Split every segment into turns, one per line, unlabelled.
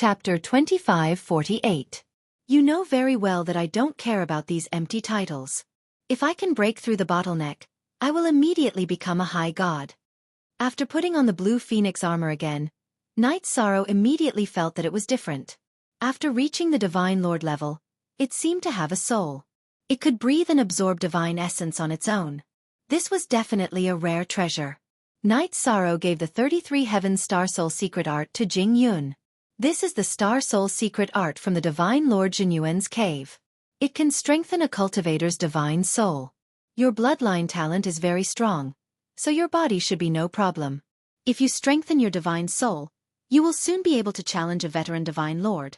Chapter 2548. You know very well that I don't care about these empty titles. If I can break through the bottleneck, I will immediately become a high god. After putting on the blue phoenix armor again, Knight Sorrow immediately felt that it was different. After reaching the Divine Lord level, it seemed to have a soul. It could breathe and absorb divine essence on its own. This was definitely a rare treasure. Knight Sorrow gave the 33 Heavens Star Soul secret art to Jing Yun. This is the Star Soul secret art from the Divine Lord Jinyuan's cave. It can strengthen a cultivator's divine soul. Your bloodline talent is very strong, so your body should be no problem. If you strengthen your divine soul, you will soon be able to challenge a veteran Divine Lord.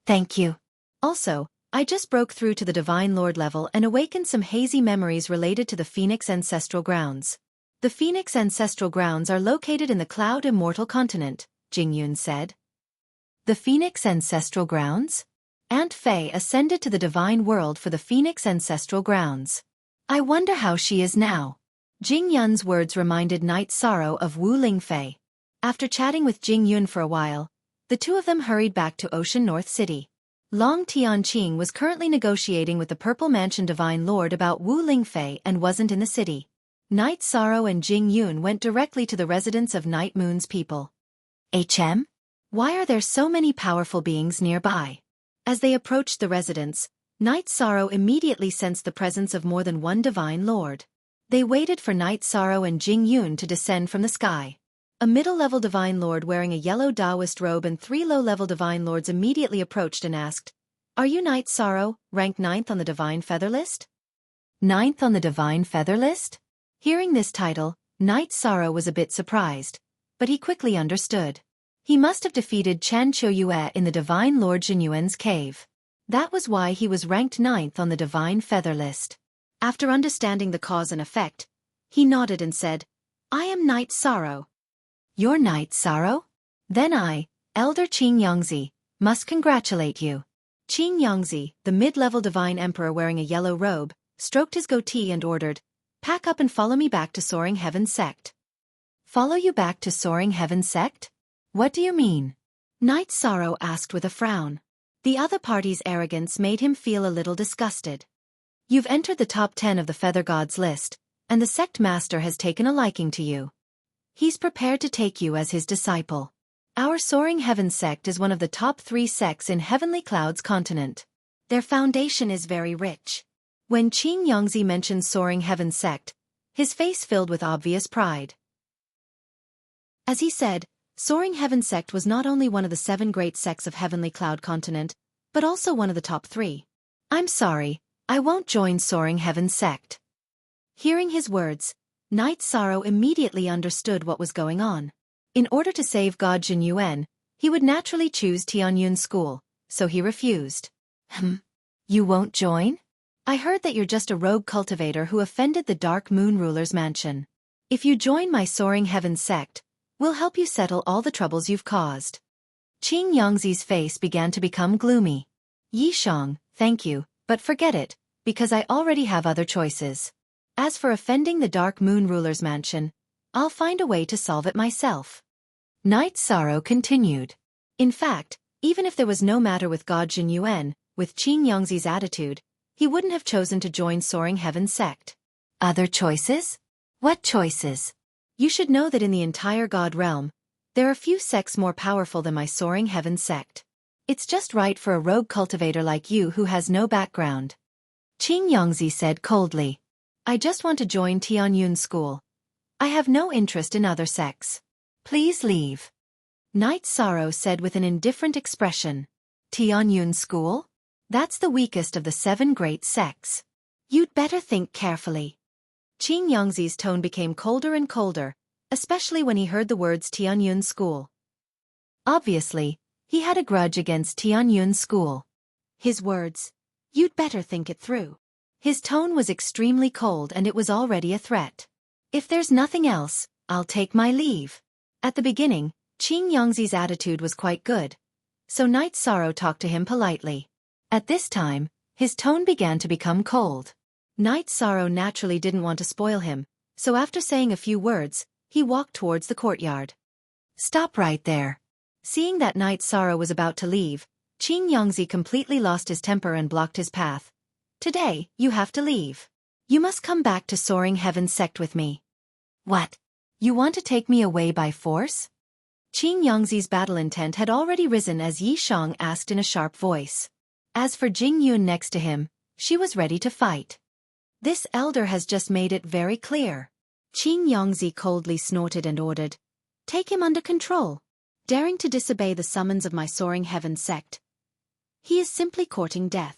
Thank you. Also, I just broke through to the Divine Lord level and awakened some hazy memories related to the Phoenix Ancestral Grounds. The Phoenix Ancestral Grounds are located in the Cloud Immortal Continent, Jingyun said. The Phoenix Ancestral Grounds? Aunt Fei ascended to the Divine World for the Phoenix Ancestral Grounds. I wonder how she is now. Jing Yun's words reminded Knight Sorrow of Wu Lingfei. After chatting with Jing Yun for a while, the two of them hurried back to Ocean North City. Long Tianqing was currently negotiating with the Purple Mansion Divine Lord about Wu Lingfei and wasn't in the city. Knight Sorrow and Jing Yun went directly to the residence of Night Moon's people. HM? Why are there so many powerful beings nearby? As they approached the residence, Knight Sorrow immediately sensed the presence of more than one Divine Lord. They waited for Knight Sorrow and Jing Yun to descend from the sky. A middle-level Divine Lord wearing a yellow Taoist robe and 3 low-level Divine Lords immediately approached and asked, "Are you Knight Sorrow, ranked 9th on the Divine Feather List?" 9th on the Divine Feather List? Hearing this title, Knight Sorrow was a bit surprised, but he quickly understood. He must have defeated Chen Qiuyue in the Divine Lord Jinyuan's cave. That was why he was ranked 9th on the Divine Feather List. After understanding the cause and effect, he nodded and said, "I am Knight Sorrow." "You're Knight Sorrow? Then I, Elder Qing Yongzi, must congratulate you." Qing Yongzi, the mid-level Divine Emperor wearing a yellow robe, stroked his goatee and ordered, "Pack up and follow me back to Soaring Heaven Sect." "Follow you back to Soaring Heaven Sect? What do you mean?" Knight Sorrow asked with a frown. The other party's arrogance made him feel a little disgusted. "You've entered the top 10 of the Feather Gods list, and the sect master has taken a liking to you. He's prepared to take you as his disciple. Our Soaring Heaven Sect is one of the top 3 sects in Heavenly Cloud's continent. Their foundation is very rich." When Qing Yongzi mentioned Soaring Heaven Sect, his face filled with obvious pride. As he said, Soaring Heaven Sect was not only one of the 7 great sects of Heavenly Cloud continent, but also one of the top 3. "I'm sorry, I won't join Soaring Heaven Sect." Hearing his words, Knight Sorrow immediately understood what was going on. In order to save God Jinyuan, he would naturally choose Tianyun School, so he refused. You won't join? I heard that you're just a rogue cultivator who offended the Dark Moon Ruler's mansion. If you join my Soaring Heaven Sect, we'll help you settle all the troubles you've caused." Qing Yongzi's face began to become gloomy. "Yishang, thank you, but forget it, because I already have other choices. As for offending the Dark Moon Ruler's mansion, I'll find a way to solve it myself." Knight Sorrow continued. In fact, even if there was no matter with God Jinyuan, with Qing Yongzi's attitude, he wouldn't have chosen to join Soaring Heaven Sect. "Other choices? What choices?" "You should know that in the entire God realm, there are few sects more powerful than my Soaring Heaven Sect. It's just right for a rogue cultivator like you who has no background." Qing Yongzi said coldly. "I just want to join Tianyun School. I have no interest in other sects. Please leave." Knight Sorrow said with an indifferent expression. "Tianyun School? That's the weakest of the 7 great sects. You'd better think carefully." Qing Yongzi's tone became colder and colder, especially when he heard the words Tianyun School. Obviously, he had a grudge against Tianyun School. His words, "You'd better think it through." His tone was extremely cold and it was already a threat. "If there's nothing else, I'll take my leave." At the beginning, Qing Yongzi's attitude was quite good, so Knight Sorrow talked to him politely. At this time, his tone began to become cold. Knight Sorrow naturally didn't want to spoil him, so after saying a few words, he walked towards the courtyard. "Stop right there. Seeing that Night Sorrow was about to leave, Qing Yongzi completely lost his temper and blocked his path. Today, you have to leave. You must come back to Soaring Heaven's sect with me. What? You want to take me away by force? Qing Yongzi's battle intent had already risen as Yi Shang asked in a sharp voice. As for Jing Yun next to him, she was ready to fight. This elder has just made it very clear. Qing Yongzi coldly snorted and ordered, "Take him under control." Daring to disobey the summons of my Soaring Heaven sect. He is simply courting death.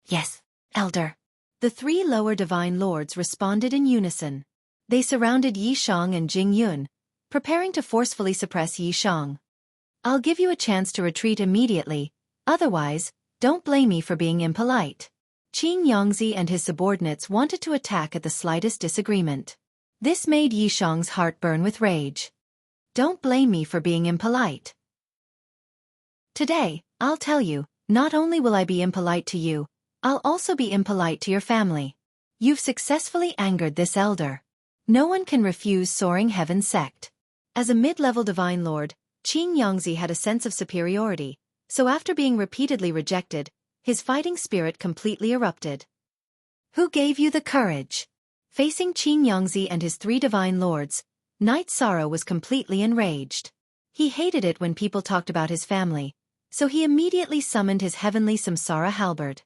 Yes, elder. The three lower divine lords responded in unison. They surrounded Yi Shang and Jing Yun, preparing to forcefully suppress Yi Shang. I'll give you a chance to retreat immediately, otherwise, don't blame me for being impolite. Qing Yongzi and his subordinates wanted to attack at the slightest disagreement. This made Yi Shang's heart burn with rage. Don't blame me for being impolite. Today, I'll tell you, not only will I be impolite to you, I'll also be impolite to your family. You've successfully angered this elder. No one can refuse Soaring Heaven's sect. As a mid-level divine lord, Qing Yongzi had a sense of superiority, so after being repeatedly rejected, his fighting spirit completely erupted. Who gave you the courage? Facing Qing Yongzi and his three divine lords, Night Sorrow was completely enraged. He hated it when people talked about his family, so he immediately summoned his heavenly Samsara halberd.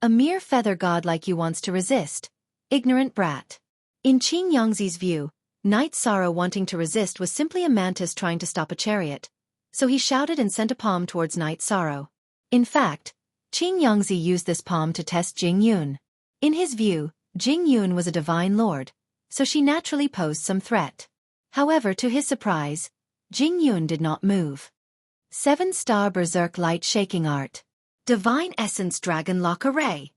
A mere feather god like you wants to resist. Ignorant brat. In Qing Yongzi's view, Night Sorrow wanting to resist was simply a mantis trying to stop a chariot, so he shouted and sent a palm towards Night Sorrow. In fact, Qing Yongzi used this palm to test Jing Yun. In his view, Jing Yun was a divine lord, so she naturally posed some threat. However, to his surprise, Jing Yun did not move. 7-star Berserk Light Shaking Art. Divine Essence Dragon Lock Array.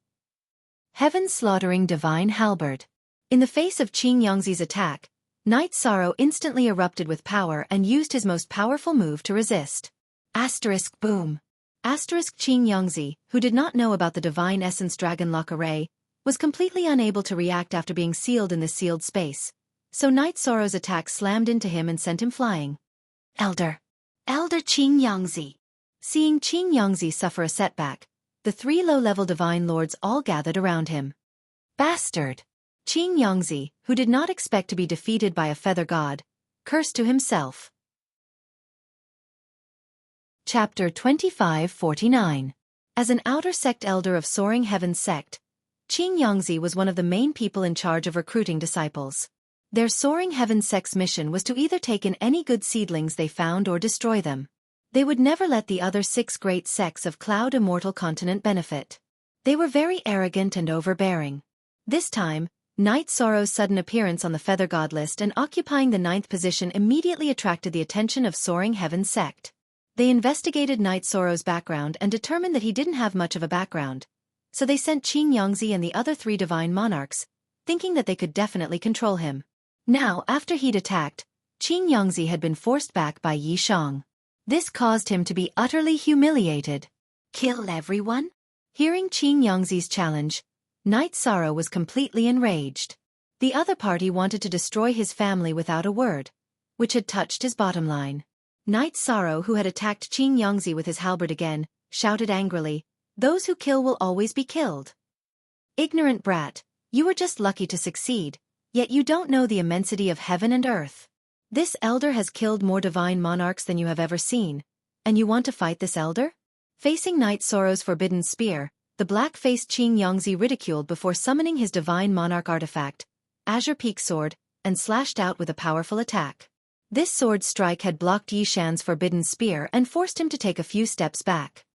Heaven Slaughtering Divine Halberd. In the face of Qing Yongzi's attack, Night Sorrow instantly erupted with power and used his most powerful move to resist. Asterisk boom. Asterisk Qing Yongzi, who did not know about the Divine Essence Dragon Lock Array, was completely unable to react after being sealed in this sealed space. So Night Sorrow's attack slammed into him and sent him flying. Elder Qing Yongzi. Seeing Qing Yongzi suffer a setback, the three low-level divine lords all gathered around him. Bastard! Qing Yongzi, who did not expect to be defeated by a feather god, cursed to himself. Chapter 2549. As an outer sect elder of Soaring Heaven's sect, Qing Yongzi was one of the main people in charge of recruiting disciples. Their Soaring Heaven sect's mission was to either take in any good seedlings they found or destroy them. They would never let the other 6 great sects of Cloud Immortal Continent benefit. They were very arrogant and overbearing. This time, Night Sorrow's sudden appearance on the Feather God list and occupying the 9th position immediately attracted the attention of Soaring Heaven's sect. They investigated Night Sorrow's background and determined that he didn't have much of a background, so they sent Qing Yongzi and the other 3 divine monarchs, thinking that they could definitely control him. Now, after he'd attacked, Qing Yongzi had been forced back by Yi Shang. This caused him to be utterly humiliated. Kill everyone? Hearing Qing Yongzi's challenge, Night Sorrow was completely enraged. The other party wanted to destroy his family without a word, which had touched his bottom line. Night Sorrow, who had attacked Qing Yongzi with his halberd again, shouted angrily, "Those who kill will always be killed. Ignorant brat, you were just lucky to succeed. Yet you don't know the immensity of heaven and earth. This elder has killed more divine monarchs than you have ever seen, and you want to fight this elder?" Facing Night Sorrow's forbidden spear, the black-faced Qing Yongzi ridiculed before summoning his divine monarch artifact, Azure Peak Sword, and slashed out with a powerful attack. This sword strike had blocked Yi Shan's forbidden spear and forced him to take a few steps back.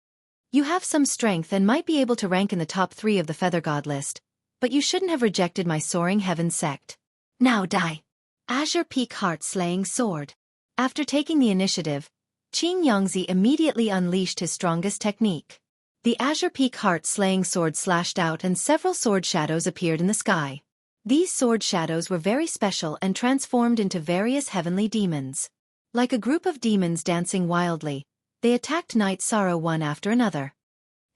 You have some strength and might be able to rank in the top 3 of the Feather God list, but you shouldn't have rejected my Soaring Heaven sect. Now die. Azure Peak Heart-Slaying Sword. After taking the initiative, Qing Yongzi immediately unleashed his strongest technique. The Azure Peak Heart-Slaying Sword slashed out and several sword shadows appeared in the sky. These sword shadows were very special and transformed into various heavenly demons. Like a group of demons dancing wildly, they attacked Night Sorrow one after another.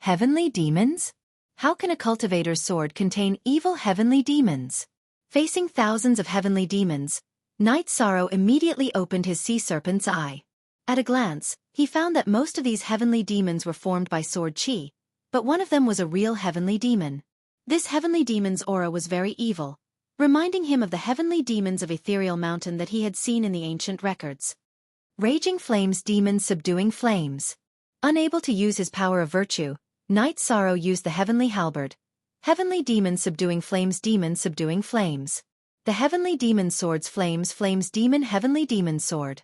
Heavenly demons? How can a cultivator's sword contain evil heavenly demons? Facing thousands of heavenly demons, Night Sorrow immediately opened his sea serpent's eye. At a glance, He found that most of these heavenly demons were formed by sword chi, but one of them was a real heavenly demon. This heavenly demon's aura was very evil, reminding him of the heavenly demons of Ethereal Mountain that he had seen in the ancient records. Raging flames, demons subduing flames. Unable to use his power of virtue, Knight Sorrow used the heavenly halberd. Heavenly demon subduing flames, demon subduing flames. The heavenly demon swords, flames, flames, demon, heavenly demon sword.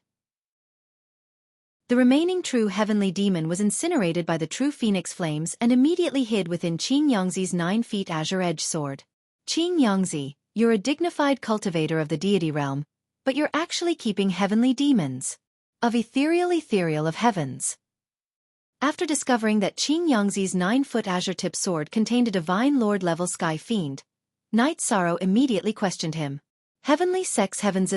The remaining true heavenly demon was incinerated by the true phoenix flames and immediately hid within Qing Yangzi's 9 feet azure edge sword. Qing Yangzi, you're a dignified cultivator of the deity realm, but you're actually keeping heavenly demons. Of ethereal of heavens. After discovering that Qing Yangzi's 9-foot azure-tip sword contained a divine lord-level sky fiend, Knight Sorrow immediately questioned him. Heavenly sex, heavens'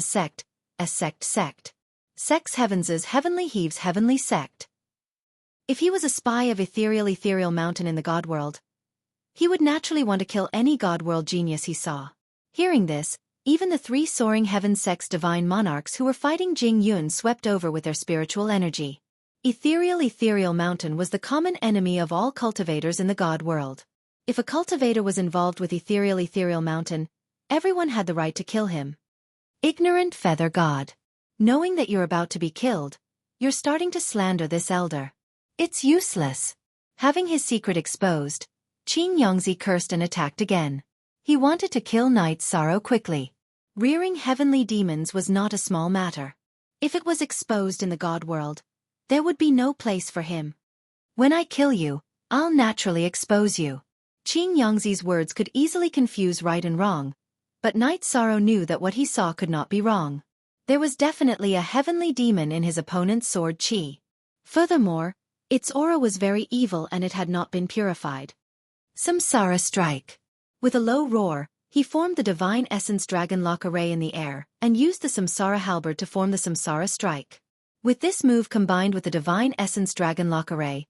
sect, a sect. Sex heavens' heavenly heaves, heavenly sect. If he was a spy of ethereal mountain in the god world, he would naturally want to kill any god world genius he saw. Hearing this, even the 3 soaring heaven sex divine monarchs who were fighting Jing Yun swept over with their spiritual energy. Ethereal mountain was the common enemy of all cultivators in the god world. If a cultivator was involved with ethereal mountain, everyone had the right to kill him. Ignorant feather god. Knowing that you're about to be killed, you're starting to slander this elder. It's useless. Having his secret exposed, Qing Yangzi cursed and attacked again. He wanted to kill Knight Sorrow quickly. Rearing heavenly demons was not a small matter. If it was exposed in the god world, there would be no place for him. When I kill you, I'll naturally expose you. Qing Yangzi's words could easily confuse right and wrong, but Knight Sorrow knew that what he saw could not be wrong. There was definitely a heavenly demon in his opponent's sword chi. Furthermore, its aura was very evil and it had not been purified. Samsara strike. With a low roar, he formed the divine essence dragon lock array in the air and used the Samsara halberd to form the Samsara strike. With this move combined with the divine essence dragon lock array,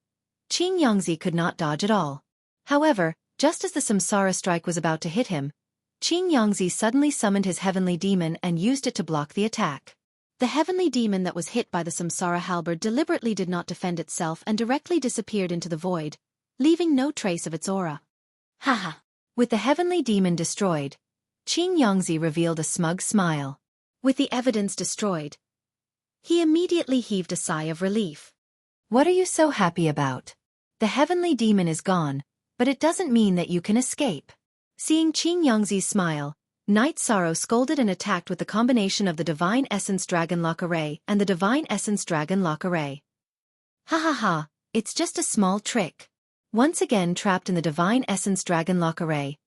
Qing Yangzi could not dodge at all. However, just as the Samsara strike was about to hit him, Qing Yangzi suddenly summoned his heavenly demon and used it to block the attack. The heavenly demon that was hit by the Samsara halberd deliberately did not defend itself and directly disappeared into the void, leaving no trace of its aura. Haha! With the heavenly demon destroyed, Qing Yangzi revealed a smug smile. With the evidence destroyed, he immediately heaved a sigh of relief. What are you so happy about? The heavenly demon is gone, but it doesn't mean that you can escape. Seeing Qing Yangzi's smile, Knight Sorrow scolded and attacked with the combination of the Divine Essence Dragon Lock Array and the Divine Essence Dragon Lock Array. Ha ha ha, it's just a small trick. Once again trapped in the Divine Essence Dragon Lock Array,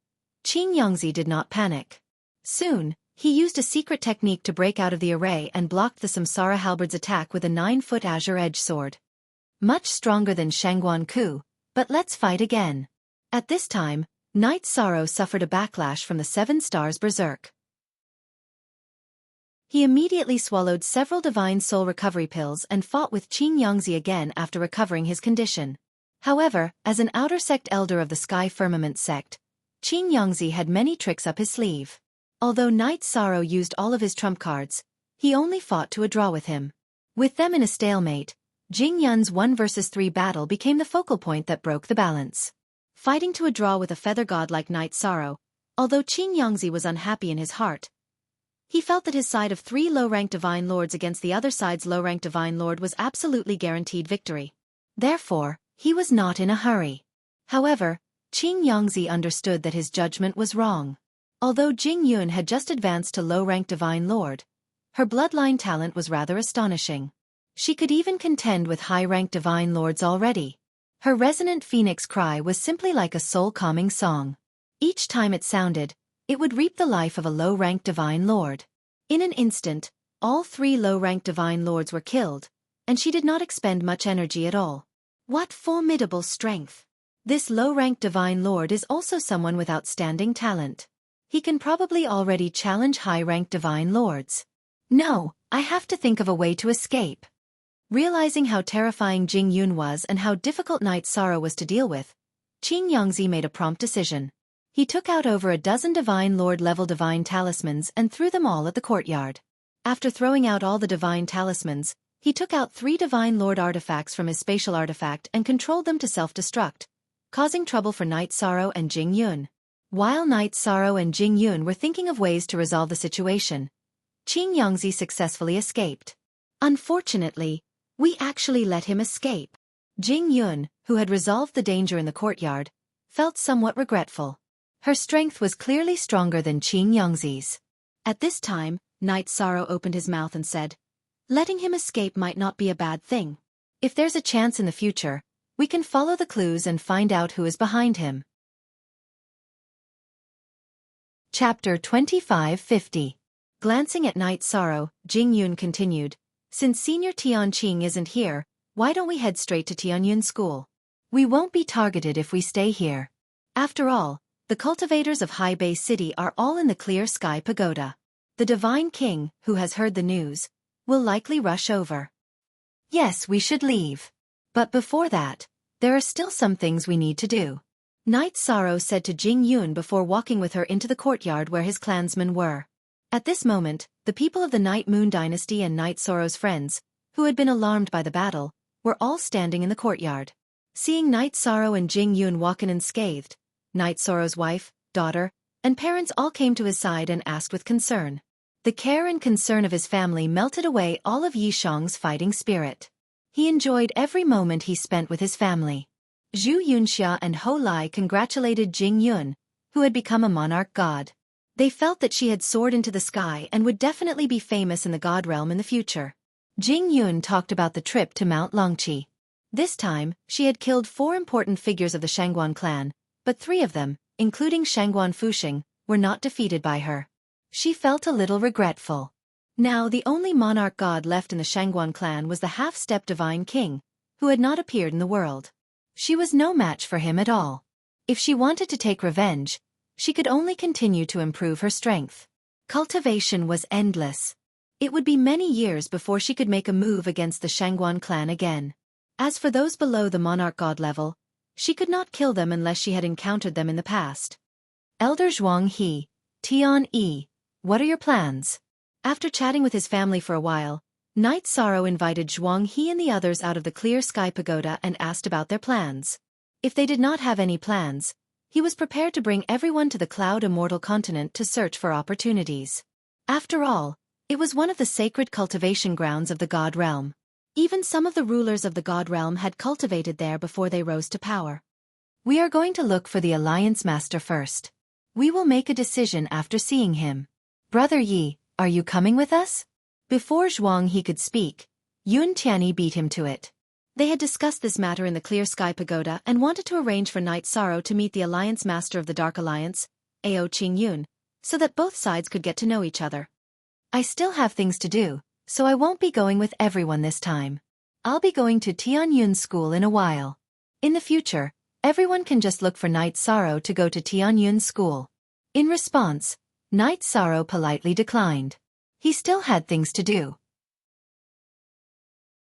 Qing Yangzi did not panic. Soon, he used a secret technique to break out of the array and blocked the Samsara halberd's attack with a 9-foot azure edge sword. Much stronger than Shangguan Ku, but let's fight again. At this time, Knight Sorrow suffered a backlash from the 7 stars berserk. He immediately swallowed several divine soul recovery pills and fought with Qing Yangzi again after recovering his condition. However, as an outer sect elder of the Sky Firmament sect, Qing Yangzi had many tricks up his sleeve. Although Knight Sorrow used all of his trump cards, he only fought to a draw with him. With them in a stalemate, Jing Yun's 1 versus 3 battle became the focal point that broke the balance. Fighting to a draw with a feather god like Knight Sorrow, although Qing Yangzi was unhappy in his heart, he felt that his side of 3 low-ranked divine lords against the other side's low-ranked divine lord was absolutely guaranteed victory. Therefore, he was not in a hurry. However, Qing Yangzi understood that his judgment was wrong. Although Jing Yun had just advanced to low-ranked divine lord, her bloodline talent was rather astonishing. She could even contend with high-ranked divine lords already. Her resonant phoenix cry was simply like a soul-calming song. Each time it sounded, it would reap the life of a low-ranked divine lord. In an instant, all 3 low-ranked divine lords were killed, and she did not expend much energy at all. What formidable strength! This low-ranked divine lord is also someone with outstanding talent. He can probably already challenge high-ranked divine lords. No, I have to think of a way to escape. Realizing how terrifying Jing Yun was and how difficult Knight Sorrow was to deal with, Qing Yangzi made a prompt decision. He took out over a dozen divine lord-level divine talismans and threw them all at the courtyard. After throwing out all the divine talismans, He took out 3 Divine Lord artifacts from his spatial artifact and controlled them to self-destruct, causing trouble for Night Sorrow and Jing Yun. While Night Sorrow and Jing Yun were thinking of ways to resolve the situation, Qing Yongzi successfully escaped. Unfortunately, we actually let him escape. Jing Yun, who had resolved the danger in the courtyard, felt somewhat regretful. Her strength was clearly stronger than Qing Yongzi's. At this time, Night Sorrow opened his mouth and said, "Letting him escape might not be a bad thing. If there's a chance in the future, we can follow the clues and find out who is behind him." Chapter 2550. Glancing at Night Sorrow, Jing Yun continued, "Since Senior Tianqing isn't here, why don't we head straight to Tianyun School? We won't be targeted if we stay here. After all, the cultivators of High Bay City are all in the Clear Sky Pagoda. The Divine King, who has heard the news, will likely rush over. Yes, we should leave. But before that, there are still some things we need to do," Night Sorrow said to Jing Yun before walking with her into the courtyard where his clansmen were. At this moment, the people of the Night Moon Dynasty and Night Sorrow's friends, who had been alarmed by the battle, were all standing in the courtyard. Seeing Night Sorrow and Jing Yun walk in unscathed, Night Sorrow's wife, daughter, and parents all came to his side and asked with concern. The care and concern of his family melted away all of Yishang's fighting spirit. He enjoyed every moment he spent with his family. Zhu Yunxia and Ho Lai congratulated Jing Yun, who had become a monarch god. They felt that she had soared into the sky and would definitely be famous in the god realm in the future. Jing Yun talked about the trip to Mount Longqi. This time, she had killed 4 important figures of the Shangguan clan, but 3 of them, including Shangguan Fuxing, were not defeated by her. She felt a little regretful. Now the only monarch god left in the Shangguan clan was the half-step Divine King, who had not appeared in the world. She was no match for him at all. If she wanted to take revenge, she could only continue to improve her strength. Cultivation was endless. It would be many years before she could make a move against the Shangguan clan again. As for those below the monarch god level, she could not kill them unless she had encountered them in the past. Elder Zhuang He, Tian Yi, what are your plans? After chatting with his family for a while, Night Sorrow invited Zhuang He and the others out of the Clear Sky Pagoda and asked about their plans. If they did not have any plans, he was prepared to bring everyone to the Cloud Immortal continent to search for opportunities. After all, it was one of the sacred cultivation grounds of the God realm. Even some of the rulers of the God realm had cultivated there before they rose to power. We are going to look for the Alliance Master first. We will make a decision after seeing him. Brother Yi, are you coming with us? Before Zhuang He could speak, Yun Tianyi beat him to it. They had discussed this matter in the Clear Sky Pagoda and wanted to arrange for Night Sorrow to meet the Alliance Master of the Dark Alliance, Ao Qing Yun, so that both sides could get to know each other. I still have things to do, so I won't be going with everyone this time. I'll be going to Tianyun School in a while. In the future, everyone can just look for Night Sorrow to go to Tianyun School. In response, Night Sorrow politely declined. He still had things to do.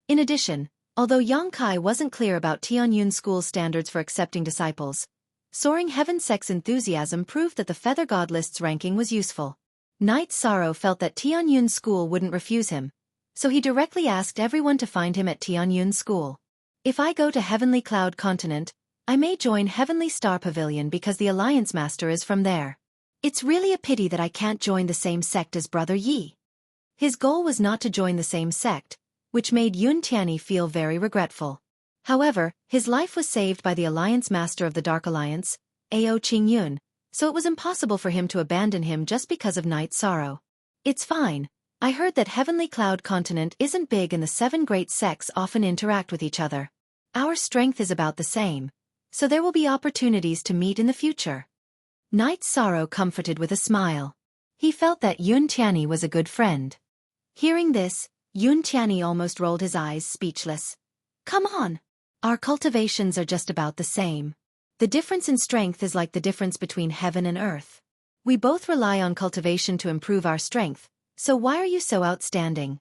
In addition, although Yang Kai wasn't clear about Tianyun School's standards for accepting disciples, Soaring Heaven Sect's enthusiasm proved that the Feather God list's ranking was useful. Night Sorrow felt that Tianyun School wouldn't refuse him, so he directly asked everyone to find him at Tianyun School. If I go to Heavenly Cloud Continent, I may join Heavenly Star Pavilion because the Alliance Master is from there. It's really a pity that I can't join the same sect as Brother Yi. His goal was not to join the same sect, which made Yun Tianyi feel very regretful. However, his life was saved by the Alliance Master of the Dark Alliance, Ao Qing Yun, so it was impossible for him to abandon him just because of Night Sorrow. It's fine. I heard that Heavenly Cloud Continent isn't big and the 7 great sects often interact with each other. Our strength is about the same, so there will be opportunities to meet in the future. Night Sorrow comforted with a smile. He felt that Yun Tianyi was a good friend. Hearing this, Yun Tianyi almost rolled his eyes speechless. Come on! Our cultivations are just about the same. The difference in strength is like the difference between heaven and earth. We both rely on cultivation to improve our strength, so why are you so outstanding?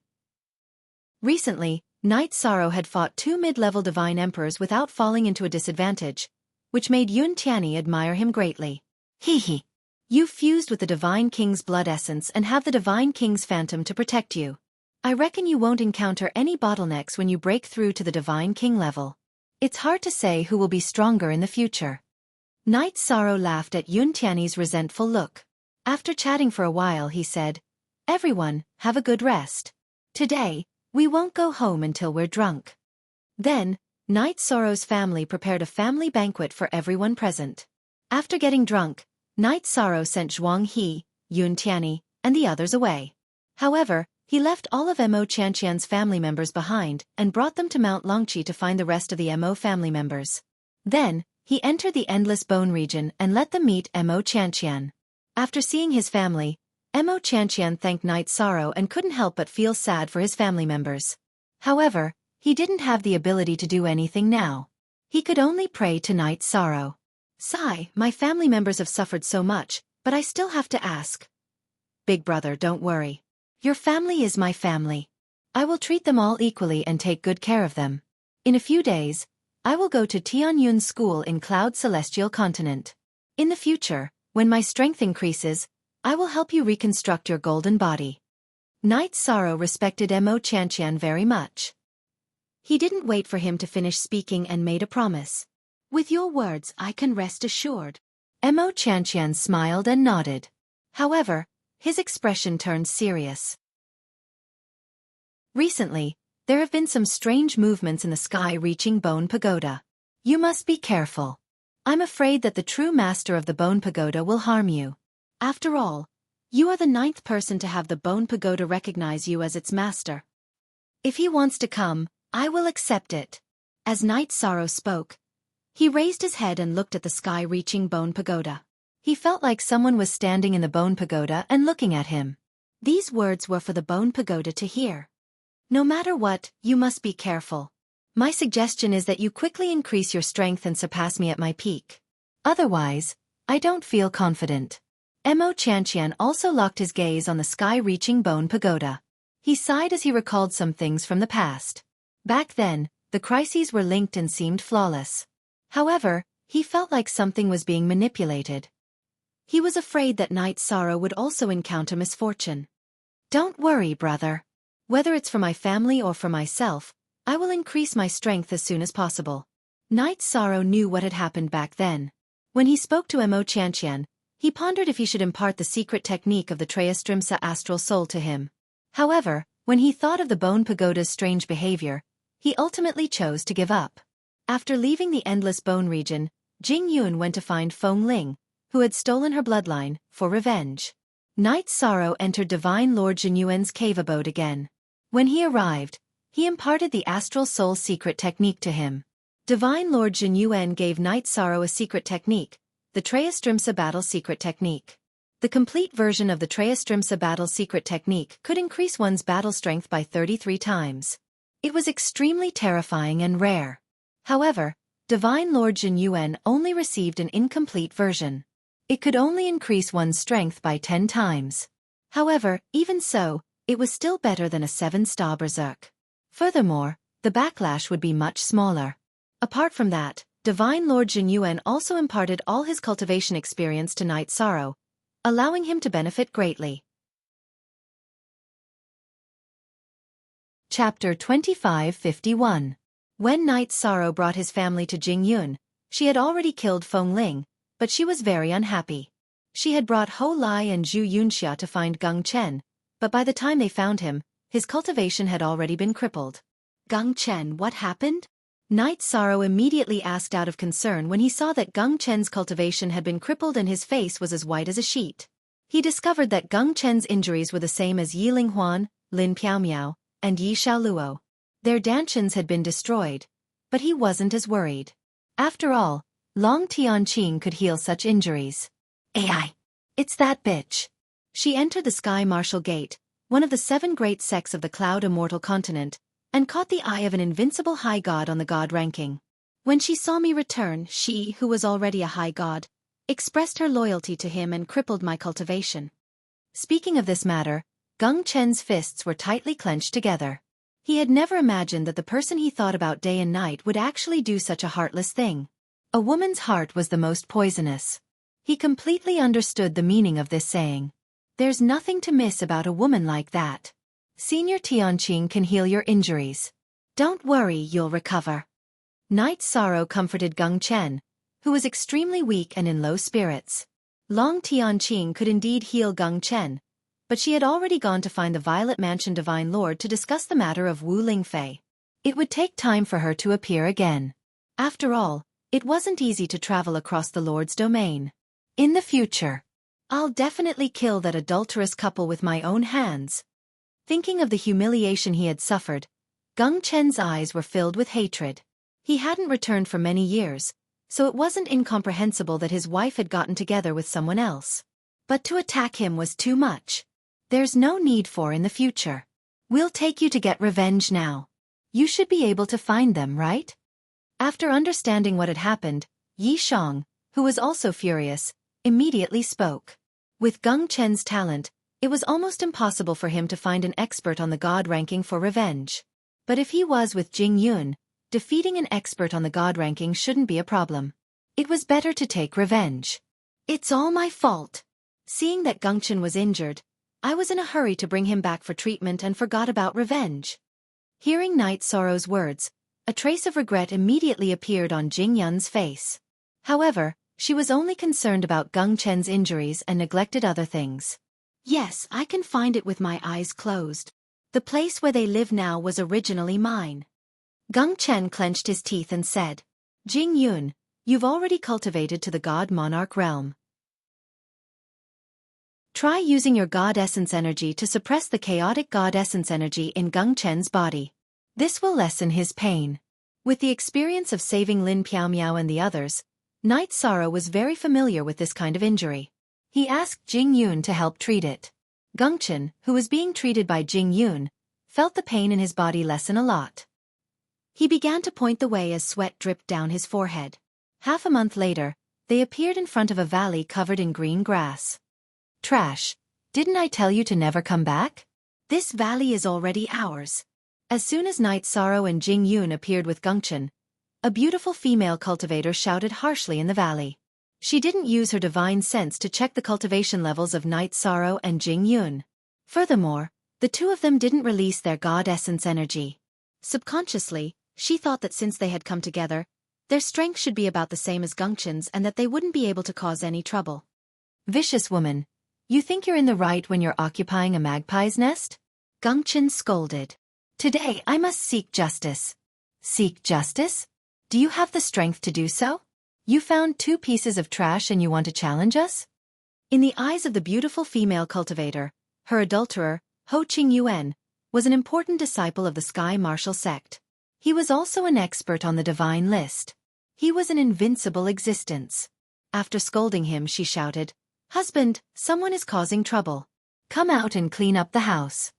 Recently, Night Sorrow had fought 2 mid-level divine emperors without falling into a disadvantage, which made Yun Tianyi admire him greatly. Hee. You fused with the Divine King's blood essence and have the Divine King's phantom to protect you. I reckon you won't encounter any bottlenecks when you break through to the Divine King level. It's hard to say who will be stronger in the future. Knight Sorrow laughed at Yun Tianyi's resentful look. After chatting for a while he said, "Everyone, have a good rest. Today, we won't go home until we're drunk." Then, Knight Sorrow's family prepared a family banquet for everyone present. After getting drunk, Knight Sorrow sent Zhuang He, Yun Tianyi, and the others away. However, he left all of Mo Chanqian's family members behind and brought them to Mount Longqi to find the rest of the Mo family members. Then, he entered the Endless Bone region and let them meet Mo Chanqian. After seeing his family, Mo Chanqian thanked Knight Sorrow and couldn't help but feel sad for his family members. However, he didn't have the ability to do anything now. He could only pray to Knight Sorrow. "Sigh, my family members have suffered so much, but I still have to ask." "Big brother, don't worry. Your family is my family. I will treat them all equally and take good care of them. In a few days, I will go to Tianyun's school in Cloud Celestial Continent. In the future, when my strength increases, I will help you reconstruct your golden body." Knight Sorrow respected Mo Chanqian very much. He didn't wait for him to finish speaking and made a promise. "With your words I can rest assured." Mo Chanqian smiled and nodded. However, his expression turned serious. Recently, there have been some strange movements in the sky reaching Bone Pagoda. You must be careful. I'm afraid that the true master of the Bone Pagoda will harm you. After all, you are the 9th person to have the Bone Pagoda recognize you as its master. If he wants to come, I will accept it. As Knight Sorrow spoke, he raised his head and looked at the sky reaching Bone Pagoda. He felt like someone was standing in the Bone Pagoda and looking at him. These words were for the Bone Pagoda to hear. No matter what, you must be careful. My suggestion is that you quickly increase your strength and surpass me at my peak. Otherwise, I don't feel confident. Mo Chanqian also locked his gaze on the sky-reaching Bone Pagoda. He sighed as he recalled some things from the past. Back then, the crises were linked and seemed flawless. However, he felt like something was being manipulated. He was afraid that Knight Sorrow would also encounter misfortune. "Don't worry, brother. Whether it's for my family or for myself, I will increase my strength as soon as possible." Knight Sorrow knew what had happened back then. When he spoke to Mo Chanqian, he pondered if he should impart the secret technique of the Treastrimsa astral soul to him. However, when he thought of the Bone Pagoda's strange behavior, he ultimately chose to give up. After leaving the Endless Bone region, Jing Yun went to find Feng Ling, who had stolen her bloodline, for revenge. Knight Sorrow entered Divine Lord Jinyuan's cave abode again. When he arrived, he imparted the astral soul secret technique to him. Divine Lord Jinyuan gave Knight Sorrow a secret technique, the Treastrimsa battle secret technique. The complete version of the Treastrimsa battle secret technique could increase one's battle strength by 33 times. It was extremely terrifying and rare. However, Divine Lord Jinyuan only received an incomplete version. It could only increase one's strength by 10 times. However, even so, it was still better than a 7-star berserk. Furthermore, the backlash would be much smaller. Apart from that, Divine Lord Jinyuan also imparted all his cultivation experience to Knight Sorrow, allowing him to benefit greatly. Chapter 2551. When Knight Sorrow brought his family to Jing Yun, she had already killed Feng Ling, but she was very unhappy. She had brought Ho Lai and Zhu Yunxia to find Geng Chen, but by the time they found him, his cultivation had already been crippled. "Geng Chen, what happened?" Knight Sorrow immediately asked out of concern when he saw that Geng Chen's cultivation had been crippled and his face was as white as a sheet. He discovered that Geng Chen's injuries were the same as Yi Linghuan, Lin Piaomiao, and Yi Xiaoluo. Their dantians had been destroyed, but he wasn't as worried. After all, Long Tianqing could heal such injuries. "AI! It's that bitch!" She entered the Sky Martial Gate, one of the 7 great sects of the Cloud Immortal Continent, and caught the eye of an invincible high god on the god ranking. When she saw me return, she, who was already a high god, expressed her loyalty to him and crippled my cultivation. Speaking of this matter, Geng Chen's fists were tightly clenched together. He had never imagined that the person he thought about day and night would actually do such a heartless thing. A woman's heart was the most poisonous. He completely understood the meaning of this saying. There's nothing to miss about a woman like that. Senior Tianqing can heal your injuries. Don't worry, you'll recover. Night Sorrow comforted Geng Chen, who was extremely weak and in low spirits. Long Tianqing could indeed heal Geng Chen, but she had already gone to find the Violet Mansion Divine Lord to discuss the matter of Wu Lingfei. It would take time for her to appear again. After all, it wasn't easy to travel across the Lord's domain. In the future, I'll definitely kill that adulterous couple with my own hands. Thinking of the humiliation he had suffered, Geng Chen's eyes were filled with hatred. He hadn't returned for many years, so it wasn't incomprehensible that his wife had gotten together with someone else. But to attack him was too much. There's no need for in the future. We'll take you to get revenge now. You should be able to find them, right? After understanding what had happened, Yi Shang, who was also furious, immediately spoke. With Geng Chen's talent, it was almost impossible for him to find an expert on the god ranking for revenge. But if he was with Jing Yun, defeating an expert on the god ranking shouldn't be a problem. It was better to take revenge. It's all my fault. Seeing that Geng Chen was injured, I was in a hurry to bring him back for treatment and forgot about revenge. Hearing Night Sorrow's words, a trace of regret immediately appeared on Jing Yun's face. However, she was only concerned about Geng Chen's injuries and neglected other things. Yes, I can find it with my eyes closed. The place where they live now was originally mine. Geng Chen clenched his teeth and said, Jing Yun, you've already cultivated to the God Monarch realm. Try using your God Essence energy to suppress the chaotic God Essence energy in Geng Chen's body. This will lessen his pain. With the experience of saving Lin Piaomiao and the others, Night Sorrow was very familiar with this kind of injury. He asked Jing Yun to help treat it. Geng Chen, who was being treated by Jing Yun, felt the pain in his body lessen a lot. He began to point the way as sweat dripped down his forehead. Half a month later, they appeared in front of a valley covered in green grass. Trash, didn't I tell you to never come back? This valley is already ours. As soon as Night Sorrow and Jing Yun appeared with Geng Chen, a beautiful female cultivator shouted harshly in the valley. She didn't use her divine sense to check the cultivation levels of Night Sorrow and Jing Yun. Furthermore, the two of them didn't release their God Essence energy. Subconsciously, she thought that since they had come together, their strength should be about the same as Geng Chen's and that they wouldn't be able to cause any trouble. Vicious woman, you think you're in the right when you're occupying a magpie's nest? Geng Chen scolded. Today I must seek justice. Seek justice? Do you have the strength to do so? You found 2 pieces of trash and you want to challenge us? In the eyes of the beautiful female cultivator, her adulterer, Ho Qing Yuan, was an important disciple of the Sky Martial sect. He was also an expert on the divine list. He was an invincible existence. After scolding him, she shouted, Husband, someone is causing trouble. Come out and clean up the house.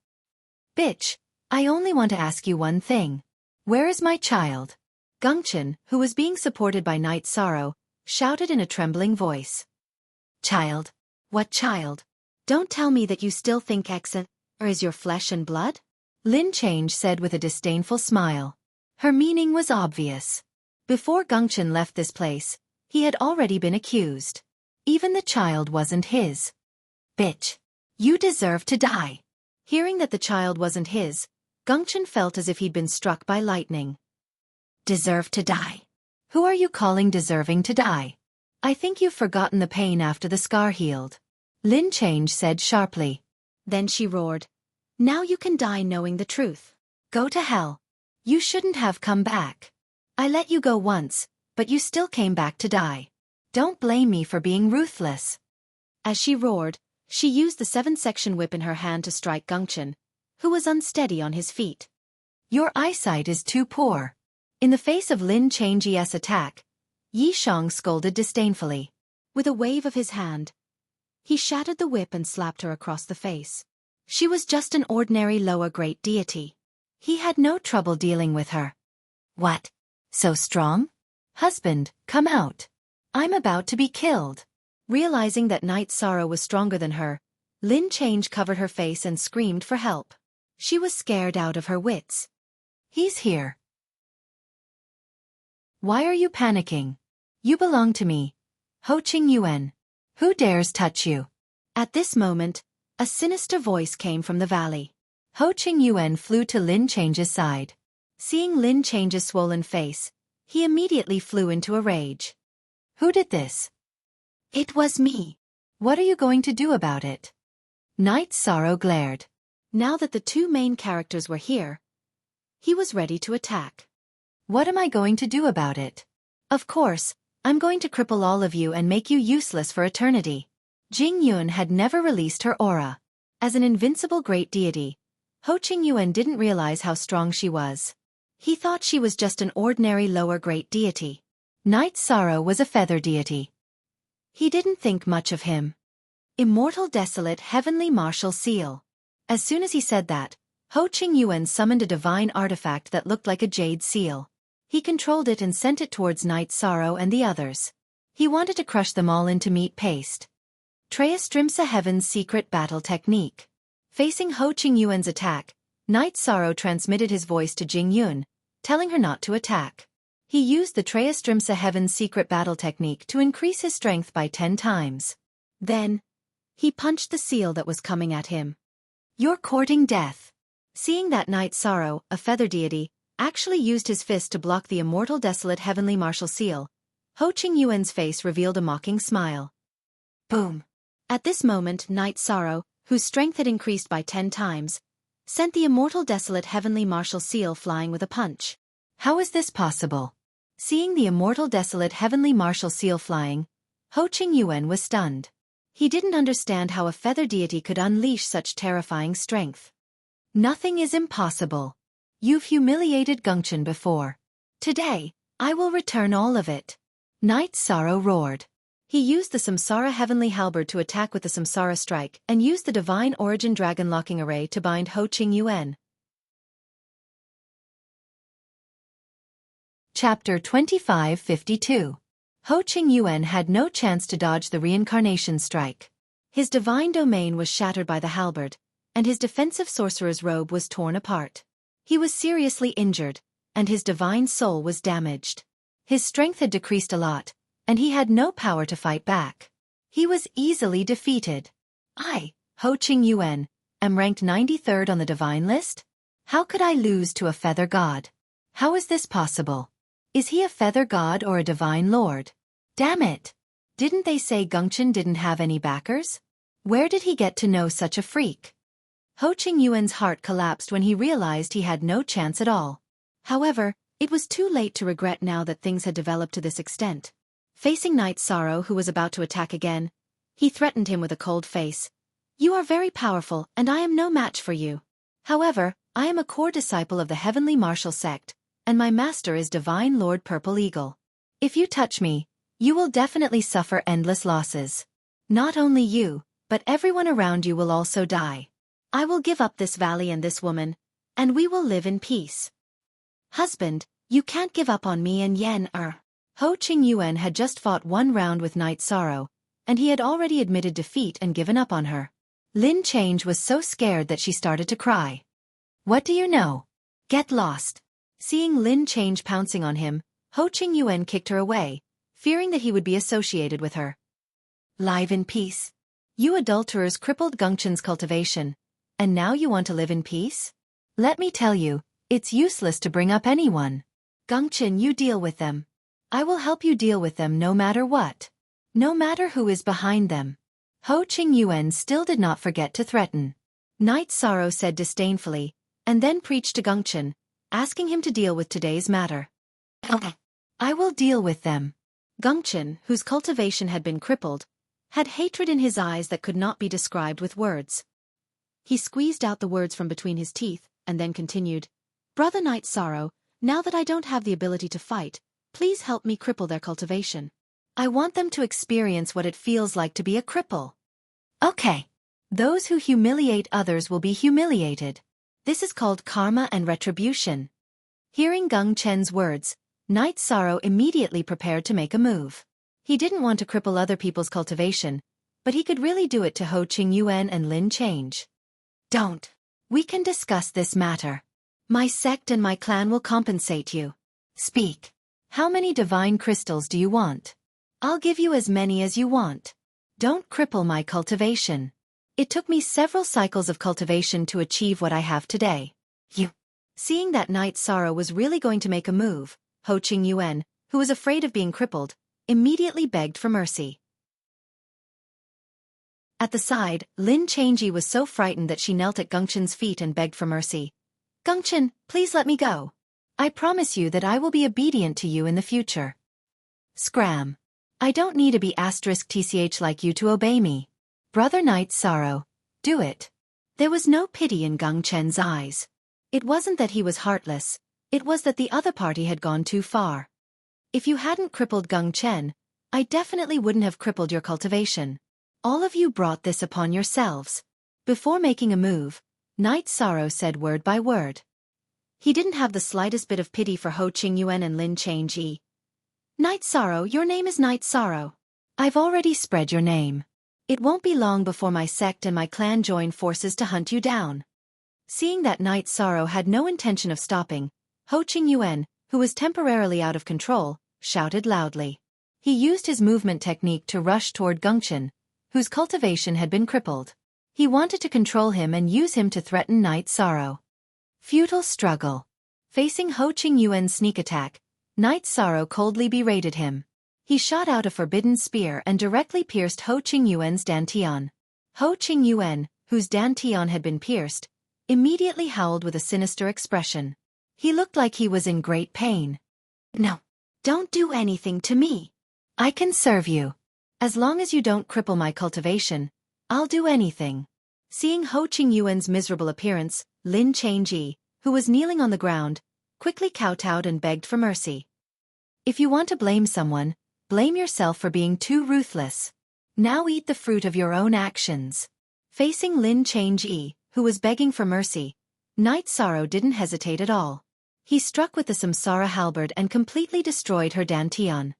Bitch, I only want to ask you one thing. Where is my child? Geng Chen, who was being supported by Night Sorrow, shouted in a trembling voice. Child? What child? Don't tell me that you still think Exen is your flesh and blood? Lin Change said with a disdainful smile. Her meaning was obvious. Before Geng Chen left this place, he had already been accused. Even the child wasn't his. Bitch. You deserve to die. Hearing that the child wasn't his, Geng Chen felt as if he'd been struck by lightning. Deserve to die? Who are you calling deserving to die? I think you've forgotten the pain after the scar healed. Lin Change said sharply. Then she roared. Now you can die knowing the truth. Go to hell. You shouldn't have come back. I let you go once, but you still came back to die. Don't blame me for being ruthless. As she roared, she used the 7-section whip in her hand to strike Geng Chen, who was unsteady on his feet. Your eyesight is too poor. In the face of Lin Change's attack, Yi Shang scolded disdainfully. With a wave of his hand, he shattered the whip and slapped her across the face. She was just an ordinary lower-grade deity. He had no trouble dealing with her. What? So strong? Husband, come out. I'm about to be killed. Realizing that Night Sorrow was stronger than her, Lin Change covered her face and screamed for help. She was scared out of her wits. He's here. Why are you panicking? You belong to me. Ho Qing Yuan. Who dares touch you? At this moment, a sinister voice came from the valley. Ho Qingyuan flew to Lin Change's side. Seeing Lin Change's swollen face, he immediately flew into a rage. Who did this? It was me. What are you going to do about it? Night Sorrow glared. Now that the two main characters were here, he was ready to attack. What am I going to do about it? Of course, I'm going to cripple all of you and make you useless for eternity. Jing Yun had never released her aura. As an invincible great deity, Ho Qingyuan didn't realize how strong she was. He thought she was just an ordinary lower great deity. Night Sorrow was a feather deity. He didn't think much of him. Immortal Desolate Heavenly Martial Seal. As soon as he said that, Ho Qingyuan summoned a divine artifact that looked like a jade seal. He controlled it and sent it towards Night Sorrow and the others. He wanted to crush them all into meat paste. Treastrimsa Heaven's Secret Battle Technique. Facing Ho Qingyuan's attack, Night Sorrow transmitted his voice to Jing Yun, telling her not to attack. He used the Treastrimsa Heaven's Secret Battle Technique to increase his strength by 10 times. Then, he punched the seal that was coming at him. You're courting death. Seeing that Night Sorrow, a feather deity, actually used his fist to block the immortal desolate heavenly martial seal, Ho Qingyuan's face revealed a mocking smile. Boom. At this moment Night Sorrow, whose strength had increased by 10 times, sent the immortal desolate heavenly martial seal flying with a punch. How is this possible? Seeing the immortal desolate heavenly martial seal flying, Ho Qingyuan was stunned. He didn't understand how a feather deity could unleash such terrifying strength. Nothing is impossible. You've humiliated Gongchen before. Today, I will return all of it. Night Sorrow roared. He used the Samsara Heavenly Halberd to attack with the Samsara Strike and used the Divine Origin Dragon Locking Array to bind Ho Qingyuan. Chapter 2552. Ho Qingyuan had no chance to dodge the Reincarnation Strike. His divine domain was shattered by the halberd, and his defensive sorcerer's robe was torn apart. He was seriously injured, and his divine soul was damaged. His strength had decreased a lot, and he had no power to fight back. He was easily defeated. I, Ho Qingyuan, am ranked 93rd on the divine list? How could I lose to a feather god? How is this possible? Is he a feather god or a divine lord? Damn it! Didn't they say Gongchen didn't have any backers? Where did he get to know such a freak? Ho Qingyuan's heart collapsed when he realized he had no chance at all. However, it was too late to regret now that things had developed to this extent. Facing Night Sorrow, who was about to attack again, he threatened him with a cold face. You are very powerful, and I am no match for you. However, I am a core disciple of the Heavenly Martial Sect, and my master is Divine Lord Purple Eagle. If you touch me, you will definitely suffer endless losses. Not only you, but everyone around you will also die. I will give up this valley and this woman, and we will live in peace. Husband, you can't give up on me and Yen-er. Ho Qingyuan had just fought one round with Night Sorrow, and he had already admitted defeat and given up on her. Lin Change was so scared that she started to cry. What do you know? Get lost. Seeing Lin Change pouncing on him, Ho Qingyuan kicked her away, fearing that he would be associated with her. Live in peace? You adulterers crippled Gongchen's cultivation, and now you want to live in peace? Let me tell you, it's useless to bring up anyone. Gongchen, you deal with them. I will help you deal with them no matter what. No matter who is behind them. Ho Qingyuan still did not forget to threaten. Night Sorrow said disdainfully, and then preached to Gongchen, asking him to deal with today's matter. I will deal with them. Gongchen, whose cultivation had been crippled, had hatred in his eyes that could not be described with words. He squeezed out the words from between his teeth, and then continued, Brother Night Sorrow, now that I don't have the ability to fight, please help me cripple their cultivation. I want them to experience what it feels like to be a cripple. Okay. Those who humiliate others will be humiliated. This is called karma and retribution. Hearing Gongchen's words, Night Sorrow immediately prepared to make a move. He didn't want to cripple other people's cultivation, but he could really do it to Ho Qingyuan and Lin Change. Don't. We can discuss this matter. My sect and my clan will compensate you. Speak. How many divine crystals do you want? I'll give you as many as you want. Don't cripple my cultivation. It took me several cycles of cultivation to achieve what I have today. Seeing that Night Sorrow was really going to make a move, Ho Qingyuan, who was afraid of being crippled, immediately begged for mercy. At the side, Lin Changji was so frightened that she knelt at Gongchen's feet and begged for mercy. "Gongchen, please let me go. I promise you that I will be obedient to you in the future." Scram. I don't need to be *tch like you to obey me. Brother Night Sorrow, do it. There was no pity in Gongchen's eyes. It wasn't that he was heartless, it was that the other party had gone too far. If you hadn't crippled Gongchen, I definitely wouldn't have crippled your cultivation. All of you brought this upon yourselves. Before making a move, Night Sorrow said word by word. He didn't have the slightest bit of pity for Ho Qingyuan and Lin Changji. "Night Sorrow, your name is Night Sorrow. I've already spread your name. It won't be long before my sect and my clan join forces to hunt you down." Seeing that Night Sorrow had no intention of stopping, Ho Qingyuan, who was temporarily out of control, shouted loudly. He used his movement technique to rush toward Gongchen, whose cultivation had been crippled. He wanted to control him and use him to threaten Night Sorrow. Futile struggle. Facing Ho Qingyuan's sneak attack, Night Sorrow coldly berated him. He shot out a forbidden spear and directly pierced Ho Qingyuan's dantian. Ho Qingyuan, whose dantian had been pierced, immediately howled with a sinister expression. He looked like he was in great pain. "No, don't do anything to me. I can serve you. As long as you don't cripple my cultivation, I'll do anything." Seeing Ho Qingyuan's miserable appearance, Lin Changji, who was kneeling on the ground, quickly kowtowed and begged for mercy. "If you want to blame someone, blame yourself for being too ruthless. Now eat the fruit of your own actions." Facing Lin Changji, who was begging for mercy, Night Sorrow didn't hesitate at all. He struck with the Samsara halberd and completely destroyed her dantian.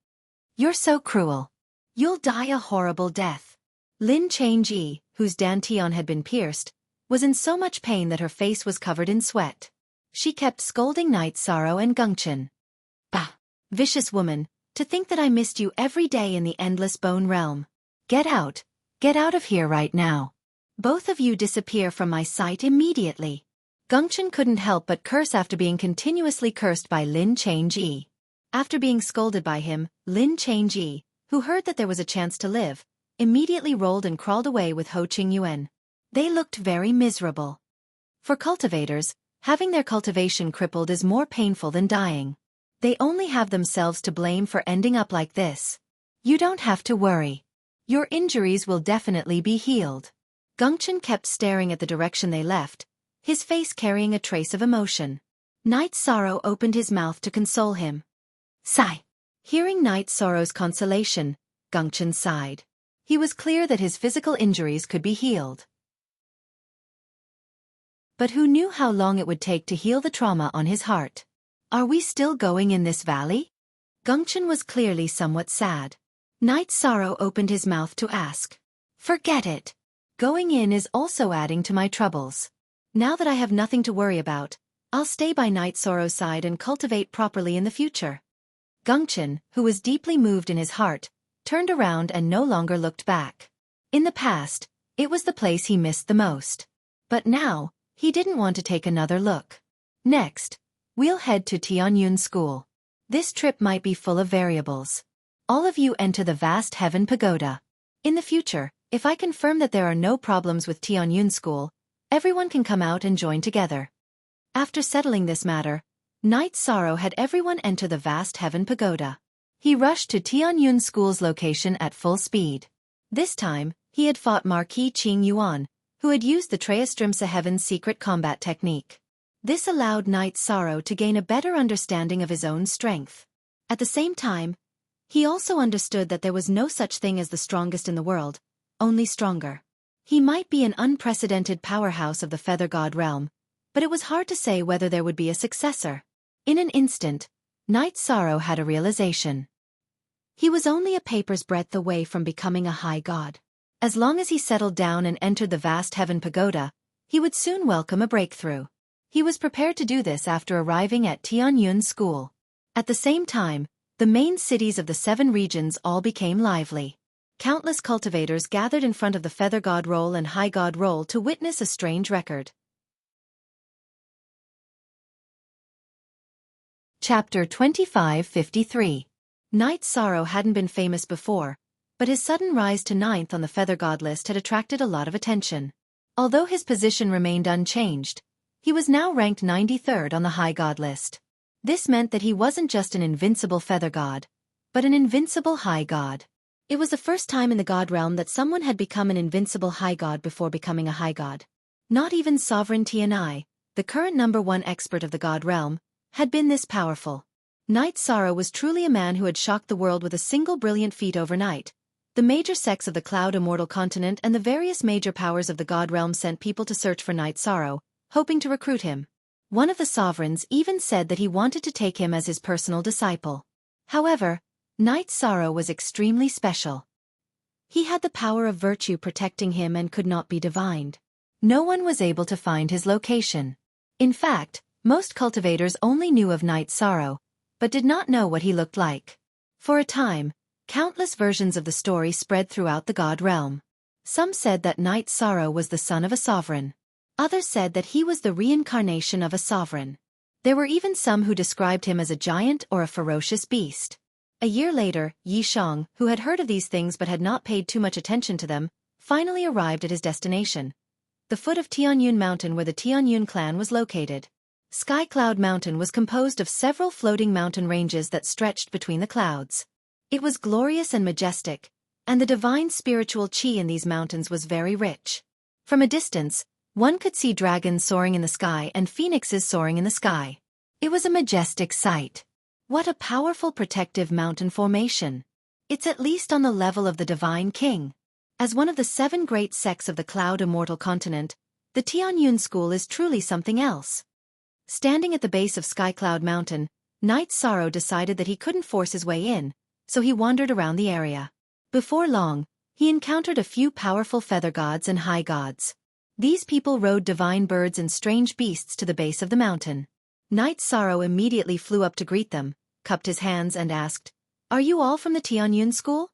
"You're so cruel. You'll die a horrible death." Lin Changji, whose dantian had been pierced, was in so much pain that her face was covered in sweat. She kept scolding Night Sorrow and Gongchen. "Bah! Vicious woman, to think that I missed you every day in the endless bone realm. Get out of here right now. Both of you disappear from my sight immediately." Gongchen couldn't help but curse after being continuously cursed by Lin Changji. After being scolded by him, Lin Changji, who heard that there was a chance to live, immediately rolled and crawled away with Ho Qingyuan. They looked very miserable. For cultivators, having their cultivation crippled is more painful than dying. They only have themselves to blame for ending up like this. You don't have to worry. Your injuries will definitely be healed. Gongchen kept staring at the direction they left, his face carrying a trace of emotion. Night Sorrow opened his mouth to console him. Sigh. Hearing Night Sorrow's consolation, Gongchen sighed. He was clear that his physical injuries could be healed. But who knew how long it would take to heal the trauma on his heart? "Are we still going in this valley?" Gongchen was clearly somewhat sad. Night Sorrow opened his mouth to ask. "Forget it. Going in is also adding to my troubles. Now that I have nothing to worry about, I'll stay by Night Sorrow's side and cultivate properly in the future." Gongchen, who was deeply moved in his heart, turned around and no longer looked back. In the past, it was the place he missed the most. But now, he didn't want to take another look. Next, we'll head to Tianyun School. This trip might be full of variables. All of you enter the vast heaven pagoda. In the future, if I confirm that there are no problems with Tianyun School, everyone can come out and join together. After settling this matter, Night Sorrow had everyone enter the vast heaven pagoda. He rushed to Tianyun School's location at full speed. This time, he had fought Marquis Qing Yuan, who had used the Treastrimsa Heaven's secret combat technique. This allowed Night Sorrow to gain a better understanding of his own strength. At the same time, he also understood that there was no such thing as the strongest in the world, only stronger. He might be an unprecedented powerhouse of the Feather God realm, but it was hard to say whether there would be a successor. In an instant, Night Sorrow had a realization. He was only a paper's breadth away from becoming a high god. As long as he settled down and entered the vast heaven pagoda, he would soon welcome a breakthrough. He was prepared to do this after arriving at Tianyun School. At the same time, the main cities of the 7 regions all became lively. Countless cultivators gathered in front of the Feather God Roll and High God Roll to witness a strange record. Chapter 2553. Knight Sorrow hadn't been famous before, but his sudden rise to 9th on the Feather God list had attracted a lot of attention. Although his position remained unchanged, he was now ranked 93rd on the High God list. This meant that he wasn't just an invincible Feather God, but an invincible High God. It was the first time in the God realm that someone had become an invincible High God before becoming a High God. Not even Sovereign Tianai, the current #1 expert of the God realm, had been this powerful. Knight Sorrow was truly a man who had shocked the world with a single brilliant feat overnight. The major sects of the Cloud Immortal Continent and the various major powers of the God realm sent people to search for Knight Sorrow, hoping to recruit him. One of the sovereigns even said that he wanted to take him as his personal disciple. However, Knight Sorrow was extremely special. He had the power of virtue protecting him and could not be divined. No one was able to find his location. In fact, most cultivators only knew of Knight Sorrow, but did not know what he looked like. For a time, countless versions of the story spread throughout the God realm. Some said that Knight Sorrow was the son of a sovereign. Others said that he was the reincarnation of a sovereign. There were even some who described him as a giant or a ferocious beast. A year later, Yi Shang, who had heard of these things but had not paid too much attention to them, finally arrived at his destination, the foot of Tianyun Mountain where the Tianyun clan was located. Sky Cloud Mountain was composed of several floating mountain ranges that stretched between the clouds. It was glorious and majestic, and the divine spiritual qi in these mountains was very rich. From a distance, one could see dragons soaring in the sky and phoenixes soaring in the sky. It was a majestic sight. What a powerful protective mountain formation. It's at least on the level of the Divine King. As one of the 7 great sects of the Cloud Immortal Continent, the Tianyun School is truly something else. Standing at the base of Sky Cloud Mountain, Knight Sorrow decided that he couldn't force his way in, so he wandered around the area. Before long, he encountered a few powerful feather gods and high gods. These people rode divine birds and strange beasts to the base of the mountain. Knight Sorrow immediately flew up to greet them, cupped his hands and asked, "Are you all from the Tianyun School?"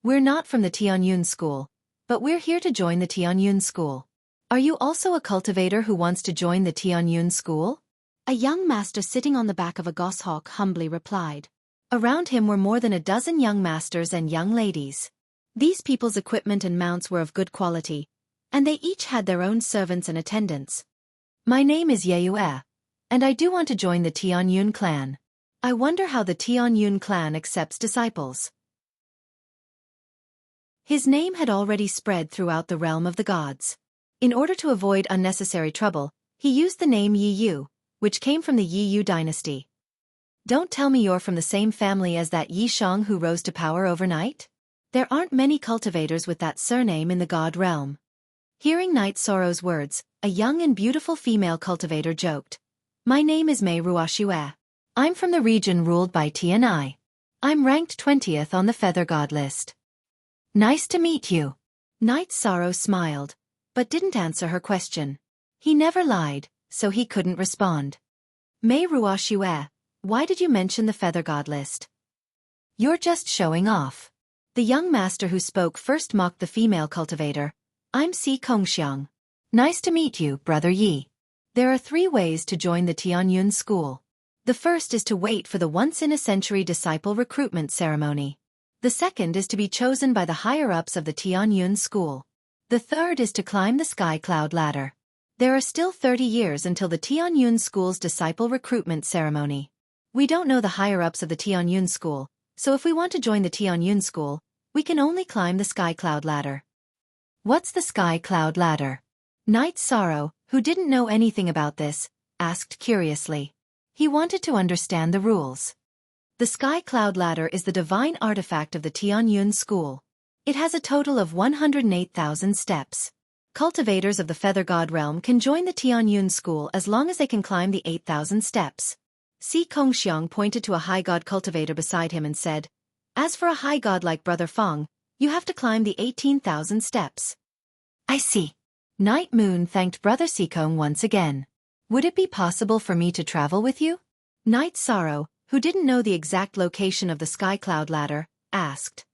"We're not from the Tianyun School, but we're here to join the Tianyun School." "Are you also a cultivator who wants to join the Tianyun School?" A young master sitting on the back of a goshawk humbly replied. Around him were more than a dozen young masters and young ladies. These people's equipment and mounts were of good quality, and they each had their own servants and attendants. "My name is Yeyue, and I do want to join the Tianyun clan. I wonder how the Tianyun clan accepts disciples." His name had already spread throughout the realm of the gods. In order to avoid unnecessary trouble, he used the name Yi Yu, which came from the Yi Yu dynasty. "Don't tell me you're from the same family as that Yi Shang who rose to power overnight? There aren't many cultivators with that surname in the God realm." Hearing Knight Sorrow's words, a young and beautiful female cultivator joked, "My name is Mei Ruoxue. I'm from the region ruled by Tianai. I'm ranked 20th on the Feather God list." "Nice to meet you." Knight Sorrow smiled, but didn't answer her question. He never lied, so he couldn't respond. "Mei Ruoxue, why did you mention the Feather God list?" "You're just showing off." The young master who spoke first mocked the female cultivator. "I'm Si Kongxiang. Nice to meet you, Brother Yi. There are 3 ways to join the Tianyun School. The first is to wait for the once-in-a-century disciple recruitment ceremony. The second is to be chosen by the higher-ups of the Tianyun School. The third is to climb the Sky Cloud ladder. There are still 30 years until the Tianyun School's disciple recruitment ceremony. We don't know the higher-ups of the Tianyun School, so if we want to join the Tianyun School, we can only climb the Sky Cloud ladder." "What's the Sky Cloud ladder?" Knight Sorrow, who didn't know anything about this, asked curiously. He wanted to understand the rules. The Sky Cloud ladder is the divine artifact of the Tianyun School. It has a total of 108,000 steps. Cultivators of the Feather God realm can join the Tianyun School as long as they can climb the 8,000 steps. Si Kongxiang pointed to a high god cultivator beside him and said, "As for a high god like Brother Feng, you have to climb the 18,000 steps." "I see." Night Moon thanked Brother Sikong once again. "Would it be possible for me to travel with you?" Night Sorrow, who didn't know the exact location of the Sky Cloud ladder, asked.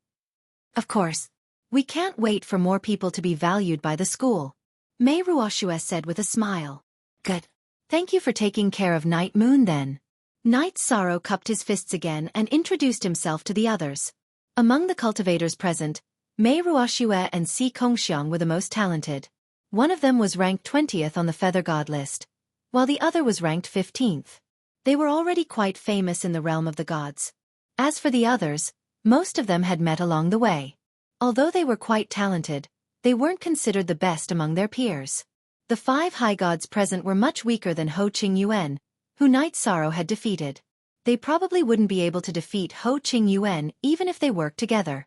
Of course. We can't wait for more people to be valued by the school. Mei Ruoxue said with a smile. Good. Thank you for taking care of Night Moon then. Night Sorrow cupped his fists again and introduced himself to the others. Among the cultivators present, Mei Ruoxue and Si Kongxiang were the most talented. One of them was ranked 20th on the Feather God list, while the other was ranked 15th. They were already quite famous in the realm of the gods. As for the others, most of them had met along the way. Although they were quite talented, they weren't considered the best among their peers. The 5 high gods present were much weaker than Ho Qing Yuan, who Night Sorrow had defeated. They probably wouldn't be able to defeat Ho Qing Yuan even if they worked together.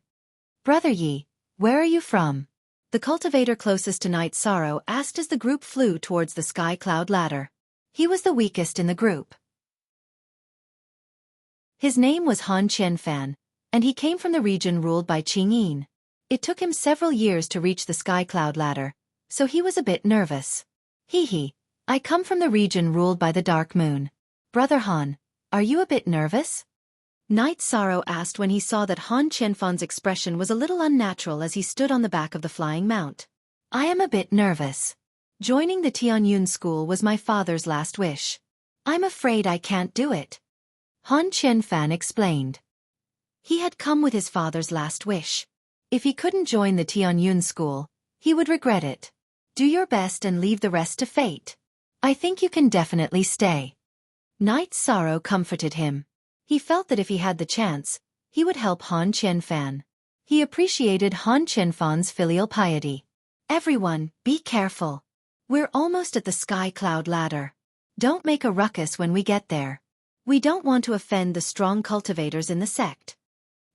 Brother Yi, where are you from? The cultivator closest to Night Sorrow asked as the group flew towards the sky cloud ladder. He was the weakest in the group. His name was Han Qianfan, and he came from the region ruled by Qing Yin. It took him several years to reach the sky cloud ladder, so he was a bit nervous. Hee, I come from the region ruled by the dark moon. Brother Han, are you a bit nervous? Night Sorrow asked when he saw that Han Qianfan's expression was a little unnatural as he stood on the back of the flying mount. I am a bit nervous. Joining the Tianyun school was my father's last wish. I'm afraid I can't do it. Han Qianfan explained. He had come with his father's last wish. If he couldn't join the Tianyun school, he would regret it. Do your best and leave the rest to fate. I think you can definitely stay. Night Sorrow comforted him. He felt that if he had the chance, he would help Han Qianfan. He appreciated Han Qianfan's filial piety. Everyone, be careful. We're almost at the sky cloud ladder. Don't make a ruckus when we get there. We don't want to offend the strong cultivators in the sect.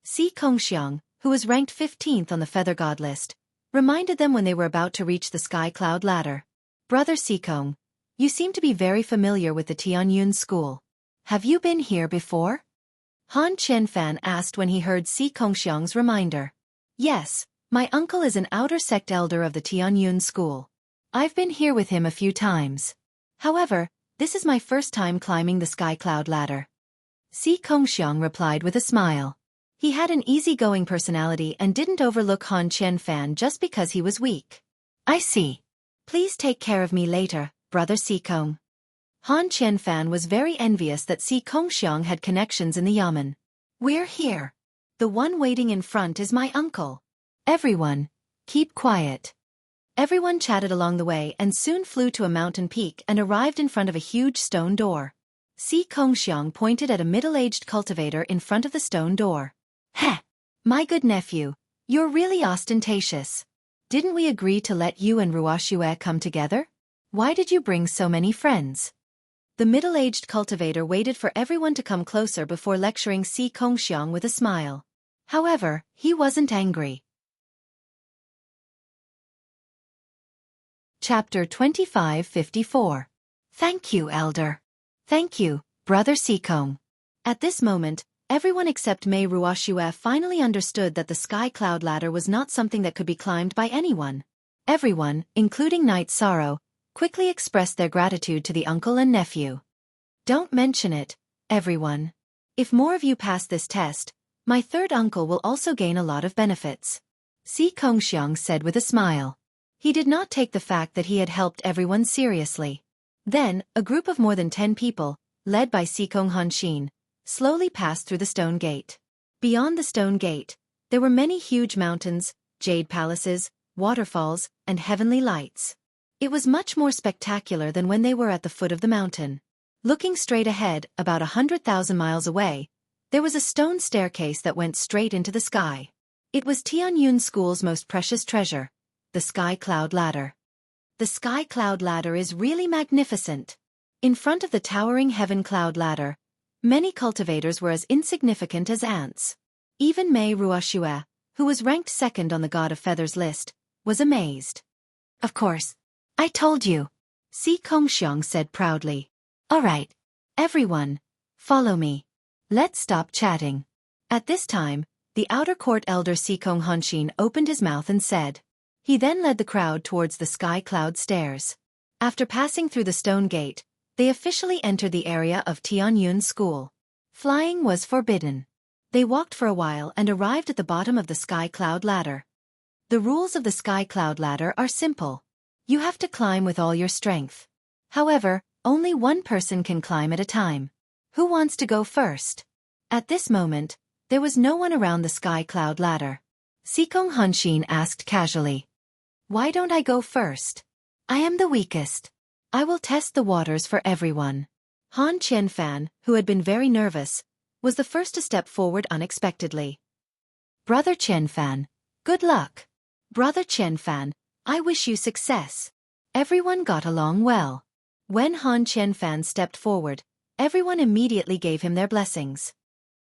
Si Kongxiang, who was ranked 15th on the Feather God list, reminded them when they were about to reach the sky cloud ladder. Brother Sikong, you seem to be very familiar with the Tianyun school. Have you been here before? Han Qianfan asked when he heard Si Kongxiang's reminder. Yes, my uncle is an outer sect elder of the Tianyun school. I've been here with him a few times. However, this is my first time climbing the sky cloud ladder. Si Kongxiang replied with a smile. He had an easygoing personality and didn't overlook Han Qianfan just because he was weak. I see. Please take care of me later, Brother Sikong. Han Qianfan was very envious that Si Kongxiang had connections in the Yamen. We're here. The one waiting in front is my uncle. Everyone, keep quiet. Everyone chatted along the way and soon flew to a mountain peak and arrived in front of a huge stone door. Si Kongxiang pointed at a middle-aged cultivator in front of the stone door. Heh! My good nephew, you're really ostentatious. Didn't we agree to let you and Ruoxue come together? Why did you bring so many friends? The middle-aged cultivator waited for everyone to come closer before lecturing Si Kongxiang with a smile. However, he wasn't angry. Chapter 2554. Thank you, Elder. Thank you, Brother Sikong. At this moment, everyone except Mei Ruoxue finally understood that the sky cloud ladder was not something that could be climbed by anyone. Everyone, including Night Sorrow, quickly expressed their gratitude to the uncle and nephew. Don't mention it, everyone. If more of you pass this test, my third uncle will also gain a lot of benefits. Si Kongxiang said with a smile. He did not take the fact that he had helped everyone seriously. Then, a group of more than 10 people, led by Sikong Hanshin, slowly passed through the stone gate. Beyond the stone gate, there were many huge mountains, jade palaces, waterfalls, and heavenly lights. It was much more spectacular than when they were at the foot of the mountain. Looking straight ahead, about 100,000 miles away, there was a stone staircase that went straight into the sky. It was Tianyun School's most precious treasure, the sky cloud ladder. The sky cloud ladder is really magnificent. In front of the towering heaven cloud ladder, many cultivators were as insignificant as ants. Even Mei Ruoxue, who was ranked second on the God of Feathers list, was amazed. Of course. I told you. Si Kongxiang said proudly. All right. Everyone, follow me. Let's stop chatting. At this time, the outer court elder Sikong Hanshin opened his mouth and said. He then led the crowd towards the sky cloud stairs. After passing through the stone gate, they officially entered the area of Tianyun School. Flying was forbidden. They walked for a while and arrived at the bottom of the sky cloud ladder. The rules of the sky cloud ladder are simple. You have to climb with all your strength. However, only one person can climb at a time. Who wants to go first? At this moment, there was no one around the sky cloud ladder. Sikong Hanshin asked casually. Why don't I go first? I am the weakest. I will test the waters for everyone. Han Qianfan, who had been very nervous, was the first to step forward unexpectedly. Brother Qianfan, good luck. Brother Qianfan, I wish you success. Everyone got along well. When Han Qianfan stepped forward, everyone immediately gave him their blessings.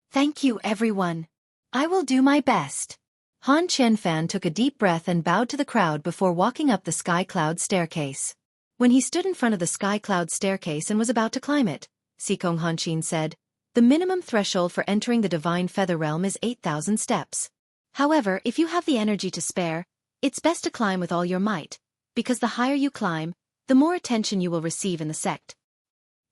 Thank you, everyone. I will do my best. Han Qianfan took a deep breath and bowed to the crowd before walking up the sky cloud staircase. When he stood in front of the sky cloud staircase and was about to climb it, Sikong Hanshin said, the minimum threshold for entering the divine feather realm is 8,000 steps. However, if you have the energy to spare, it's best to climb with all your might, because the higher you climb, the more attention you will receive in the sect.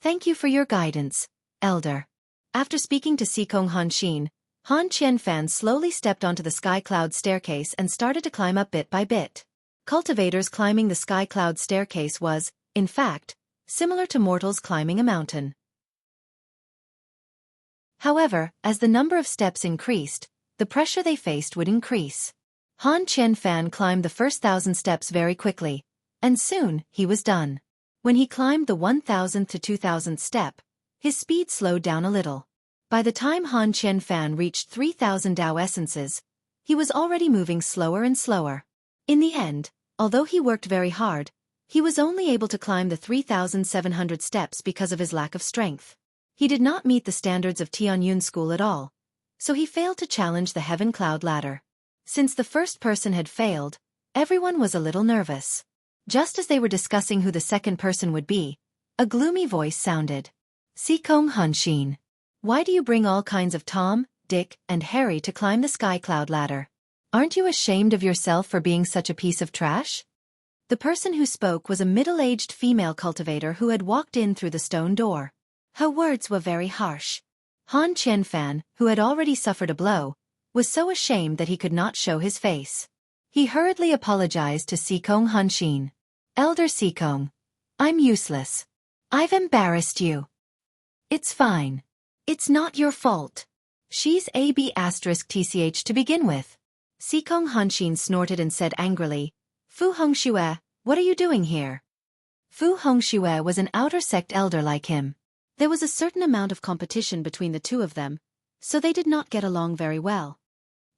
Thank you for your guidance, Elder. After speaking to Sikong Hanshin, Han Qianfan slowly stepped onto the sky cloud staircase and started to climb up bit by bit. Cultivators climbing the sky cloud staircase was, in fact, similar to mortals climbing a mountain. However, as the number of steps increased, the pressure they faced would increase. Han Qianfan climbed the first 1,000 steps very quickly, and soon he was done. When he climbed the 1,000th to 2,000th step, his speed slowed down a little. By the time Han Qianfan reached 3,000 Dao essences, he was already moving slower and slower. In the end, although he worked very hard, he was only able to climb the 3,700 steps because of his lack of strength. He did not meet the standards of Tianyun School at all, so he failed to challenge the Heaven Cloud Ladder. Since the first person had failed, everyone was a little nervous. Just as they were discussing who the second person would be, a gloomy voice sounded. Sikong Hanshin. Why do you bring all kinds of Tom, Dick, and Harry to climb the sky cloud ladder? Aren't you ashamed of yourself for being such a piece of trash? The person who spoke was a middle-aged female cultivator who had walked in through the stone door. Her words were very harsh. Han Qianfan, who had already suffered a blow, was so ashamed that he could not show his face. He hurriedly apologized to Sikong Hanshin. Elder Sikong, I'm useless. I've embarrassed you. It's fine. It's not your fault. She's AB*TCH to begin with. Sikong Hanshin snorted and said angrily, Fu Hongxue, what are you doing here? Fu Hongxue was an outer sect elder like him. There was a certain amount of competition between the two of them, so they did not get along very well.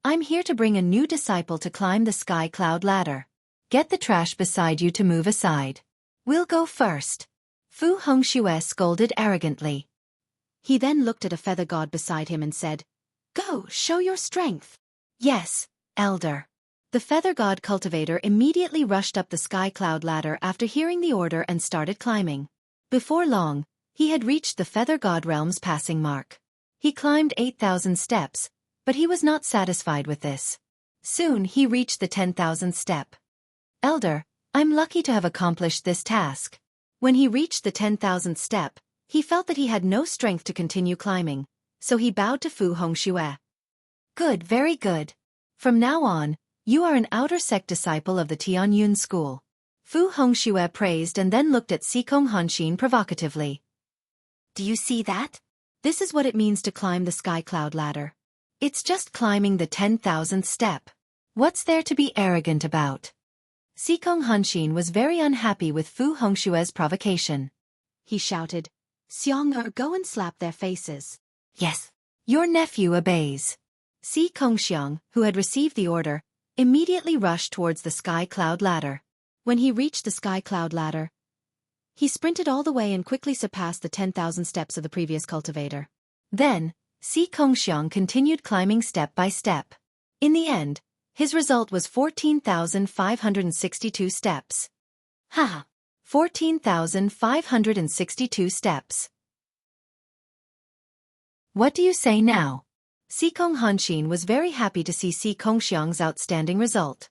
I'm here to bring a new disciple to climb the sky cloud ladder. Get the trash beside you to move aside. We'll go first. Fu Hongxue scolded arrogantly. He then looked at a feather god beside him and said, Go, show your strength. Yes, elder. The feather god cultivator immediately rushed up the sky cloud ladder after hearing the order and started climbing. Before long, he had reached the feather god realm's passing mark. He climbed 8,000 steps, but he was not satisfied with this. Soon he reached the 10,000th step. Elder, I'm lucky to have accomplished this task. When he reached the 10,000th step, he felt that he had no strength to continue climbing, so he bowed to Fu Hongxue. Good, very good. From now on, you are an outer sect disciple of the Tianyun School. Fu Hongxue praised and then looked at Sikong Hanshin provocatively. Do you see that? This is what it means to climb the sky cloud ladder. It's just climbing the 10,000th step. What's there to be arrogant about? Sikong Hanshin was very unhappy with Fu Hongxue's provocation. He shouted, Xiong'er, go and slap their faces. Yes. Your nephew obeys. Si Kongxiang, who had received the order, immediately rushed towards the sky cloud ladder. When he reached the sky cloud ladder, he sprinted all the way and quickly surpassed the 10,000 steps of the previous cultivator. Then, Si Kongxiang continued climbing step by step. In the end, his result was 14,562 steps. Haha! 14,562 steps. What do you say now? Sikong Hanshin was very happy to see Si Kongxiang's outstanding result.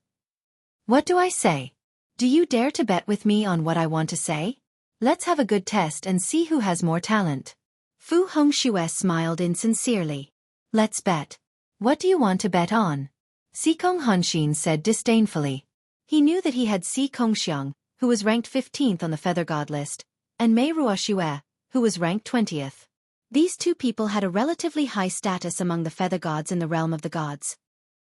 What do I say? Do you dare to bet with me on what I want to say? Let's have a good test and see who has more talent. Fu Hongxue smiled insincerely. Let's bet. What do you want to bet on? Xikong Hanshin said disdainfully. He knew that he had Si Kongxiang, who was ranked 15th on the Feather God list, and Mei Ruoxue, who was ranked 20th. These two people had a relatively high status among the feather gods in the realm of the gods.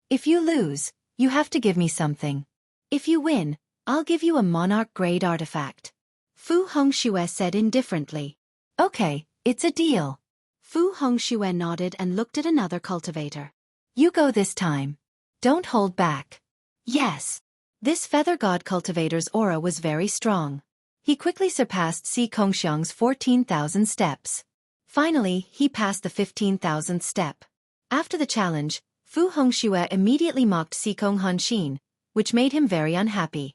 If you lose, you have to give me something. If you win, I'll give you a monarch-grade artifact. Fu Hongxue said indifferently. Okay, it's a deal. Fu Hongxue nodded and looked at another cultivator. You go this time. Don't hold back. Yes. This feather god cultivator's aura was very strong. He quickly surpassed Si Kongxiang's 14,000 steps. Finally, he passed the 15,000th step. After the challenge, Fu Hongxue immediately mocked Xikong Hanshin, which made him very unhappy.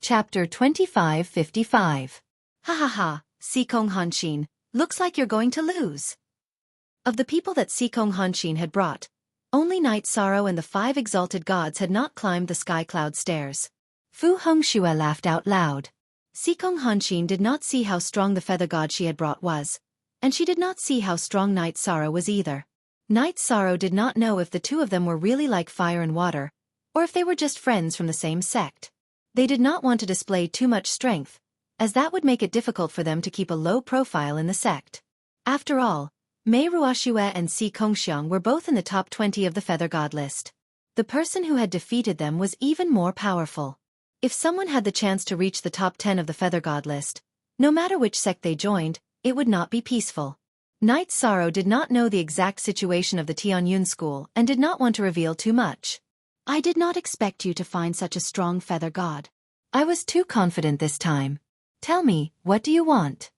Chapter 2555. Ha ha ha, Xikong Hanshin, looks like you're going to lose. Of the people that Xikong Hanshin had brought, only Night Sorrow and the 5 exalted gods had not climbed the sky cloud stairs. Fu Hongxue laughed out loud. Xikong Hanshin did not see how strong the feather god she had brought was, and she did not see how strong Night Sorrow was either. Night Sorrow did not know if the two of them were really like fire and water, or if they were just friends from the same sect. They did not want to display too much strength, as that would make it difficult for them to keep a low profile in the sect. After all, Mei Ruoxue and Si Kongxiang were both in the top 20 of the Feather God list. The person who had defeated them was even more powerful. If someone had the chance to reach the top 10 of the Feather God list, no matter which sect they joined, it would not be peaceful. Night Sorrow did not know the exact situation of the Tianyun school and did not want to reveal too much. I did not expect you to find such a strong feather god. I was too confident this time. Tell me, what do you want?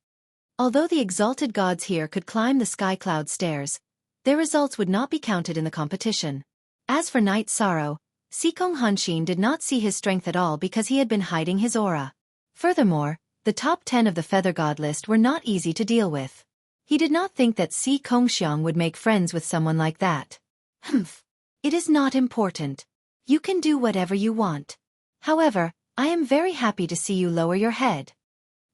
Although the exalted gods here could climb the sky cloud stairs, their results would not be counted in the competition. As for Night Sorrow, Xikong Hanshin did not see his strength at all because he had been hiding his aura. Furthermore, the top 10 of the Feather God list were not easy to deal with. He did not think that Si Kongxiang would make friends with someone like that. Humph. It is not important. You can do whatever you want. However, I am very happy to see you lower your head.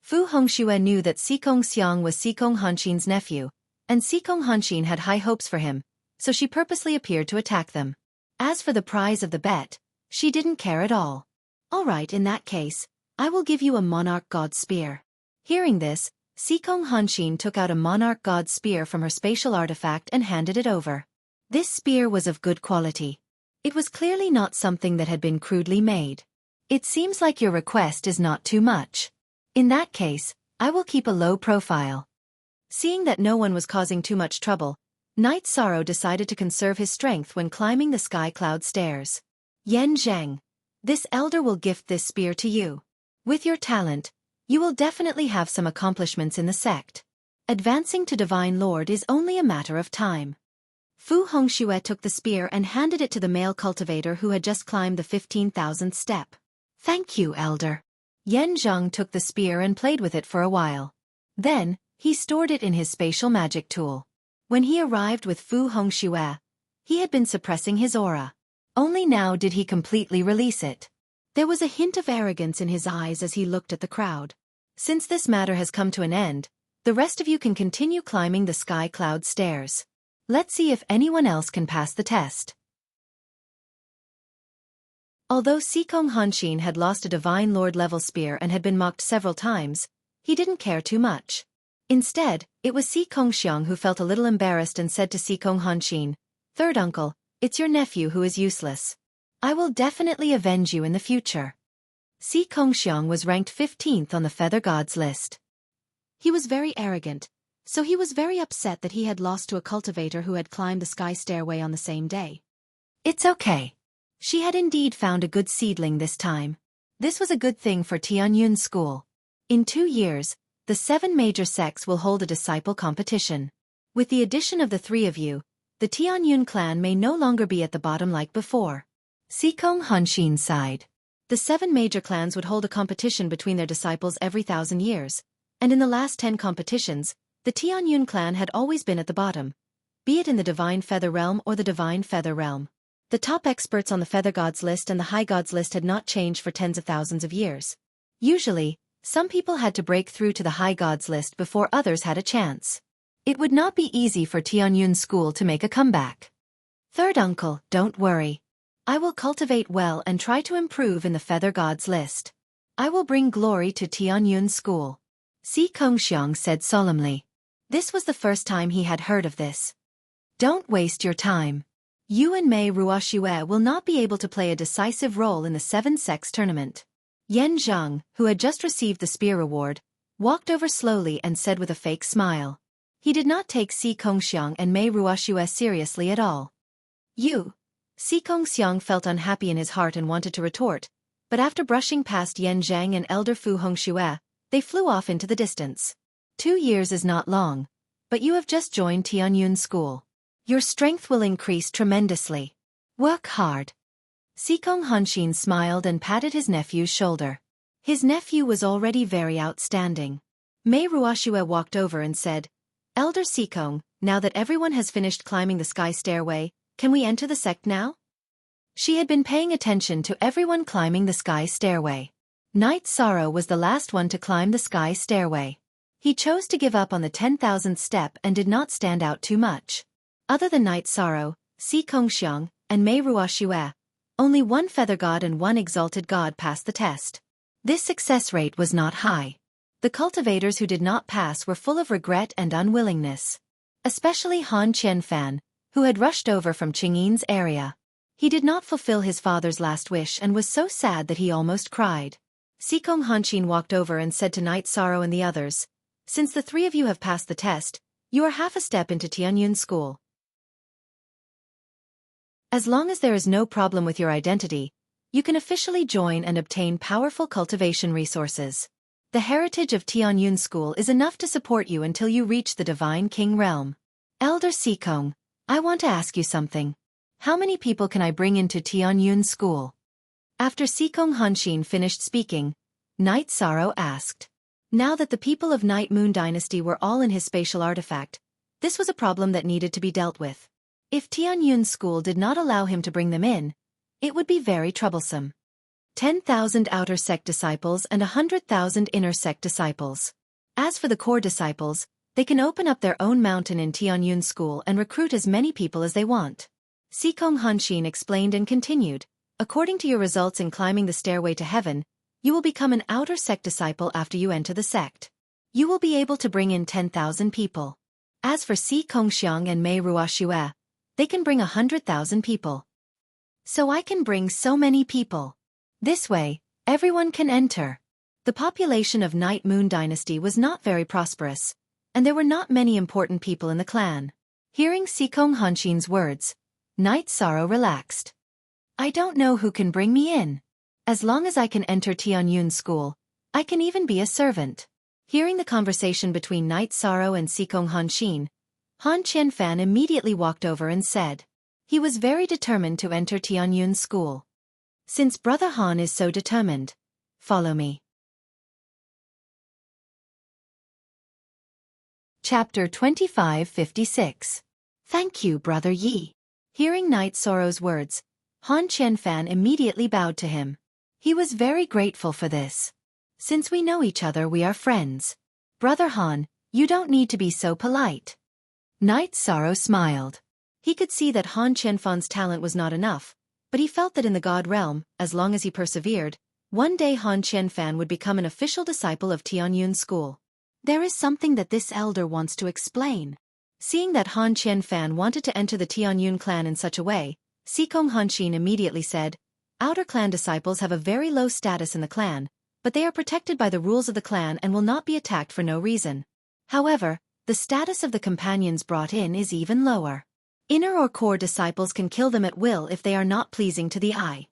Fu Hongxue knew that Si Kongxiang was Xikong Hanshin's nephew, and Xikong Hanshin had high hopes for him, so she purposely appeared to attack them. As for the prize of the bet, she didn't care at all. All right, in that case, I will give you a monarch god spear. Hearing this, Xikong Hanshin took out a monarch god spear from her spatial artifact and handed it over. This spear was of good quality. It was clearly not something that had been crudely made. It seems like your request is not too much. In that case, I will keep a low profile. Seeing that no one was causing too much trouble, Night Sorrow decided to conserve his strength when climbing the sky cloud stairs. Yen Zheng, this elder will gift this spear to you. With your talent, you will definitely have some accomplishments in the sect. Advancing to Divine Lord is only a matter of time. Fu Hongxue took the spear and handed it to the male cultivator who had just climbed the 15,000th step. Thank you, elder. Yen Zheng took the spear and played with it for a while. Then, he stored it in his spatial magic tool. When he arrived with Fu Hongxue, he had been suppressing his aura. Only now did he completely release it. There was a hint of arrogance in his eyes as he looked at the crowd. Since this matter has come to an end, the rest of you can continue climbing the sky cloud stairs. Let's see if anyone else can pass the test. Although Xikong Hanshin had lost a Divine Lord level spear and had been mocked several times, he didn't care too much. Instead, it was Si Kongxiang who felt a little embarrassed and said to Xikong Hanshin, "Third uncle, it's your nephew who is useless. I will definitely avenge you in the future." Si Kongxiang was ranked 15th on the Feather Gods list. He was very arrogant, so he was very upset that he had lost to a cultivator who had climbed the sky stairway on the same day. It's okay. She had indeed found a good seedling this time. This was a good thing for Tianyun School. In 2 years, the 7 major sects will hold a disciple competition. With the addition of the 3 of you, the Tianyun clan may no longer be at the bottom like before. Xikong Hanshin sighed. The 7 major clans would hold a competition between their disciples every 1,000 years, and in the last 10 competitions, the Tianyun clan had always been at the bottom, be it in the Divine Feather Realm or the Divine Feather Realm. The top experts on the Feather Gods list and the High Gods list had not changed for tens of thousands of years. Usually, Some people had to break through to the high gods list before others had a chance. It would not be easy for Tianyun School to make a comeback. Third uncle, don't worry. I will cultivate well and try to improve in the feather gods list. I will bring glory to Tianyun School. Si Kongxiang said solemnly. This was the first time he had heard of this. Don't waste your time. You and Mei Ruoxue will not be able to play a decisive role in the 7-sex tournament. Yan Zhang, who had just received the spear reward, walked over slowly and said with a fake smile. He did not take Si Kongxiang and Mei Ruoxue seriously at all. You. Si Kongxiang felt unhappy in his heart and wanted to retort, but after brushing past Yan Zhang and elder Fu Hongxue, they flew off into the distance. 2 years is not long, but you have just joined Tianyun School. Your strength will increase tremendously. Work hard. Sikong Hanshin smiled and patted his nephew's shoulder. His nephew was already very outstanding. Mei Ruoxue walked over and said, Elder Sikong, now that everyone has finished climbing the sky stairway, can we enter the sect now? She had been paying attention to everyone climbing the sky stairway. Knight Sorrow was the last one to climb the sky stairway. He chose to give up on the 10,000th step and did not stand out too much. Other than Knight Sorrow, Si Kongxiang, and Mei Ruoxue, only one feather god and one exalted god passed the test. This success rate was not high. The cultivators who did not pass were full of regret and unwillingness. Especially Han Qianfan, who had rushed over from Qingyin's area. He did not fulfill his father's last wish and was so sad that he almost cried. Sikong Hanshin walked over and said to Knight Sorrow and the others, Since the 3 of you have passed the test, you are half a step into Tianyun School. As long as there is no problem with your identity, you can officially join and obtain powerful cultivation resources. The heritage of Tianyun School is enough to support you until you reach the Divine King realm. Elder Sikong, I want to ask you something. How many people can I bring into Tianyun School? After Sikong Hanshin finished speaking, Knight Sorrow asked. Now that the people of Night Moon Dynasty were all in his spatial artifact, this was a problem that needed to be dealt with. If Tianyun School did not allow him to bring them in, it would be very troublesome. 10,000 outer sect disciples and 100,000 inner sect disciples. As for the core disciples, they can open up their own mountain in Tianyun School and recruit as many people as they want. Sikong Hanshin explained and continued, according to your results in climbing the stairway to heaven, you will become an outer sect disciple after you enter the sect. You will be able to bring in 10,000 people. As for Si Kongxiang and Mei Ruoxue, they can bring 100,000 people. So I can bring so many people. This way, everyone can enter. The population of Night Moon Dynasty was not very prosperous, and there were not many important people in the clan. Hearing Sikong Hanshin's words, Knight Sorrow relaxed. I don't know who can bring me in. As long as I can enter Tianyun School, I can even be a servant. Hearing the conversation between Knight Sorrow and Sikong Hanshin, Han Qianfan immediately walked over and said. He was very determined to enter Tianyun School. Since Brother Han is so determined, follow me. Chapter 2556. Thank you, Brother Yi. Hearing Knight Sorrow's words, Han Qianfan immediately bowed to him. He was very grateful for this. Since we know each other, we are friends. Brother Han, you don't need to be so polite. Knight Sorrow smiled. He could see that Han Qianfan's talent was not enough, but he felt that in the God realm, as long as he persevered, one day Han Qianfan would become an official disciple of Tianyun School. There is something that this elder wants to explain. Seeing that Han Qianfan wanted to enter the Tianyun clan in such a way, Sikong Hanshin immediately said, Outer clan disciples have a very low status in the clan, but they are protected by the rules of the clan and will not be attacked for no reason. However, the status of the companions brought in is even lower. Inner or core disciples can kill them at will if they are not pleasing to the eye.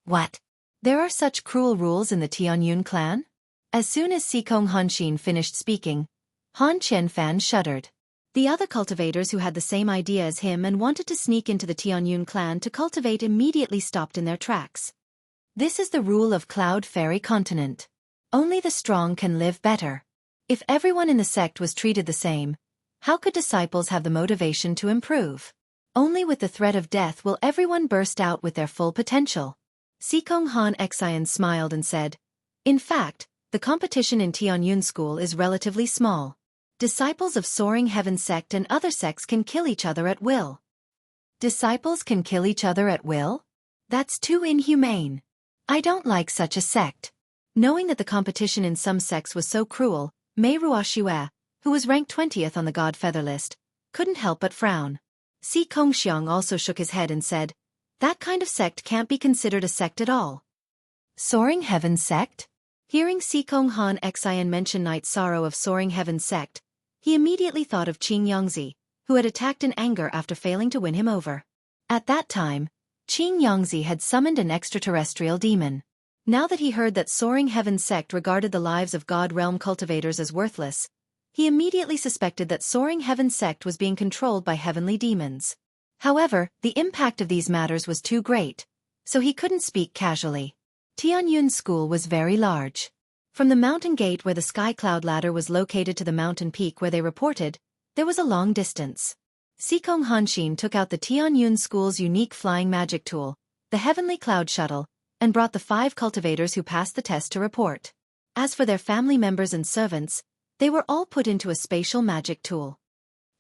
What? There are such cruel rules in the Tianyun clan? As soon as Sikong Hanshin finished speaking, Han Qianfan shuddered. The other cultivators who had the same idea as him and wanted to sneak into the Tianyun clan to cultivate immediately stopped in their tracks. This is the rule of Cloud Fairy Continent. Only the strong can live better. If everyone in the sect was treated the same, how could disciples have the motivation to improve? Only with the threat of death will everyone burst out with their full potential. Sikong Han Xian smiled and said, In fact, the competition in Tianyun School is relatively small. Disciples of Soaring Heaven sect and other sects can kill each other at will. Disciples can kill each other at will? That's too inhumane. I don't like such a sect. Knowing that the competition in some sects was so cruel, Mei Ruoxue, who was ranked 20th on the God Feather list, couldn't help but frown. Si Kongxiang also shook his head and said, that kind of sect can't be considered a sect at all. Soaring Heaven sect? Hearing Si Konghan Xian mention Night Sorrow of Soaring Heaven sect, he immediately thought of Qing Yangzi, who had attacked in anger after failing to win him over. At that time, Qing Yangzi had summoned an extraterrestrial demon. Now that he heard that Soaring Heaven sect regarded the lives of God Realm cultivators as worthless, he immediately suspected that Soaring Heaven sect was being controlled by heavenly demons. However, the impact of these matters was too great, so he couldn't speak casually. Tianyun School was very large. From the mountain gate where the sky cloud ladder was located to the mountain peak where they reported, there was a long distance. Sikong Hanshin took out the Tianyun School's unique flying magic tool, the Heavenly Cloud Shuttle, and brought the 5 cultivators who passed the test to report. As for their family members and servants, they were all put into a spatial magic tool.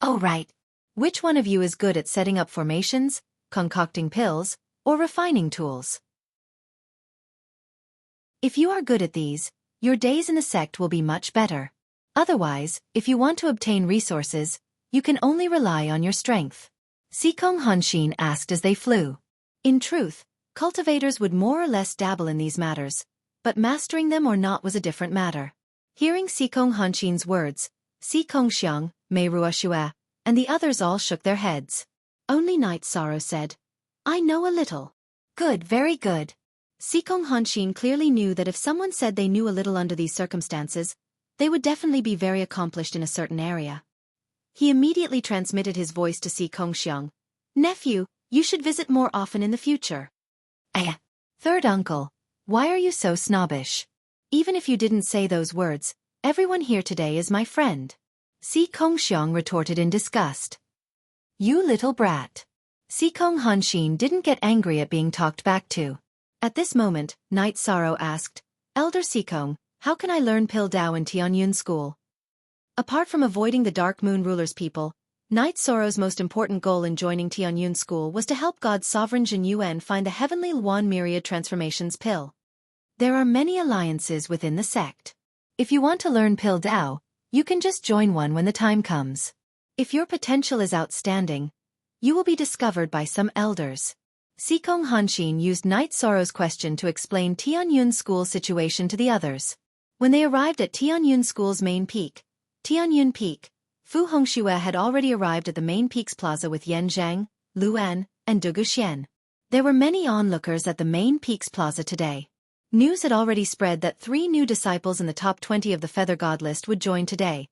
Oh right. Which one of you is good at setting up formations, concocting pills, or refining tools? If you are good at these, your days in the sect will be much better. Otherwise, if you want to obtain resources, you can only rely on your strength. Sikong Hanshin asked as they flew. In truth, cultivators would more or less dabble in these matters, but mastering them or not was a different matter. Hearing Sikong Hanshin's words, Si Kongxiang, Mei Ruoxue, and the others all shook their heads. Only Night Sorrow said, I know a little. Good, very good. Sikong Hanshin clearly knew that if someone said they knew a little under these circumstances, they would definitely be very accomplished in a certain area. He immediately transmitted his voice to Si Kongxiang. Nephew, you should visit more often in the future. Third uncle, why are you so snobbish? Even if you didn't say those words, everyone here today is my friend. Si Kongxiang retorted in disgust. You little brat. Sikong Hanshin didn't get angry at being talked back to. At this moment, Night Sorrow asked, Elder Sikong, how can I learn Pil Dao in Tianyun School? Apart from avoiding the Dark Moon ruler's people, Night Sorrow's most important goal in joining Tianyun School was to help God's sovereign Jin Yuan find the heavenly Luan Myriad Transformations Pill. There are many alliances within the sect. If you want to learn Pil Dao, you can just join one when the time comes. If your potential is outstanding, you will be discovered by some elders. Sikong Hanshin used Night Sorrow's question to explain Tianyun School's situation to the others. When they arrived at Tianyun School's main peak, Tianyun Peak, Fu Hongxue had already arrived at the main peak's plaza with Yan Zhang, Luan, and Dugu Xian. There were many onlookers at the main peak's plaza today. News had already spread that 3 new disciples in the top 20 of the Feather God list would join today,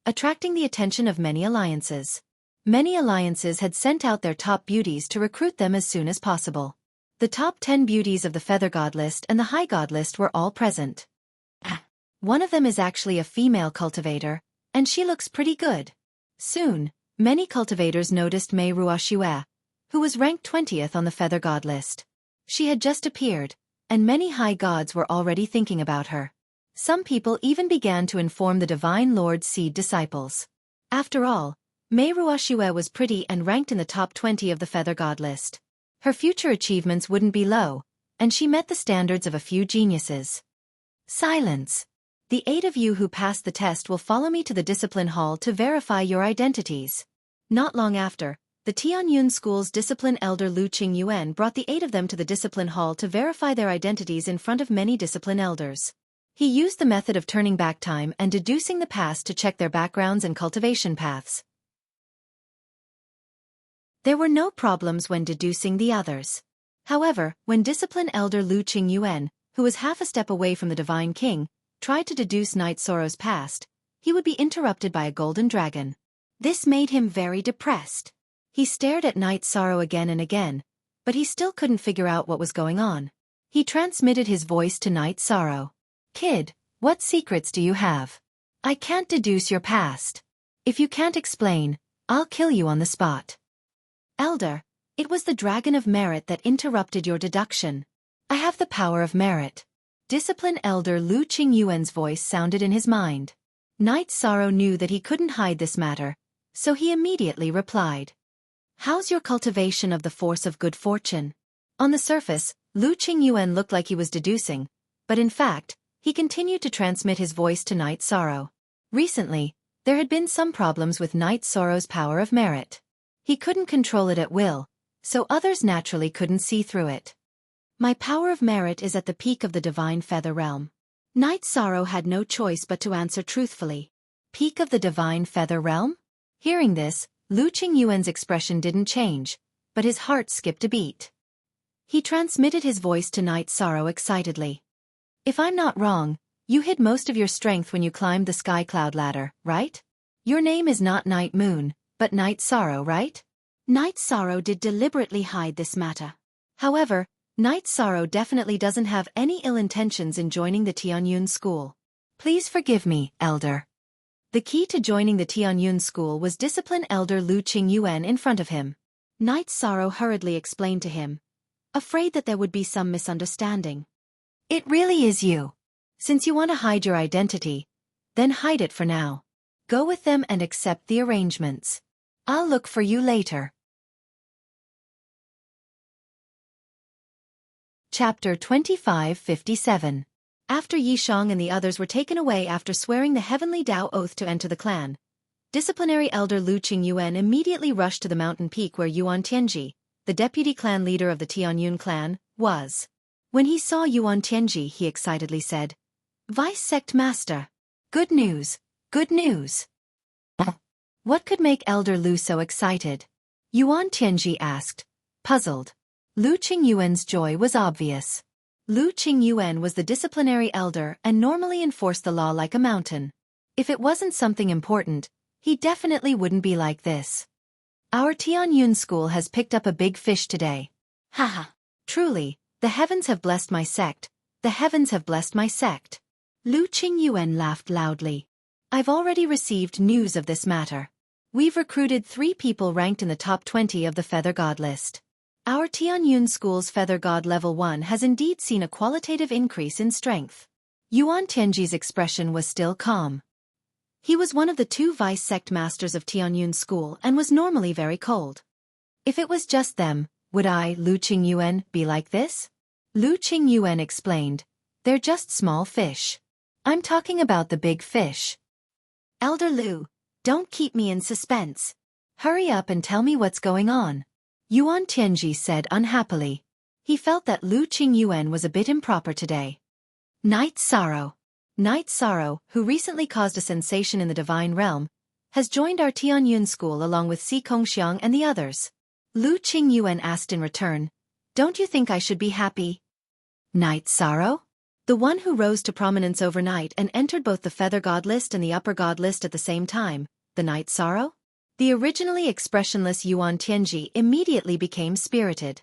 attracting the attention of many alliances. Many alliances had sent out their top beauties to recruit them as soon as possible. The top 10 beauties of the Feather God list and the High God list were all present. One of them is actually a female cultivator, and she looks pretty good. Soon, many cultivators noticed Mei Ruoxue, who was ranked 20th on the Feather God list. She had just appeared, and many high gods were already thinking about her. Some people even began to inform the Divine Lord's seed disciples. After all, Mei Ruoxue was pretty and ranked in the top 20 of the Feather God list. Her future achievements wouldn't be low, and she met the standards of a few geniuses. Silence. The 8 of you who passed the test will follow me to the discipline hall to verify your identities. Not long after, the Tianyun School's discipline elder Lu Qingyuan brought the 8 of them to the discipline hall to verify their identities in front of many discipline elders. He used the method of turning back time and deducing the past to check their backgrounds and cultivation paths. There were no problems when deducing the others. However, when discipline elder Lu Qingyuan, who was half a step away from the Divine King, tried to deduce Night Sorrow's past, he would be interrupted by a golden dragon. This made him very depressed. He stared at Night Sorrow again and again, but he still couldn't figure out what was going on. He transmitted his voice to Night Sorrow. Kid, what secrets do you have? I can't deduce your past. If you can't explain, I'll kill you on the spot. Elder, it was the Dragon of Merit that interrupted your deduction. I have the power of merit. Discipline Elder Lu Qingyuan's voice sounded in his mind. Knight Sorrow knew that he couldn't hide this matter, so he immediately replied. How's your cultivation of the force of good fortune? On the surface, Lu Qingyuan looked like he was deducing, but in fact, he continued to transmit his voice to Knight Sorrow. Recently, there had been some problems with Knight Sorrow's power of merit. He couldn't control it at will, so others naturally couldn't see through it. My power of merit is at the peak of the divine feather realm. Knight Sorrow had no choice but to answer truthfully. Peak of the divine feather realm? Hearing this, Lu Qingyuan's expression didn't change, but his heart skipped a beat. He transmitted his voice to Knight Sorrow excitedly. If I'm not wrong, you hid most of your strength when you climbed the sky cloud ladder, right? Your name is not Night Moon, but Knight Sorrow, right? Knight Sorrow did deliberately hide this matter. However, Knight Sorrow definitely doesn't have any ill intentions in joining the Tianyun school. Please forgive me, Elder. The key to joining the Tianyun school was Discipline Elder Lu Qingyuan in front of him. Knight Sorrow hurriedly explained to him, afraid that there would be some misunderstanding. It really is you. Since you want to hide your identity, then hide it for now. Go with them and accept the arrangements. I'll look for you later. Chapter 2557. After Yishang and the others were taken away after swearing the Heavenly Tao Oath to enter the clan, Disciplinary Elder Lu Qingyuan immediately rushed to the mountain peak where Yuan Tianji, the deputy clan leader of the Tianyun clan, was. When he saw Yuan Tianji, he excitedly said, Vice Sect Master. Good news, good news. What could make Elder Lu so excited? Yuan Tianji asked, puzzled. Lu Qingyuan's joy was obvious. Lu Qingyuan was the disciplinary elder and normally enforced the law like a mountain. If it wasn't something important, he definitely wouldn't be like this. Our Tianyun school has picked up a big fish today. Haha. Truly, the heavens have blessed my sect. The heavens have blessed my sect. Lu Qingyuan laughed loudly. I've already received news of this matter. We've recruited 3 people ranked in the top 20 of the Feather God list. Our Tianyun school's Feather God Level 1 has indeed seen a qualitative increase in strength. Yuan Tianji's expression was still calm. He was one of the 2 vice sect masters of Tianyun school and was normally very cold. If it was just them, would I, Lu Qingyuan, be like this? Lu Qingyuan explained, they're just small fish. I'm talking about the big fish. Elder Lu, don't keep me in suspense. Hurry up and tell me what's going on. Yuan Tianji said unhappily. He felt that Lu Qingyuan was a bit improper today. Knight Sorrow. Knight Sorrow, who recently caused a sensation in the divine realm, has joined our Tianyun school along with Si Kongxiang and the others. Lu Qingyuan asked in return, don't you think I should be happy? Knight Sorrow? The one who rose to prominence overnight and entered both the Feather God list and the Upper God list at the same time, the Knight Sorrow? The originally expressionless Yuan Tianji immediately became spirited.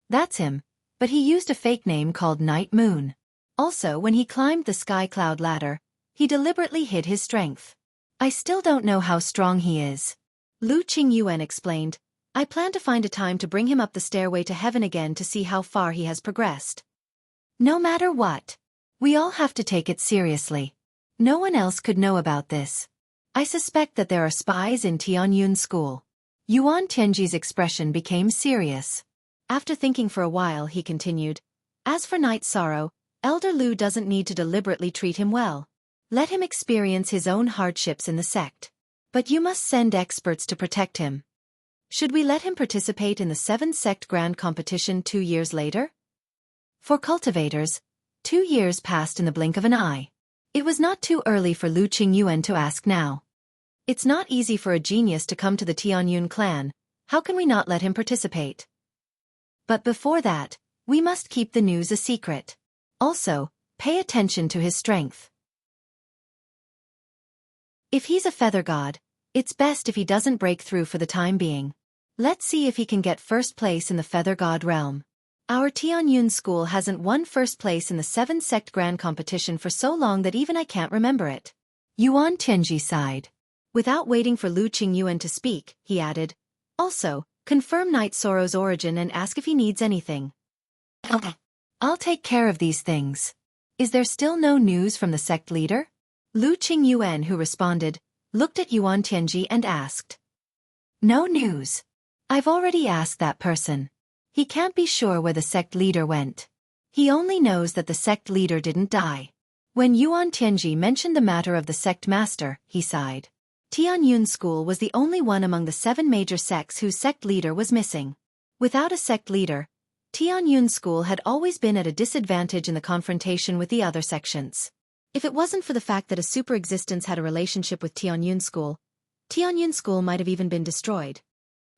That's him, but he used a fake name called Night Moon. Also, when he climbed the sky cloud ladder, he deliberately hid his strength. I still don't know how strong he is. Lu Qingyuan explained, I plan to find a time to bring him up the stairway to heaven again to see how far he has progressed. No matter what, we all have to take it seriously. No one else could know about this. I suspect that there are spies in Tianyun school. Yuan Tianji's expression became serious. After thinking for a while, he continued, as for Knight Sorrow, Elder Lu doesn't need to deliberately treat him well. Let him experience his own hardships in the sect. But you must send experts to protect him. Should we let him participate in the 7th sect grand competition 2 years later? For cultivators, 2 years passed in the blink of an eye. It was not too early for Lu Qingyuan to ask now. It's not easy for a genius to come to the Tianyun clan, how can we not let him participate? But before that, we must keep the news a secret. Also, pay attention to his strength. If he's a feather god, it's best if he doesn't break through for the time being. Let's see if he can get first place in the feather god realm. Our Tianyun school hasn't won first place in the 7th sect grand competition for so long that even I can't remember it. Yuan Tianji sighed. Without waiting for Lu Qingyuan to speak, he added, also, confirm Knight Sorrow's origin and ask if he needs anything. I'll take care of these things. Is there still no news from the sect leader? Lu Qingyuan, who responded, looked at Yuan Tianji and asked. No news. I've already asked that person. He can't be sure where the sect leader went. He only knows that the sect leader didn't die. When Yuan Tianji mentioned the matter of the sect master, he sighed. Tianyun School was the only one among the 7 major sects whose sect leader was missing. Without a sect leader, Tianyun School had always been at a disadvantage in the confrontation with the other sections. If it wasn't for the fact that a super-existence had a relationship with Tianyun School might have even been destroyed.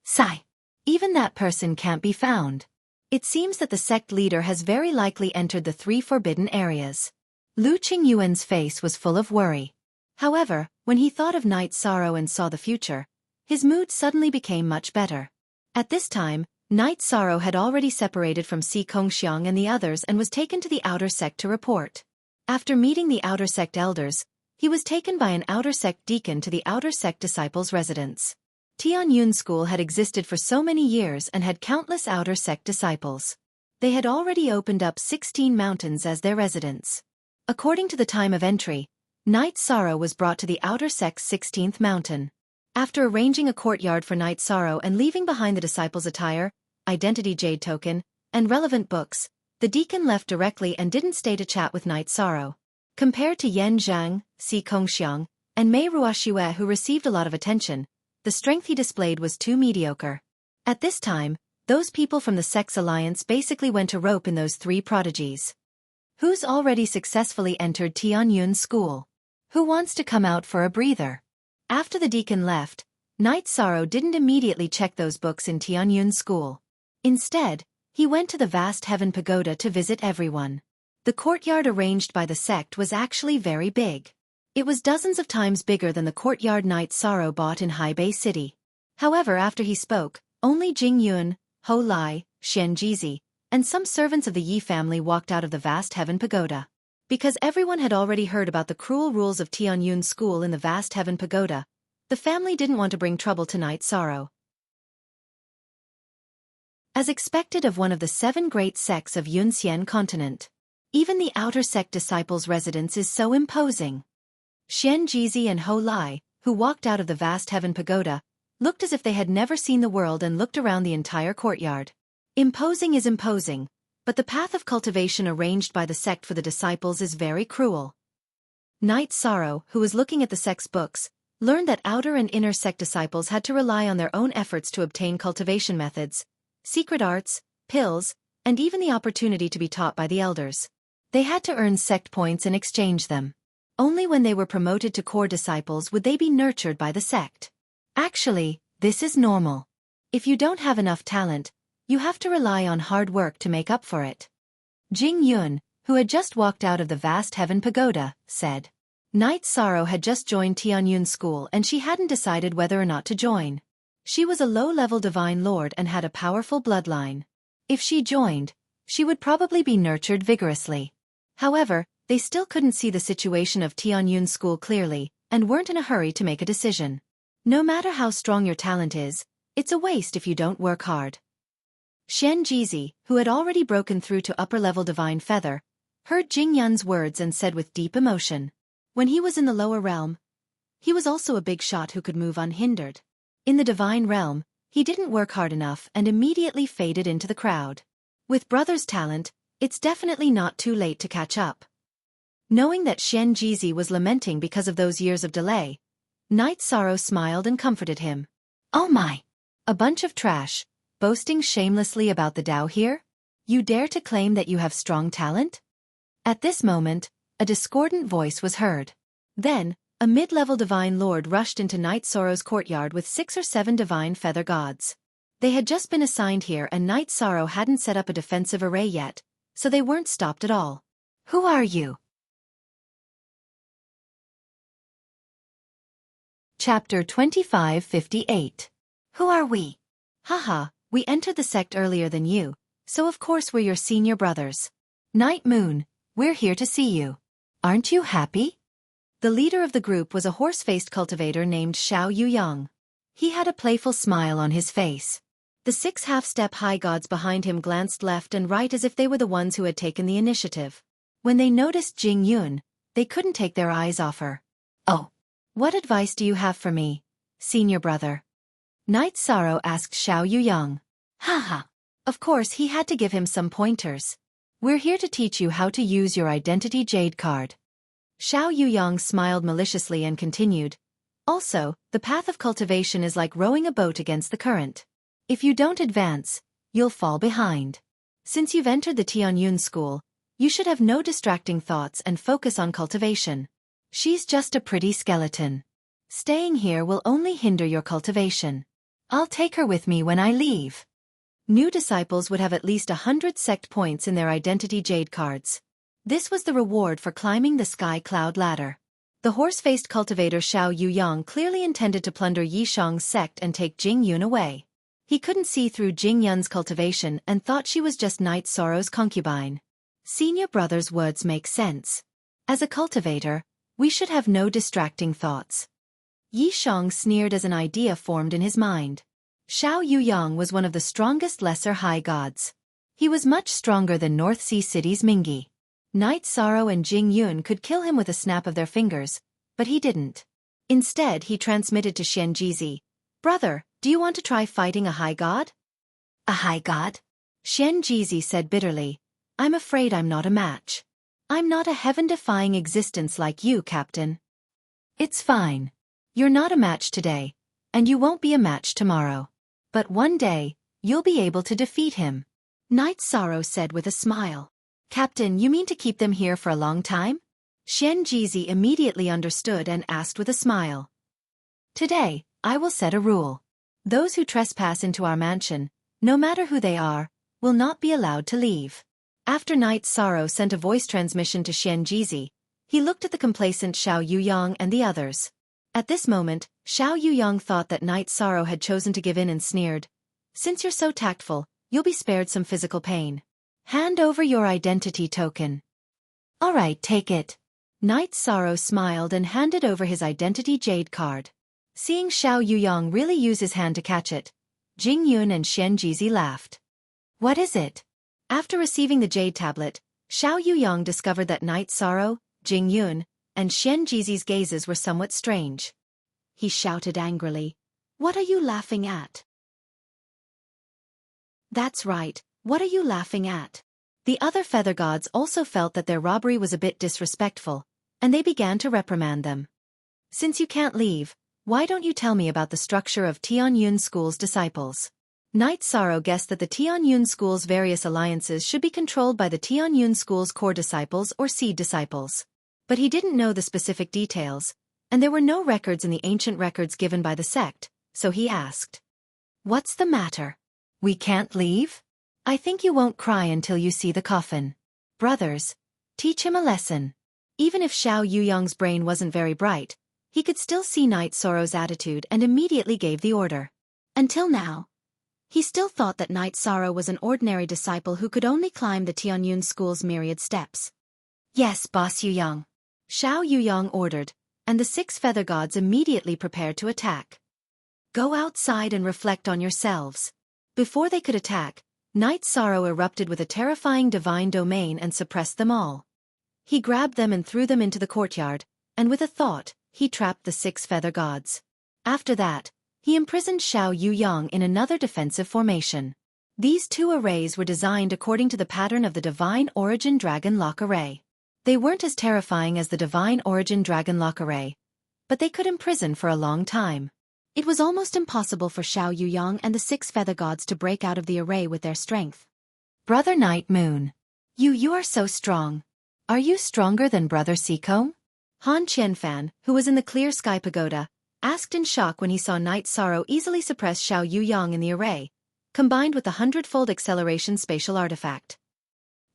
Sigh. Even that person can't be found. It seems that the sect leader has very likely entered the 3 forbidden areas. Lu Qingyuan's face was full of worry. However, when he thought of Night Sorrow and saw the future, his mood suddenly became much better. At this time, Night Sorrow had already separated from Si Kongxiang and the others and was taken to the outer sect to report. After meeting the outer sect elders, he was taken by an outer sect deacon to the outer sect disciples' residence. Tianyun School had existed for so many years and had countless outer sect disciples. They had already opened up 16 mountains as their residence. According to the time of entry, Night Sorrow was brought to the outer sect's 16th mountain. After arranging a courtyard for Night Sorrow and leaving behind the disciples' attire, identity jade token, and relevant books, the deacon left directly and didn't stay to chat with Night Sorrow. Compared to Yan Zhang, Si Kongxiang, and Mei Ruoxue, who received a lot of attention, the strength he displayed was too mediocre. At this time, those people from the Sex Alliance basically went to rope in those 3 prodigies. Who's already successfully entered Tianyun School? Who wants to come out for a breather? After the deacon left, Night Sorrow didn't immediately check those books in Tianyun School. Instead, he went to the vast Heaven Pagoda to visit everyone. The courtyard arranged by the sect was actually very big. It was dozens of times bigger than the courtyard Night Sorrow bought in Haibei City. However, after he spoke, only Jing Yun, Ho Lai, Xian Jizi, and some servants of the Yi family walked out of the vast Heaven Pagoda. Because everyone had already heard about the cruel rules of Tianyun School in the vast Heaven Pagoda, the family didn't want to bring trouble to Night Sorrow. As expected of one of the 7 great sects of Yunxian continent, even the outer sect disciples' residence is so imposing. Xian Jizi and Ho Lai, who walked out of the vast Heaven Pagoda, looked as if they had never seen the world and looked around the entire courtyard. Imposing is imposing, but the path of cultivation arranged by the sect for the disciples is very cruel. Night Sorrow, who was looking at the sect's books, learned that outer and inner sect disciples had to rely on their own efforts to obtain cultivation methods, secret arts, pills, and even the opportunity to be taught by the elders. They had to earn sect points and exchange them. Only when they were promoted to core disciples would they be nurtured by the sect. Actually, this is normal. If you don't have enough talent, you have to rely on hard work to make up for it. Jing Yun, who had just walked out of the vast Heaven Pagoda, said. Night Sorrow had just joined Tianyun School and she hadn't decided whether or not to join. She was a low-level divine lord and had a powerful bloodline. If she joined, she would probably be nurtured vigorously. However, they still couldn't see the situation of Tianyun School clearly, and weren't in a hurry to make a decision. No matter how strong your talent is, it's a waste if you don't work hard. Xian Jizi, who had already broken through to upper-level divine feather, heard Jing Yun's words and said with deep emotion. When he was in the lower realm, he was also a big shot who could move unhindered. In the divine realm, he didn't work hard enough and immediately faded into the crowd. With brother's talent, it's definitely not too late to catch up. Knowing that Xian Jizi was lamenting because of those years of delay, Night Sorrow smiled and comforted him. Oh my! A bunch of trash, boasting shamelessly about the Tao here? You dare to claim that you have strong talent? At this moment, a discordant voice was heard. Then, a mid-level divine lord rushed into Night Sorrow's courtyard with 6 or 7 divine feather gods. They had just been assigned here and Night Sorrow hadn't set up a defensive array yet, so they weren't stopped at all. Who are you? Chapter 2558. Who are we? Haha, we entered the sect earlier than you, so of course we're your senior brothers. Night Moon, we're here to see you. Aren't you happy? The leader of the group was a horse-faced cultivator named Xiao Yuyang. He had a playful smile on his face. The 6 half-step high gods behind him glanced left and right as if they were the ones who had taken the initiative. When they noticed Jing Yun, they couldn't take their eyes off her. "Oh, what advice do you have for me, senior brother?" Knight Sorrow asked Xiao Yuyang. Haha. Of course he had to give him some pointers. "We're here to teach you how to use your identity jade card." Xiao Yuyang smiled maliciously and continued. "Also, the path of cultivation is like rowing a boat against the current. If you don't advance, you'll fall behind. Since you've entered the Tianyun school, you should have no distracting thoughts and focus on cultivation. She's just a pretty skeleton. Staying here will only hinder your cultivation. I'll take her with me when I leave." New disciples would have at least 100 sect points in their identity jade cards. This was the reward for climbing the sky cloud ladder. The horse-faced cultivator Xiao Yuyang clearly intended to plunder Yi Shang's sect and take Jing Yun away. He couldn't see through Jing Yun's cultivation and thought she was just Knight Sorrow's concubine. Senior brother's words make sense. As a cultivator, we should have no distracting thoughts. Yi Shang sneered as an idea formed in his mind. Xiao Yuyang was one of the strongest lesser high gods. He was much stronger than North Sea City's Mingi. Knight Sorrow and Jing Yun could kill him with a snap of their fingers, but he didn't. Instead he transmitted to Xianjizi, "Brother, do you want to try fighting a high god?" "A high god?" Xianjizi said bitterly. "I'm afraid I'm not a match. I'm not a heaven-defying existence like you, Captain." "It's fine. You're not a match today, and you won't be a match tomorrow. But one day, you'll be able to defeat him," Knight Sorrow said with a smile. "Captain, you mean to keep them here for a long time?" Xianjizi immediately understood and asked with a smile. "Today, I will set a rule. Those who trespass into our mansion, no matter who they are, will not be allowed to leave." After Knight Sorrow sent a voice transmission to Xianjizi, he looked at the complacent Xiao Yuyang and the others. At this moment, Xiao Yuyang thought that Knight Sorrow had chosen to give in and sneered. "Since you're so tactful, you'll be spared some physical pain. Hand over your identity token." "All right, take it." Knight Sorrow smiled and handed over his identity jade card. Seeing Xiao Yuyang really use his hand to catch it, Jing Yun and Xianjizi laughed. "What is it?" After receiving the jade tablet, Xiao Yuyang discovered that Knight Sorrow, Jing Yun, and Xianjizi's gazes were somewhat strange. He shouted angrily, "What are you laughing at?" "That's right, what are you laughing at?" The other feather gods also felt that their robbery was a bit disrespectful, and they began to reprimand them. "Since you can't leave, why don't you tell me about the structure of Tianyun School's disciples?" Knight Sorrow guessed that the Tianyun School's various alliances should be controlled by the Tianyun School's core disciples or seed disciples. But he didn't know the specific details, and there were no records in the ancient records given by the sect, so he asked. "What's the matter? We can't leave? I think you won't cry until you see the coffin. Brothers, teach him a lesson." Even if Xiao Yuyang's brain wasn't very bright, he could still see Knight Sorrow's attitude and immediately gave the order. Until now, he still thought that Knight Sorrow was an ordinary disciple who could only climb the Tianyun School's myriad steps. "Yes, Boss Yuyang," Xiao Yuyang ordered, and the 6 feather gods immediately prepared to attack. "Go outside and reflect on yourselves." Before they could attack, Knight Sorrow erupted with a terrifying divine domain and suppressed them all. He grabbed them and threw them into the courtyard, and with a thought, he trapped the 6 feather gods. After that, he imprisoned Xiao Yuyang in another defensive formation. These 2 arrays were designed according to the pattern of the Divine Origin Dragon Lock Array. They weren't as terrifying as the Divine Origin Dragon Lock Array, but they could imprison for a long time. It was almost impossible for Xiao Yuyang and the 6 feather gods to break out of the array with their strength. "Brother Night Moon. You are so strong. Are you stronger than Brother Seacombe?" Han Qianfan, who was in the Clear Sky Pagoda, asked in shock when he saw Knight Sorrow easily suppress Xiao Yuyang in the array, combined with the 100-fold acceleration spatial artifact.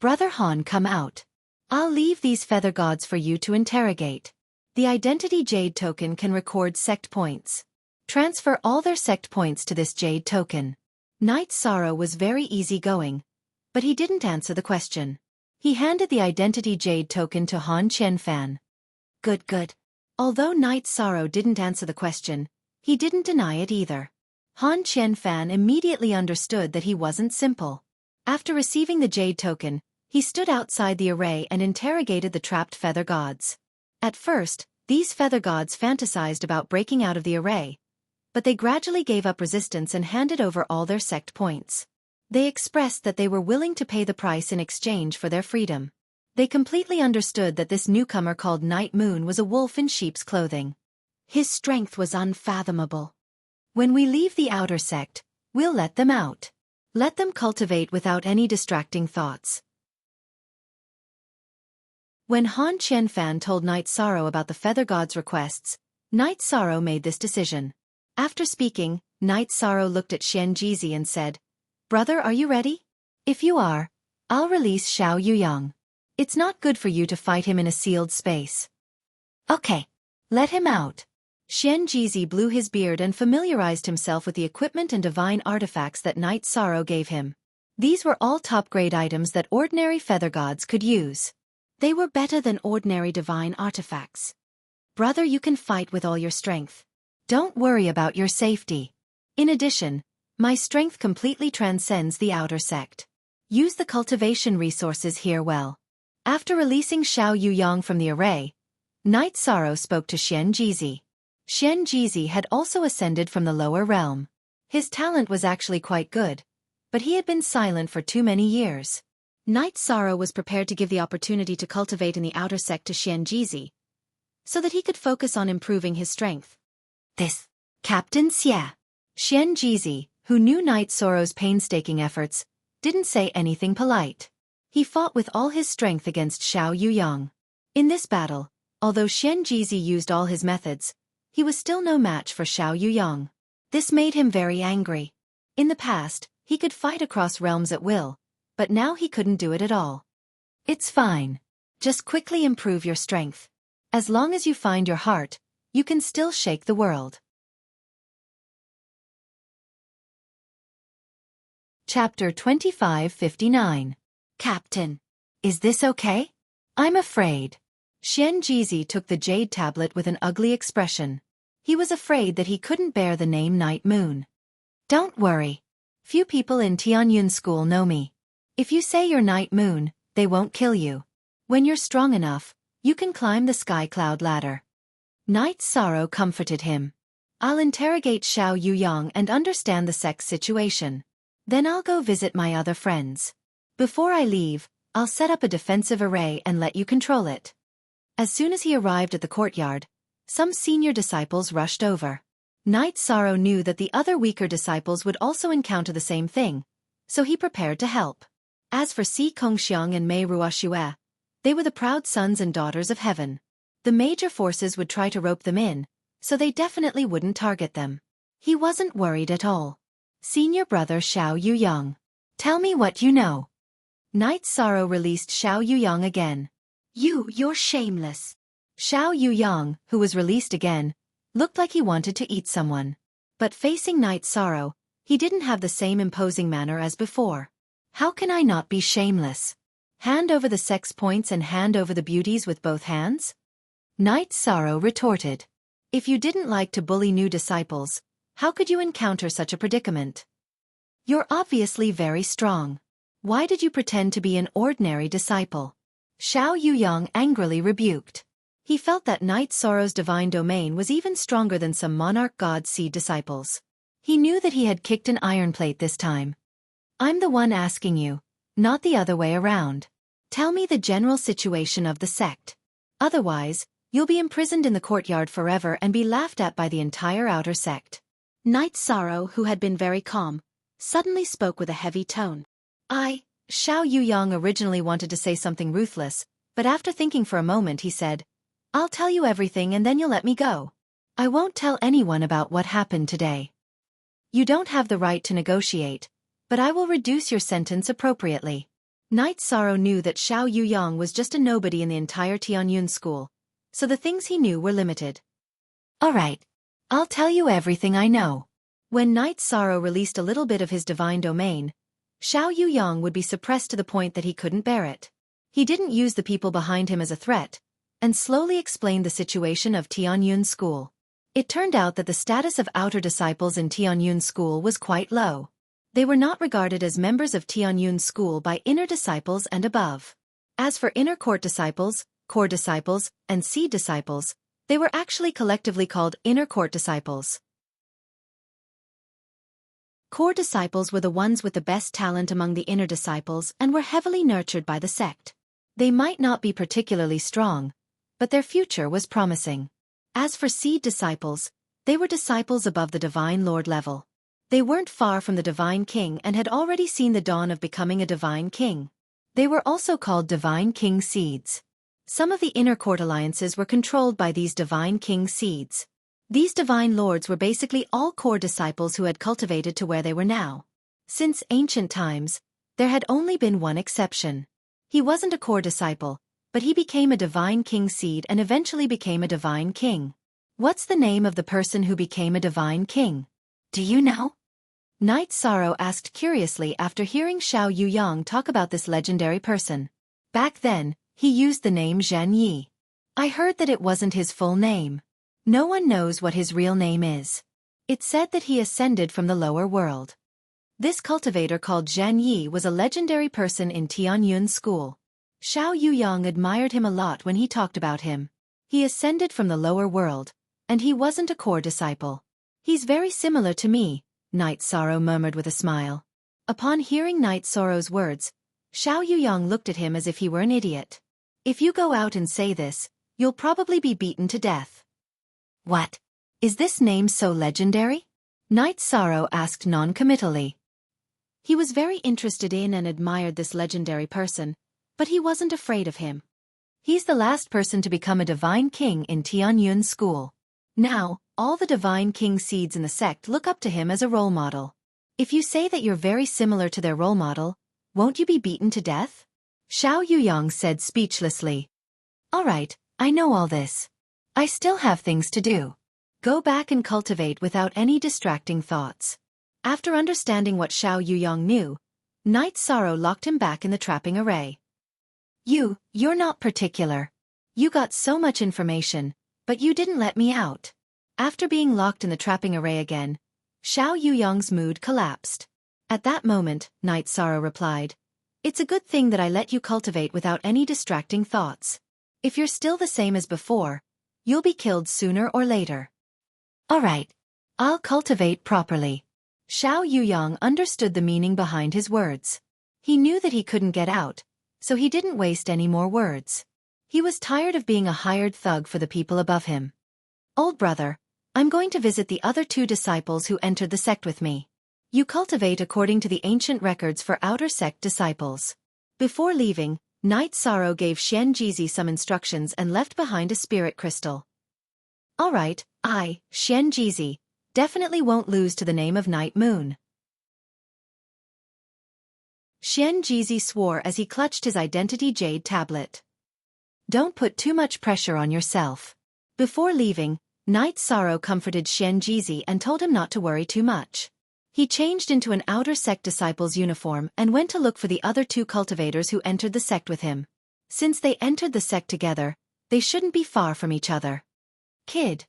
"Brother Han, come out. I'll leave these feather gods for you to interrogate." The Identity Jade token can record sect points. Transfer all their sect points to this jade token. Knight Sorrow was very easygoing, but he didn't answer the question. He handed the Identity Jade token to Han Qianfan. Good. Although Knight Sorrow didn't answer the question, he didn't deny it either. Han Qianfan immediately understood that he wasn't simple. After receiving the jade token, He stood outside the array and interrogated the trapped feather gods. At first, these feather gods fantasized about breaking out of the array, but they gradually gave up resistance and handed over all their sect points. They expressed that they were willing to pay the price in exchange for their freedom. They completely understood that this newcomer called Night Moon was a wolf in sheep's clothing. His strength was unfathomable. When we leave the outer sect, we'll let them out. Let them cultivate without any distracting thoughts. When Han Qianfan told Night Sorrow about the Feather God's requests, Night Sorrow made this decision. After speaking, Night Sorrow looked at Xian Jizi and said, "Brother, are you ready? If you are, I'll release Xiao Yuyang. It's not good for you to fight him in a sealed space." "Okay. Let him out." Xian Jizi blew his beard and familiarized himself with the equipment and divine artifacts that Night Sorrow gave him. These were all top-grade items that ordinary feather gods could use. They were better than ordinary divine artifacts. "Brother, you can fight with all your strength. Don't worry about your safety. In addition, my strength completely transcends the outer sect. Use the cultivation resources here well." After releasing Xiao Yuyang from the array, Night Sorrow spoke to Xian Jizi. Xian Jizi had also ascended from the lower realm. His talent was actually quite good, but he had been silent for too many years. Night Sorrow was prepared to give the opportunity to cultivate in the outer sect to Xian Jizi, so that he could focus on improving his strength. "This, Captain Xia." Xian Jizi, who knew Night Sorrow's painstaking efforts, didn't say anything polite. He fought with all his strength against Xiao Yuyang. In this battle, although Xian Jizi used all his methods, he was still no match for Xiao Yuyang. This made him very angry. In the past, he could fight across realms at will, but now he couldn't do it at all. "It's fine. Just quickly improve your strength. As long as you find your heart, you can still shake the world." Chapter 2559. "Captain. Is this okay? I'm afraid." Xian Jizi took the jade tablet with an ugly expression. He was afraid that he couldn't bear the name Night Moon. "Don't worry. Few people in Tianyun School know me. If you say you're Night Moon, they won't kill you. When you're strong enough, you can climb the sky cloud ladder." Night Sorrow comforted him. "I'll interrogate Xiao Yuyang and understand the sect's situation. Then I'll go visit my other friends. Before I leave, I'll set up a defensive array and let you control it." As soon as he arrived at the courtyard, some senior disciples rushed over. Night Sorrow knew that the other weaker disciples would also encounter the same thing, so he prepared to help. As for Si Kongxiang and Mei Ruoxue, they were the proud sons and daughters of heaven. The major forces would try to rope them in, so they definitely wouldn't target them. He wasn't worried at all. "Senior brother Xiao Yuyang, tell me what you know." Night Sorrow released Xiao Yuyang again. You're shameless." Xiao Yuyang, who was released again, looked like he wanted to eat someone. But facing Night Sorrow, he didn't have the same imposing manner as before. "How can I not be shameless? Hand over the sex points and hand over the beauties with both hands?" Night Sorrow retorted. "If you didn't like to bully new disciples, how could you encounter such a predicament? You're obviously very strong. Why did you pretend to be an ordinary disciple?" Xiao Yuyang angrily rebuked. He felt that Night Sorrow's divine domain was even stronger than some monarch god seed disciples. He knew that he had kicked an iron plate this time. "I'm the one asking you, not the other way around. Tell me the general situation of the sect. Otherwise, you'll be imprisoned in the courtyard forever and be laughed at by the entire outer sect." Night Sorrow, who had been very calm, suddenly spoke with a heavy tone. Xiao Yuyang originally wanted to say something ruthless, but after thinking for a moment he said, "I'll tell you everything and then you'll let me go. I won't tell anyone about what happened today. You don't have the right to negotiate, but I will reduce your sentence appropriately." Night Sorrow knew that Xiao Yuyang was just a nobody in the entire Tianyun school, so the things he knew were limited. "All right. I'll tell you everything I know." When Night Sorrow released a little bit of his divine domain, Xiao Yuyang would be suppressed to the point that he couldn't bear it. He didn't use the people behind him as a threat, and slowly explained the situation of Tianyun School. It turned out that the status of outer disciples in Tianyun School was quite low. They were not regarded as members of Tianyun's school by inner disciples and above. As for inner court disciples, core disciples, and seed disciples, they were actually collectively called inner court disciples. Core disciples were the ones with the best talent among the inner disciples and were heavily nurtured by the sect. They might not be particularly strong, but their future was promising. As for seed disciples, they were disciples above the Divine Lord level. They weren't far from the Divine King and had already seen the dawn of becoming a Divine King. They were also called Divine King seeds. Some of the inner court alliances were controlled by these Divine King seeds. These Divine Lords were basically all core disciples who had cultivated to where they were now. Since ancient times, there had only been one exception. He wasn't a core disciple, but he became a Divine King seed and eventually became a Divine King. What's the name of the person who became a Divine King? Do you know? Knight Sorrow asked curiously after hearing Xiao Yuyang talk about this legendary person. Back then, he used the name Zhen Yi. I heard that it wasn't his full name. No one knows what his real name is. It said that he ascended from the lower world. This cultivator called Zhen Yi was a legendary person in Tianyun's school. Xiao Yuyang admired him a lot when he talked about him. He ascended from the lower world, and he wasn't a core disciple. He's very similar to me, Knight Sorrow murmured with a smile. Upon hearing Knight Sorrow's words, Xiao Yuyang looked at him as if he were an idiot. If you go out and say this, you'll probably be beaten to death. What? Is this name so legendary? Knight Sorrow asked non-committally. He was very interested in and admired this legendary person, but he wasn't afraid of him. He's the last person to become a Divine King in Tianyun's school. Now, all the Divine King seeds in the sect look up to him as a role model. If you say that you're very similar to their role model, won't you be beaten to death? Xiao Yuyang said speechlessly. All right, I know all this. I still have things to do. Go back and cultivate without any distracting thoughts. After understanding what Xiao Yuyang knew, Knight Sorrow locked him back in the trapping array. You're not particular. You got so much information, but you didn't let me out. After being locked in the trapping array again, Xiao Yuyang's mood collapsed. At that moment, Knight Sorrow replied, "It's a good thing that I let you cultivate without any distracting thoughts. If you're still the same as before, you'll be killed sooner or later." All right. I'll cultivate properly. Xiao Yuyang understood the meaning behind his words. He knew that he couldn't get out, so he didn't waste any more words. He was tired of being a hired thug for the people above him. Old brother, I'm going to visit the other 2 disciples who entered the sect with me. You cultivate according to the ancient records for outer sect disciples. Before leaving, Knight Sorrow gave Xian Jizi some instructions and left behind a spirit crystal. All right, I, Xian Jizi, definitely won't lose to the name of Night Moon. Xian Jizi swore as he clutched his identity jade tablet. Don't put too much pressure on yourself. Before leaving, Knight Sorrow comforted Xian Jizi and told him not to worry too much. He changed into an outer sect disciple's uniform and went to look for the other 2 cultivators who entered the sect with him. Since they entered the sect together, they shouldn't be far from each other. Kid.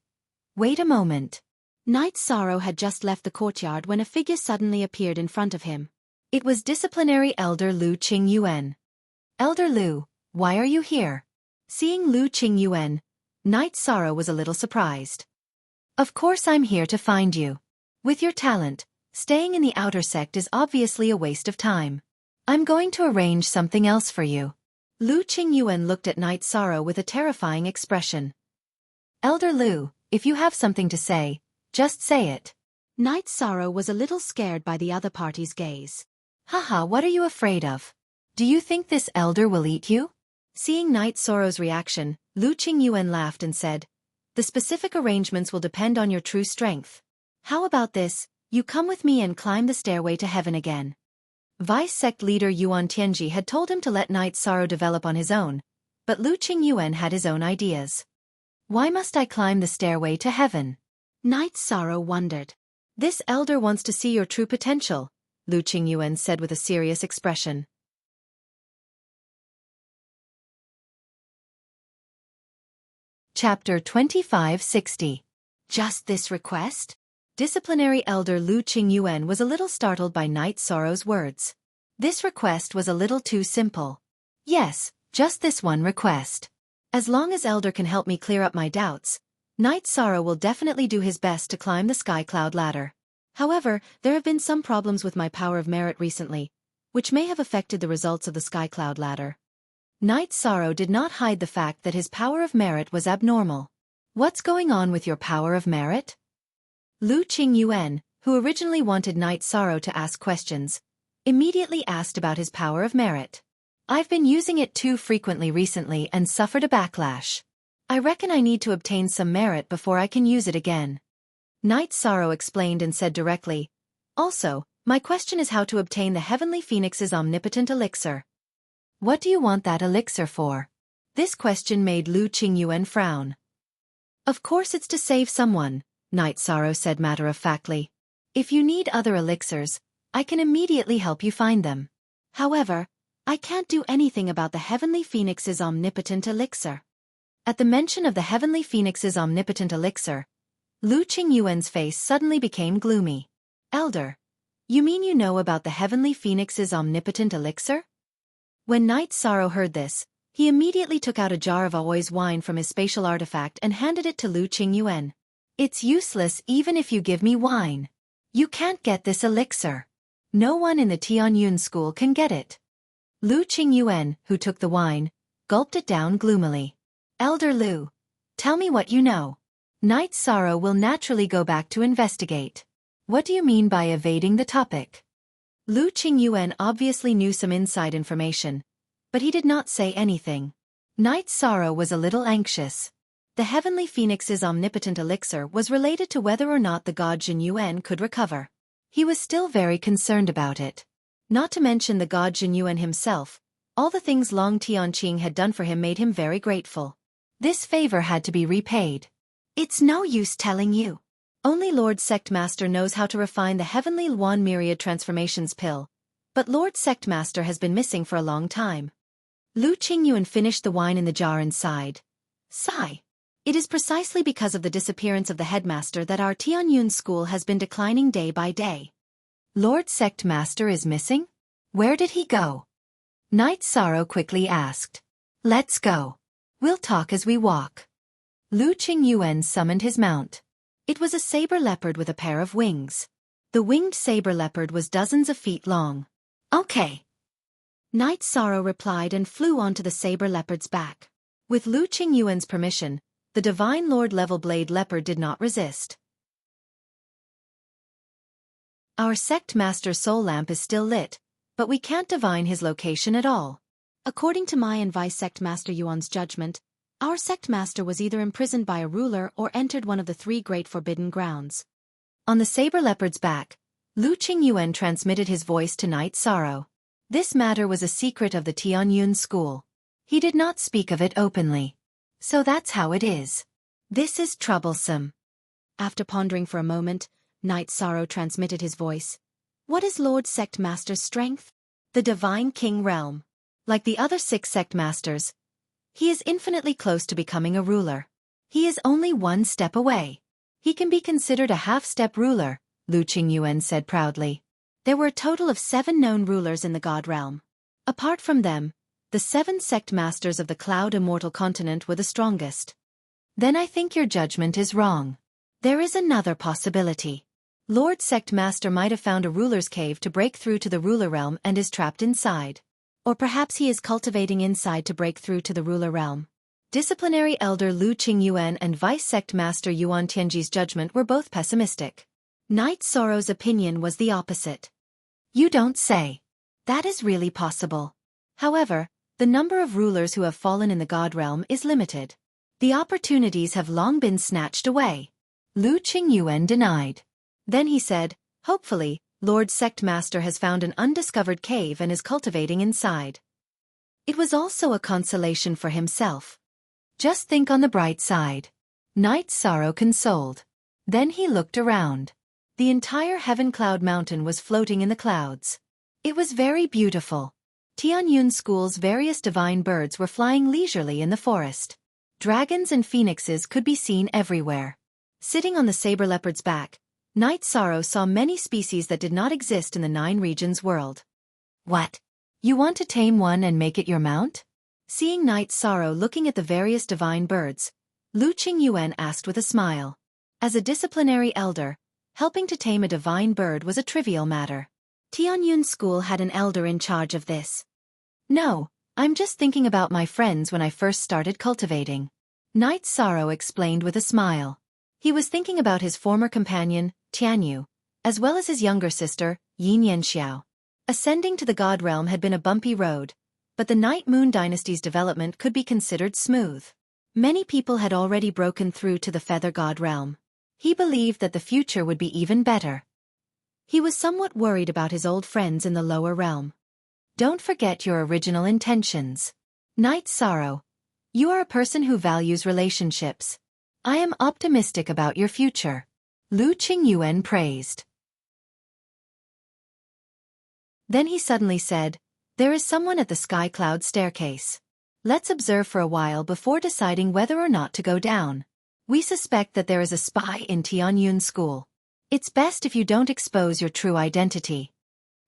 Wait a moment. Knight Sorrow had just left the courtyard when a figure suddenly appeared in front of him. It was disciplinary elder Lu Qingyuan. Elder Lu, why are you here? Seeing Lu Qingyuan, Knight Sorrow was a little surprised. Of course I'm here to find you. With your talent, staying in the outer sect is obviously a waste of time. I'm going to arrange something else for you. Lu Qingyuan looked at Knight Sorrow with a terrifying expression. Elder Lu, if you have something to say, just say it. Knight Sorrow was a little scared by the other party's gaze. Haha, what are you afraid of? Do you think this elder will eat you? Seeing Knight Sorrow's reaction, Lu Qingyuan laughed and said, The specific arrangements will depend on your true strength. How about this, you come with me and climb the stairway to heaven again. Vice sect leader Yuan Tianji had told him to let Knight Sorrow develop on his own, but Lu Qingyuan had his own ideas. Why must I climb the stairway to heaven? Knight Sorrow wondered. This elder wants to see your true potential, Lu Qingyuan said with a serious expression. Chapter 2560. Just this request? Disciplinary Elder Lu Qingyuan was a little startled by Night Sorrow's words. This request was a little too simple. Yes, just this one request. As long as Elder can help me clear up my doubts, Night Sorrow will definitely do his best to climb the Sky Cloud ladder. However, there have been some problems with my power of merit recently, which may have affected the results of the Sky Cloud ladder. Night Sorrow did not hide the fact that his power of merit was abnormal. What's going on with your power of merit? Lu Qingyuan, who originally wanted Night Sorrow to ask questions, immediately asked about his power of merit. I've been using it too frequently recently and suffered a backlash. I reckon I need to obtain some merit before I can use it again. Night Sorrow explained and said directly, also, my question is how to obtain the Heavenly Phoenix's omnipotent elixir. What do you want that elixir for? This question made Lu Qingyuan frown. Of course it's to save someone, Night Sorrow said matter-of-factly. If you need other elixirs, I can immediately help you find them. However, I can't do anything about the Heavenly Phoenix's omnipotent elixir. At the mention of the Heavenly Phoenix's omnipotent elixir, Lu Qingyuan's face suddenly became gloomy. Elder, you mean you know about the Heavenly Phoenix's omnipotent elixir? When Night Sorrow heard this, he immediately took out a jar of Aoi's wine from his spatial artifact and handed it to Lu Qingyuan. It's useless even if you give me wine. You can't get this elixir. No one in the Tianyun school can get it. Lu Qingyuan, who took the wine, gulped it down gloomily. Elder Lu, tell me what you know. Night Sorrow will naturally go back to investigate. What do you mean by evading the topic? Lu Qingyuan obviously knew some inside information, but he did not say anything. Night Sorrow was a little anxious. The Heavenly Phoenix's omnipotent elixir was related to whether or not the god Jin Yuan could recover. He was still very concerned about it. Not to mention the god Jin Yuan himself, all the things Long Tianqing had done for him made him very grateful. This favor had to be repaid. It's no use telling you. Only Lord Sectmaster knows how to refine the Heavenly Luan Myriad Transformations pill, but Lord Sectmaster has been missing for a long time. Lu Qingyuan finished the wine in the jar and sighed. Sigh. It is precisely because of the disappearance of the headmaster that our Tianyun school has been declining day by day. Lord Sectmaster is missing? Where did he go? Night Sorrow quickly asked. Let's go. We'll talk as we walk. Lu Qingyuan summoned his mount. It was a saber leopard with a pair of wings. The winged saber leopard was dozens of feet long. Okay. Night Sorrow replied and flew onto the saber leopard's back. With Lu Qingyuan's permission, the Divine Lord Level Blade Leopard did not resist. Our sect master's soul lamp is still lit, but we can't divine his location at all. According to my and Vice Sect Master Yuan's judgment, our sect master was either imprisoned by a ruler or entered one of the 3 great forbidden grounds. On the saber leopard's back, Lu Qingyuan transmitted his voice to Night Sorrow. This matter was a secret of the Tianyun school. He did not speak of it openly. So that's how it is. This is troublesome. After pondering for a moment, Night Sorrow transmitted his voice. What is Lord Sect Master's strength? The Divine King Realm. Like the other 6 Sect Masters, he is infinitely close to becoming a ruler. He is only 1 step away. He can be considered a half-step ruler, Lu Qingyuan said proudly. There were a total of 7 known rulers in the God Realm. Apart from them, the 7 sect masters of the Cloud Immortal Continent were the strongest. Then I think your judgment is wrong. There is another possibility. Lord Sect Master might have found a ruler's cave to break through to the ruler realm and is trapped inside. Or perhaps he is cultivating inside to break through to the ruler realm. Disciplinary Elder Lu Qingyuan and Vice Sect Master Yuan Tianji's judgment were both pessimistic. Night Sorrow's opinion was the opposite. You don't say. That is really possible. However, the number of rulers who have fallen in the God realm is limited. The opportunities have long been snatched away. Lu Qingyuan denied. Then he said, hopefully, Lord Sect Master has found an undiscovered cave and is cultivating inside. It was also a consolation for himself. Just think on the bright side. Night Sorrow consoled. Then he looked around. The entire Heaven Cloud Mountain was floating in the clouds. It was very beautiful. Tianyun School's various divine birds were flying leisurely in the forest. Dragons and phoenixes could be seen everywhere. Sitting on the saber leopard's back, Night Sorrow saw many species that did not exist in the 9 regions world. What? You want to tame one and make it your mount? Seeing Night Sorrow looking at the various divine birds, Lu Qingyuan asked with a smile. As a disciplinary elder, helping to tame a divine bird was a trivial matter. Tianyun School had an elder in charge of this. No, I'm just thinking about my friends when I first started cultivating. Night Sorrow explained with a smile. He was thinking about his former companion, Tianyu, as well as his younger sister, Yin Yanxiao. Ascending to the God Realm had been a bumpy road, but the Night Moon Dynasty's development could be considered smooth. Many people had already broken through to the Feather God Realm. He believed that the future would be even better. He was somewhat worried about his old friends in the lower realm. Don't forget your original intentions. Night Sorrow, you are a person who values relationships. I am optimistic about your future. Lu Qingyuan praised. Then he suddenly said, there is someone at the sky cloud staircase. Let's observe for a while before deciding whether or not to go down. We suspect that there is a spy in Tianyun School. It's best if you don't expose your true identity.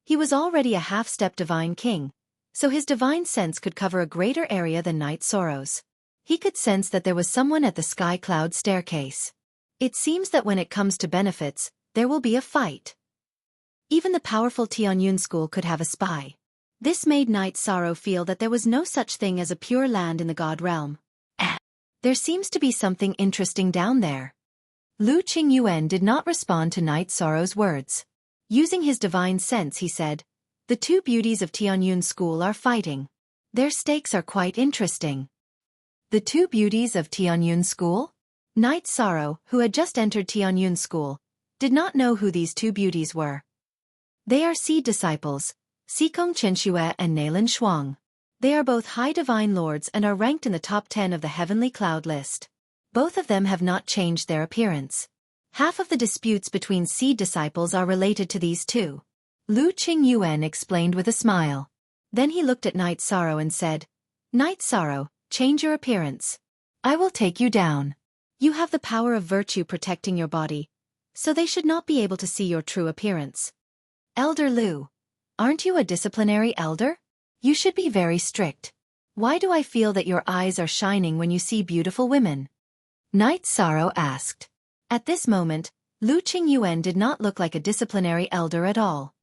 He was already a half-step divine king, so his divine sense could cover a greater area than Night Sorrow's. He could sense that there was someone at the sky cloud staircase. It seems that when it comes to benefits, there will be a fight. Even the powerful Tianyun School could have a spy. This made Night Sorrow feel that there was no such thing as a pure land in the God Realm. There seems to be something interesting down there. Lu Qingyuan did not respond to Night Sorrow's words. Using his divine sense, he said, the 2 beauties of Tianyun School are fighting. Their stakes are quite interesting. The 2 beauties of Tianyun School? Night Sorrow, who had just entered Tianyun School, did not know who these 2 beauties were. They are seed disciples, Xikong Chenxue and Nailan Shuang. They are both high divine lords and are ranked in the top 10 of the heavenly cloud list. Both of them have not changed their appearance. Half of the disputes between seed disciples are related to these 2. Lu Qingyuan explained with a smile. Then he looked at Night Sorrow and said, Night Sorrow, change your appearance. I will take you down. You have the power of virtue protecting your body, so they should not be able to see your true appearance. Elder Lu, aren't you a disciplinary elder? You should be very strict. Why do I feel that your eyes are shining when you see beautiful women? Night Sorrow asked. At this moment, Lu Qingyuan did not look like a disciplinary elder at all.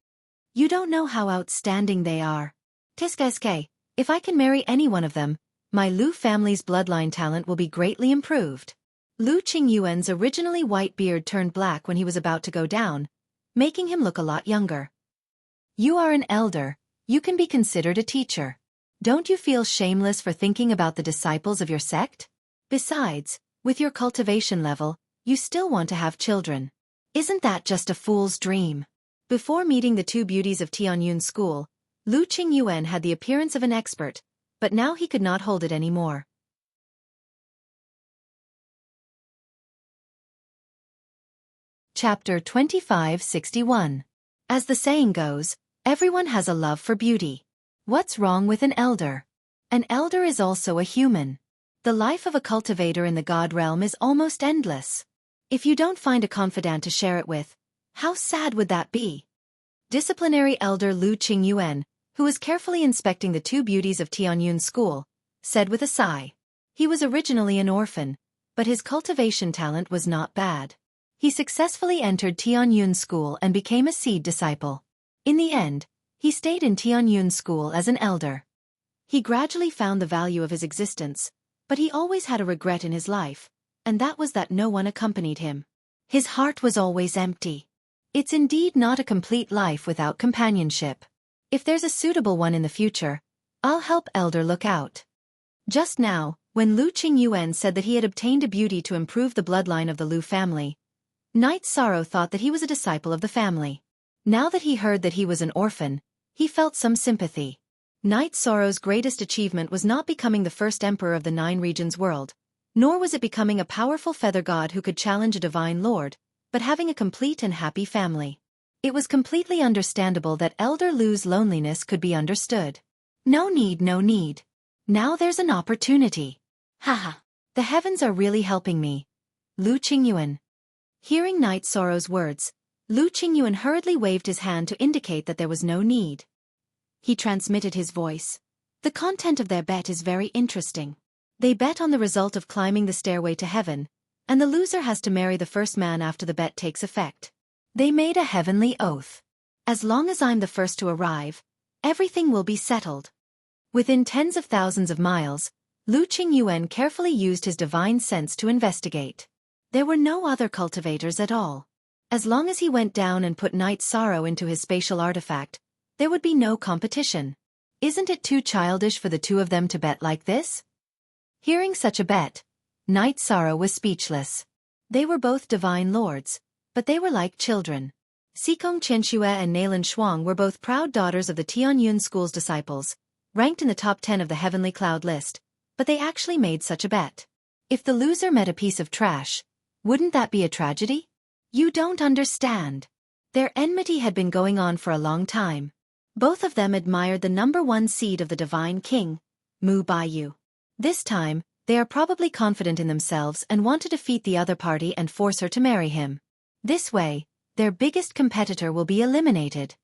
You don't know how outstanding they are. Tiske, if I can marry any one of them, my Lu family's bloodline talent will be greatly improved. Lu Qingyuan's originally white beard turned black when he was about to go down, making him look a lot younger. You are an elder, you can be considered a teacher. Don't you feel shameless for thinking about the disciples of your sect? Besides, with your cultivation level, you still want to have children. Isn't that just a fool's dream? Before meeting the 2 beauties of Tianyun School, Lu Qingyuan had the appearance of an expert, but now he could not hold it anymore. Chapter 2561. As the saying goes, everyone has a love for beauty. What's wrong with an elder? An elder is also a human. The life of a cultivator in the God Realm is almost endless. If you don't find a confidant to share it with, how sad would that be? Disciplinary elder Lu Qingyuan, who was carefully inspecting the 2 beauties of Tianyun School, said with a sigh. He was originally an orphan, but his cultivation talent was not bad. He successfully entered Tianyun School and became a seed disciple. In the end, he stayed in Tianyun School as an elder. He gradually found the value of his existence, but he always had a regret in his life, and that was that no one accompanied him. His heart was always empty. It's indeed not a complete life without companionship. If there's a suitable one in the future, I'll help Elder look out. Just now, when Lu Qingyuan said that he had obtained a beauty to improve the bloodline of the Lu family, Night Sorrow thought that he was a disciple of the family. Now that he heard that he was an orphan, he felt some sympathy. Night Sorrow's greatest achievement was not becoming the first emperor of the 9 regions world, nor was it becoming a powerful feather god who could challenge a divine lord, but having a complete and happy family. It was completely understandable that Elder Lu's loneliness could be understood. No need, no need. Now there's an opportunity. Haha. The heavens are really helping me. Lu Qingyuan. Hearing Night Sorrow's words, Lu Qingyuan hurriedly waved his hand to indicate that there was no need. He transmitted his voice. The content of their bet is very interesting. They bet on the result of climbing the stairway to heaven, and the loser has to marry the first man after the bet takes effect. They made a heavenly oath. As long as I'm the first to arrive, everything will be settled. Within tens of thousands of miles, Lu Qingyuan carefully used his divine sense to investigate. There were no other cultivators at all. As long as he went down and put Night Sorrow into his spatial artifact, there would be no competition. Isn't it too childish for the two of them to bet like this? Hearing such a bet, Night Sorrow was speechless. They were both divine lords, but they were like children. Xikong Qianxue and Nailan Shuang were both proud daughters of the Tianyun School's disciples, ranked in the top 10 of the Heavenly Cloud list, but they actually made such a bet. If the loser met a piece of trash, wouldn't that be a tragedy? You don't understand. Their enmity had been going on for a long time. Both of them admired the number 1 seed of the Divine King, Mu Baiyu. This time, they are probably confident in themselves and want to defeat the other party and force her to marry him. This way, their biggest competitor will be eliminated.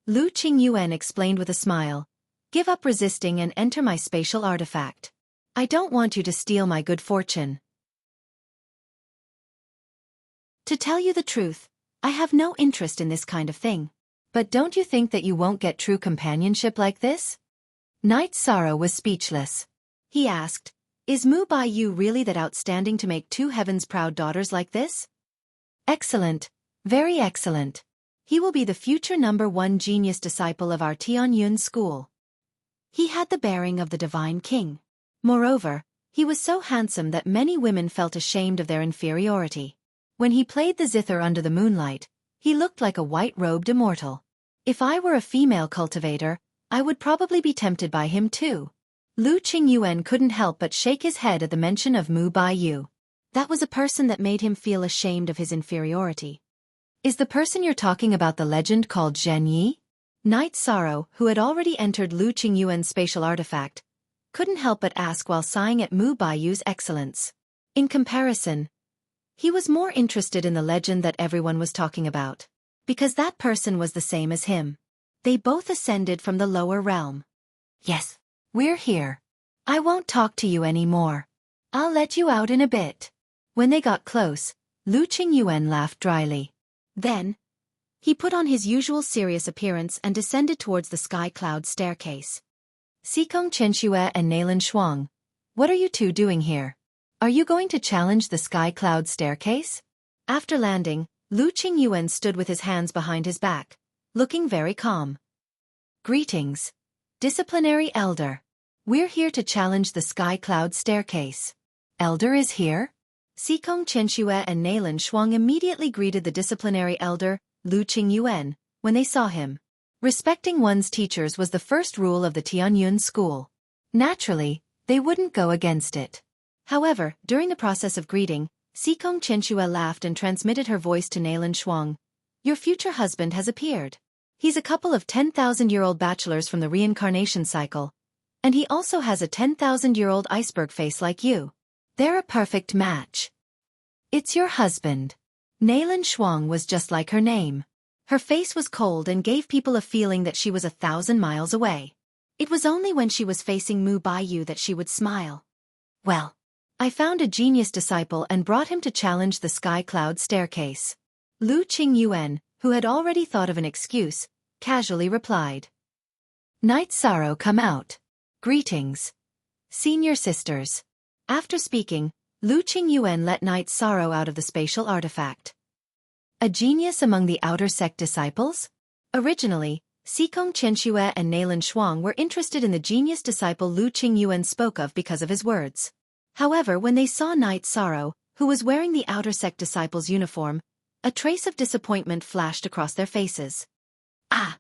Lu Qingyuan explained with a smile. Give up resisting and enter my spatial artifact. I don't want you to steal my good fortune. To tell you the truth, I have no interest in this kind of thing. But don't you think that you won't get true companionship like this? Night Sorrow was speechless. He asked, Is Mu Baiyu really that outstanding to make 2 heavens proud daughters like this? Excellent, very excellent. He will be the future number 1 genius disciple of our Tianyun school. He had the bearing of the Divine King. Moreover, he was so handsome that many women felt ashamed of their inferiority. When he played the zither under the moonlight, he looked like a white-robed immortal. If I were a female cultivator, I would probably be tempted by him too. Lu Qingyuan couldn't help but shake his head at the mention of Mu Baiyu. That was a person that made him feel ashamed of his inferiority. Is the person you're talking about the legend called Zhen Yi? Night Sorrow, who had already entered Lu Qingyuan's spatial artifact, couldn't help but ask while sighing at Mu Baiyu's excellence. In comparison, he was more interested in the legend that everyone was talking about, because that person was the same as him. They both ascended from the lower realm. Yes, we're here. I won't talk to you anymore. I'll let you out in a bit. When they got close, Lu Qingyuan laughed dryly. Then, he put on his usual serious appearance and descended towards the sky cloud staircase. Xikong Qianxue and Nailan Shuang, what are you two doing here? Are you going to challenge the sky cloud staircase? After landing, Lu Qingyuan stood with his hands behind his back, looking very calm. Greetings, disciplinary elder. We're here to challenge the sky cloud staircase. Elder is here? Xikong Qianxue and Nailan Shuang immediately greeted the disciplinary elder, Lu Qingyuan, when they saw him. Respecting one's teachers was the first rule of the Tianyun school. Naturally, they wouldn't go against it. However, during the process of greeting, Xikong Qianxue laughed and transmitted her voice to Nailan Shuang. Your future husband has appeared. He's a couple of 10,000-year-old bachelors from the reincarnation cycle, and he also has a 10,000-year-old iceberg face like you. They're a perfect match. It's your husband. Nailan Shuang was just like her name. Her face was cold and gave people a feeling that she was 1,000 miles away. It was only when she was facing Mu Baiyu that she would smile. Well, I found a genius disciple and brought him to challenge the sky cloud staircase. Lu Qingyuan, who had already thought of an excuse, casually replied. Night Sorrow, come out. Greetings. Senior sisters. After speaking, Lu Qingyuan let Night Sorrow out of the spatial artifact. A genius among the outer sect disciples? Originally, Xikong Qianxue and Nailan Shuang were interested in the genius disciple Lu Qingyuan spoke of because of his words. However, when they saw Night Sorrow, who was wearing the outer sect disciple's uniform, a trace of disappointment flashed across their faces. Ah!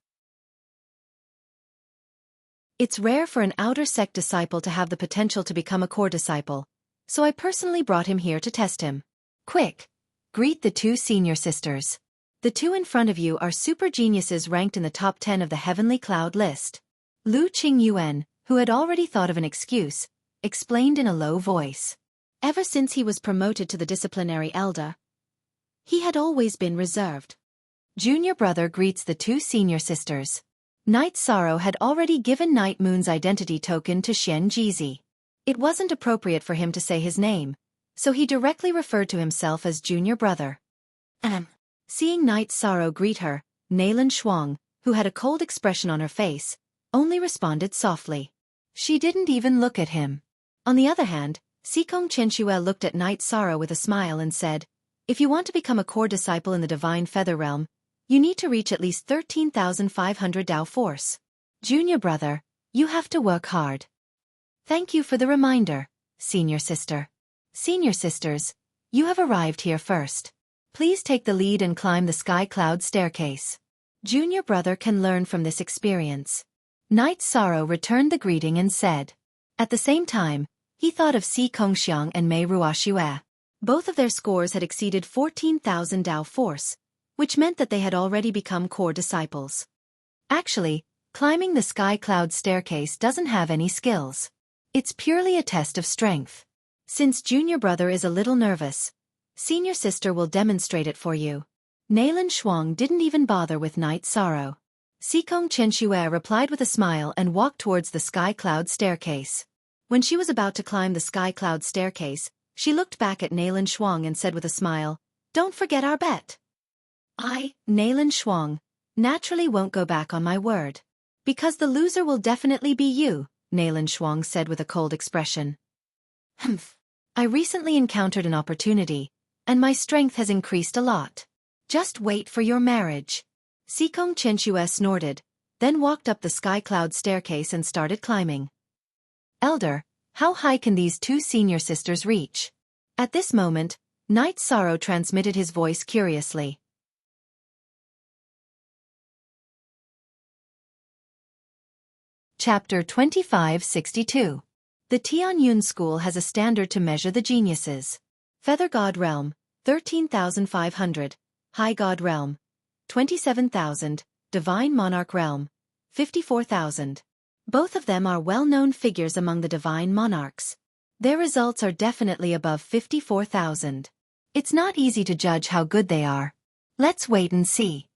It's rare for an outer sect disciple to have the potential to become a core disciple, so I personally brought him here to test him. Quick! Greet the 2 senior sisters. The 2 in front of you are super geniuses ranked in the top 10 of the Heavenly Cloud list. Lu Qingyuan, who had already thought of an excuse, explained in a low voice. Ever since he was promoted to the disciplinary elder, He had always been reserved. Junior brother greets the two senior sisters. Night Sorrow had already given Night Moon's identity token to Xian Jizi. It wasn't appropriate for him to say his name, so he directly referred to himself as Junior brother. Seeing Night Sorrow greet her, Naylan Shuang, who had a cold expression on her face, only responded softly. She didn't even look at him. On the other hand, Sikong Chenxue looked at Night Sorrow with a smile and said, "If you want to become a core disciple in the Divine Feather Realm, you need to reach at least 13,500 Dao Force. Junior brother, you have to work hard." Thank you for the reminder, senior sister. Senior sisters, you have arrived here first. Please take the lead and climb the Sky Cloud staircase. Junior brother can learn from this experience. Night Sorrow returned the greeting and said. At the same time, he thought of Si Kongxiang and Mei Ruoxue. Both of their scores had exceeded 14,000 Dao Force, which meant that they had already become core disciples. Actually, climbing the Sky Cloud staircase doesn't have any skills. It's purely a test of strength. Since junior brother is a little nervous, senior sister will demonstrate it for you. Naylan Shuang didn't even bother with Night Sorrow. Sikong Chenxue replied with a smile and walked towards the Sky Cloud staircase. When she was about to climb the Sky Cloud staircase, she looked back at Naylan Shuang and said with a smile, "Don't forget our bet." Naylan Shuang, naturally won't go back on my word. Because the loser will definitely be you, Naylan Shuang said with a cold expression. I recently encountered an opportunity, and my strength has increased a lot. Just wait for your marriage. Sikong Chenxue snorted, then walked up the Sky Cloud staircase and started climbing. Elder, how high can these two senior sisters reach? At this moment, Night Sorrow transmitted his voice curiously. Chapter 2562. The Tianyun School has a standard to measure the geniuses. Feather God Realm, 13,500. High God Realm, 27,000. Divine Monarch Realm, 54,000. Both of them are well-known figures among the Divine Monarchs. Their results are definitely above 54,000. It's not easy to judge how good they are. Let's wait and see.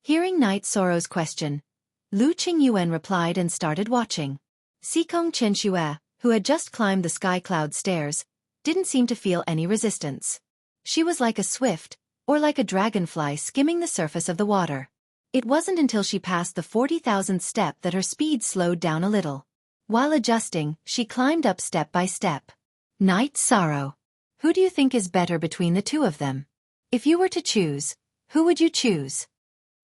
Hearing Night Sorrow's question, Lu Qingyuan replied and started watching. Sikong Chenxue, who had just climbed the Sky Cloud stairs, didn't seem to feel any resistance. She was like a swift, or like a dragonfly skimming the surface of the water. It wasn't until she passed the 40,000th step that her speed slowed down a little. While adjusting, she climbed up step by step. Night Sorrow. Who do you think is better between the two of them? If you were to choose, who would you choose?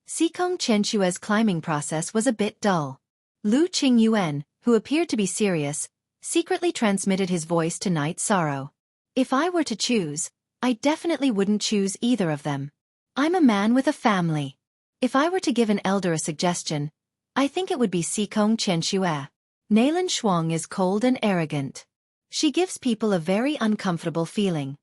Sikong Chenxue's climbing process was a bit dull. Lu Qingyuan, who appeared to be serious, secretly transmitted his voice to Night Sorrow. If I were to choose, I definitely wouldn't choose either of them. I'm a man with a family. If I were to give an elder a suggestion, I think it would be Sikong Chenxue. Naylan Shuang is cold and arrogant. She gives people a very uncomfortable feeling.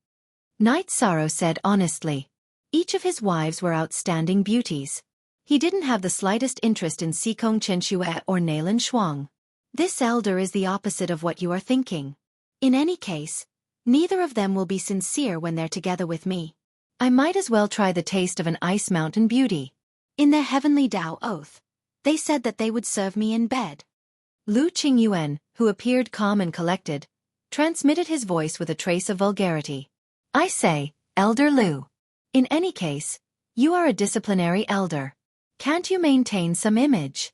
Night Sorrow said honestly. Each of his wives were outstanding beauties. He didn't have the slightest interest in Sikong Chenxue or Naylan Shuang. This elder is the opposite of what you are thinking. In any case, neither of them will be sincere when they're together with me. I might as well try the taste of an ice mountain beauty. In their heavenly Tao oath, they said that they would serve me in bed. Lu Qingyuan, who appeared calm and collected, transmitted his voice with a trace of vulgarity. I say, Elder Lu. In any case, you are a disciplinary elder. Can't you maintain some image?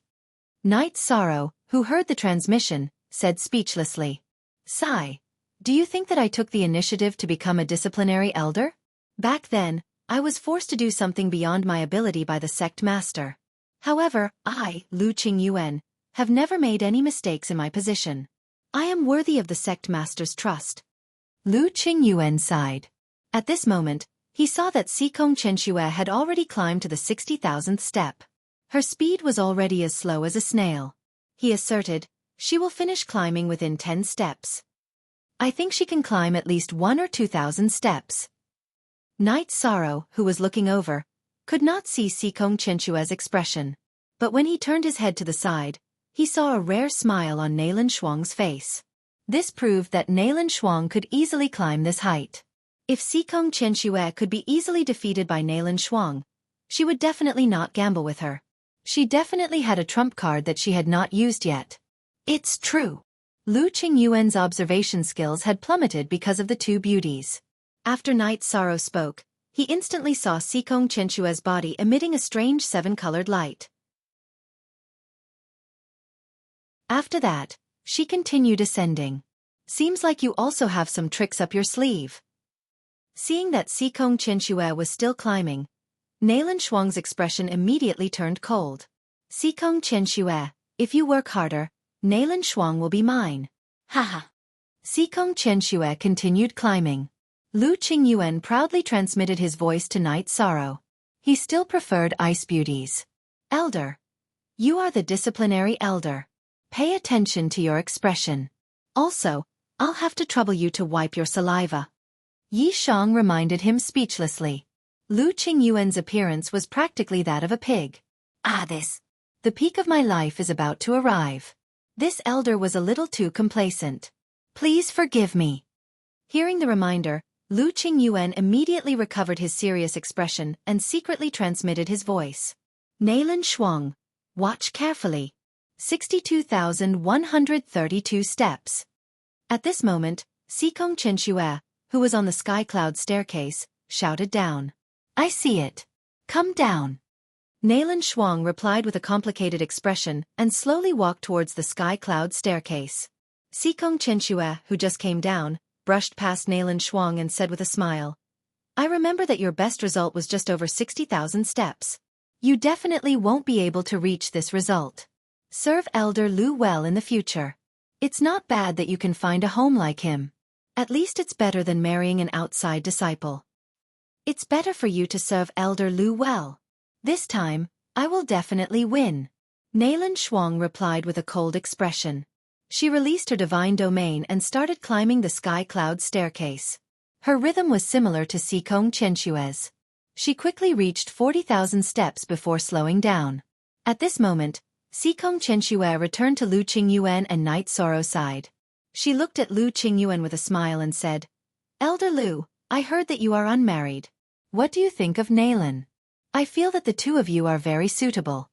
Night Sorrow, who heard the transmission, said speechlessly. Sigh. Do you think that I took the initiative to become a disciplinary elder? Back then, I was forced to do something beyond my ability by the sect master. However, I, Lu Qingyuan, have never made any mistakes in my position. I am worthy of the sect master's trust. Lu Qingyuan sighed. At this moment, he saw that Sikong Chenxue had already climbed to the 60,000th step. Her speed was already as slow as a snail. He asserted, she will finish climbing within 10 steps. I think she can climb at least 1 or 2,000 steps. Night Sorrow, who was looking over, could not see Sikong Chenxue's expression. But when he turned his head to the side, he saw a rare smile on Naylan Shuang's face. This proved that Naylan Shuang could easily climb this height. If Xikong Qianxue could be easily defeated by Nailan Shuang, she would definitely not gamble with her. She definitely had a trump card that she had not used yet. It's true. Lu Qingyuan's observation skills had plummeted because of the two beauties. After Night Sorrow spoke, he instantly saw Xikong Qianxue's body emitting a strange seven-colored light. After that, she continued ascending. Seems like you also have some tricks up your sleeve. Seeing that Xikong Qianxue was still climbing, Nailan Shuang's expression immediately turned cold. Xikong Qianxue, if you work harder, Nailan Shuang will be mine. Haha. Xikong Qianxue continued climbing. Lu Qingyuan proudly transmitted his voice to Night Sorrow. He still preferred ice beauties. Elder. You are the disciplinary elder. Pay attention to your expression. Also, I'll have to trouble you to wipe your saliva. Yi Shang reminded him speechlessly. Lu Qingyuan's appearance was practically that of a pig. The peak of my life is about to arrive. This elder was a little too complacent. Please forgive me. Hearing the reminder, Lu Qingyuan immediately recovered his serious expression and secretly transmitted his voice. Nailan Shuang, watch carefully. 62,132 steps. At this moment, Xikong Qianxue, who was on the sky cloud staircase, shouted down. I see it. Come down. Nailan Shuang replied with a complicated expression and slowly walked towards the sky cloud staircase. Xikong Qianxue, who just came down, brushed past Nailan Shuang and said with a smile, I remember that your best result was just over 60,000 steps. You definitely won't be able to reach this result. Serve Elder Lu well in the future. It's not bad that you can find a home like him. At least it's better than marrying an outside disciple. It's better for you to serve Elder Lu well. This time, I will definitely win. Nailan Shuang replied with a cold expression. She released her divine domain and started climbing the sky cloud staircase. Her rhythm was similar to Xikong Qianxue's. She quickly reached 40,000 steps before slowing down. At this moment, Xikong Qianxue returned to Lu Qingyuan and Night Sorrow's side. She looked at Lu Qingyuan with a smile and said, Elder Lu, I heard that you are unmarried. What do you think of Nailan? I feel that the two of you are very suitable.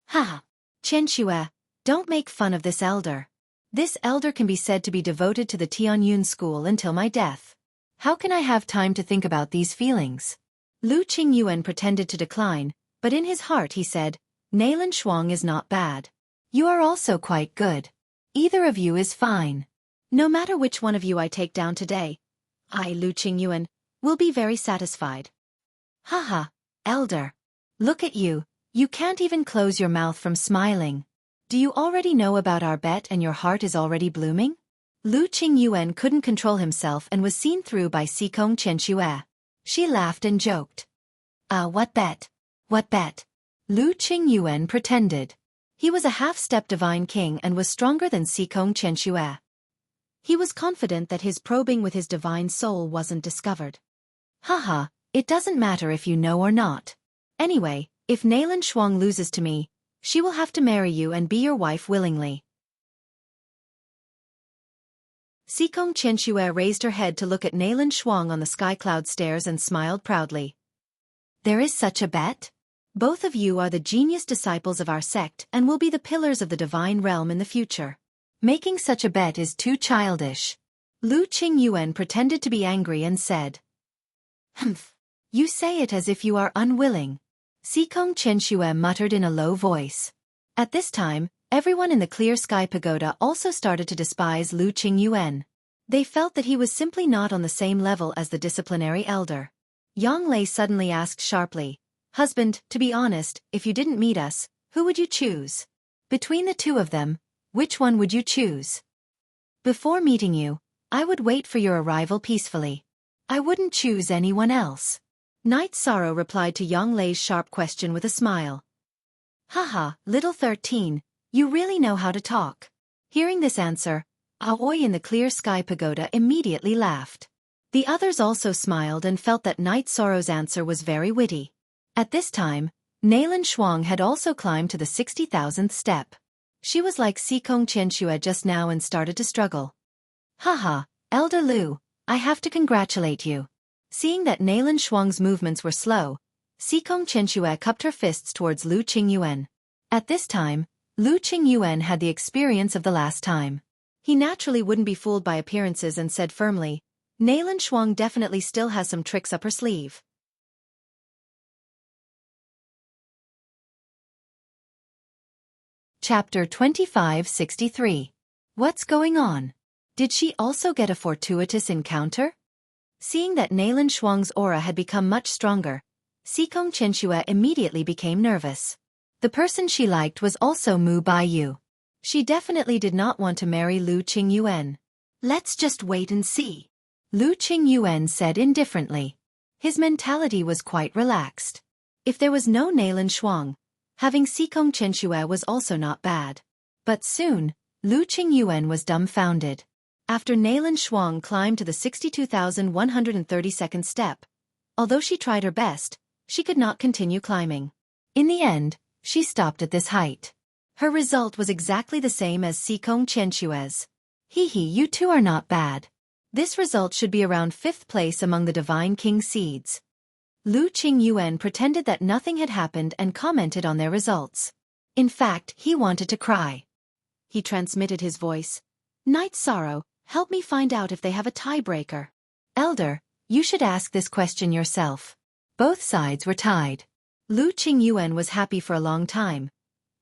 Ha! Qianxue, don't make fun of this elder. This elder can be said to be devoted to the Tianyun school until my death. How can I have time to think about these feelings? Lu Qingyuan pretended to decline, but in his heart he said, Nailan Shuang is not bad. You are also quite good. Either of you is fine. No matter which one of you I take down today, I, Lu Qingyuan, will be very satisfied. Haha, elder. Look at you, you can't even close your mouth from smiling. Do you already know about our bet and your heart is already blooming? Lu Qingyuan couldn't control himself and was seen through by Xikong Qianxue. She laughed and joked. What bet? What bet? Lu Qingyuan pretended. He was a half-step divine king and was stronger than Xikong Qianxue. He was confident that his probing with his divine soul wasn't discovered. Haha, it doesn't matter if you know or not. Anyway, if Nailan Shuang loses to me, she will have to marry you and be your wife willingly. Xikong Qianxue raised her head to look at Nailan Shuang on the sky cloud stairs and smiled proudly. There is such a bet? Both of you are the genius disciples of our sect and will be the pillars of the divine realm in the future. Making such a bet is too childish. Lu Qingyuan pretended to be angry and said. Humph. You say it as if you are unwilling. Xikong Qianxue muttered in a low voice. At this time, everyone in the Clear Sky Pagoda also started to despise Lu Qingyuan. They felt that he was simply not on the same level as the disciplinary elder. Yang Lei suddenly asked sharply, Husband, to be honest, if you didn't meet us, who would you choose? Between the two of them, which one would you choose? Before meeting you, I would wait for your arrival peacefully. I wouldn't choose anyone else. Night Sorrow replied to Yang Lei's sharp question with a smile. Haha, little 13, you really know how to talk. Hearing this answer, Aoi in the Clear Sky Pagoda immediately laughed. The others also smiled and felt that Night Sorrow's answer was very witty. At this time, Nailan Shuang had also climbed to the 60,000th step. She was like Xikong Qianxue just now and started to struggle. Haha, Elder Lu, I have to congratulate you. Seeing that Nalan Shuang's movements were slow, Xikong Chenxue cupped her fists towards Lu Qingyuan. At this time, Lu Qingyuan had the experience of the last time. He naturally wouldn't be fooled by appearances and said firmly, Nalan Shuang definitely still has some tricks up her sleeve. Chapter 2563. What's going on? Did she also get a fortuitous encounter? Seeing that Nalan Shuang's aura had become much stronger, Xikong Chenxue immediately became nervous. The person she liked was also Mu Baiyu. She definitely did not want to marry Lu Qingyuan. Let's just wait and see, Lu Qingyuan said indifferently. His mentality was quite relaxed. If there was no Nalan Shuang, having Xikong Chenxue was also not bad. But soon, Lu Qingyuan was dumbfounded. After Nalan Shuang climbed to the 62,132nd step, although she tried her best, she could not continue climbing. In the end, she stopped at this height. Her result was exactly the same as Xikong Chenxue's. You two are not bad. This result should be around 5th place among the Divine King seeds. Lu Qingyuan pretended that nothing had happened and commented on their results. In fact, he wanted to cry. He transmitted his voice. Night Sorrow, help me find out if they have a tiebreaker. Elder, you should ask this question yourself. Both sides were tied. Lu Qingyuan was happy for a long time,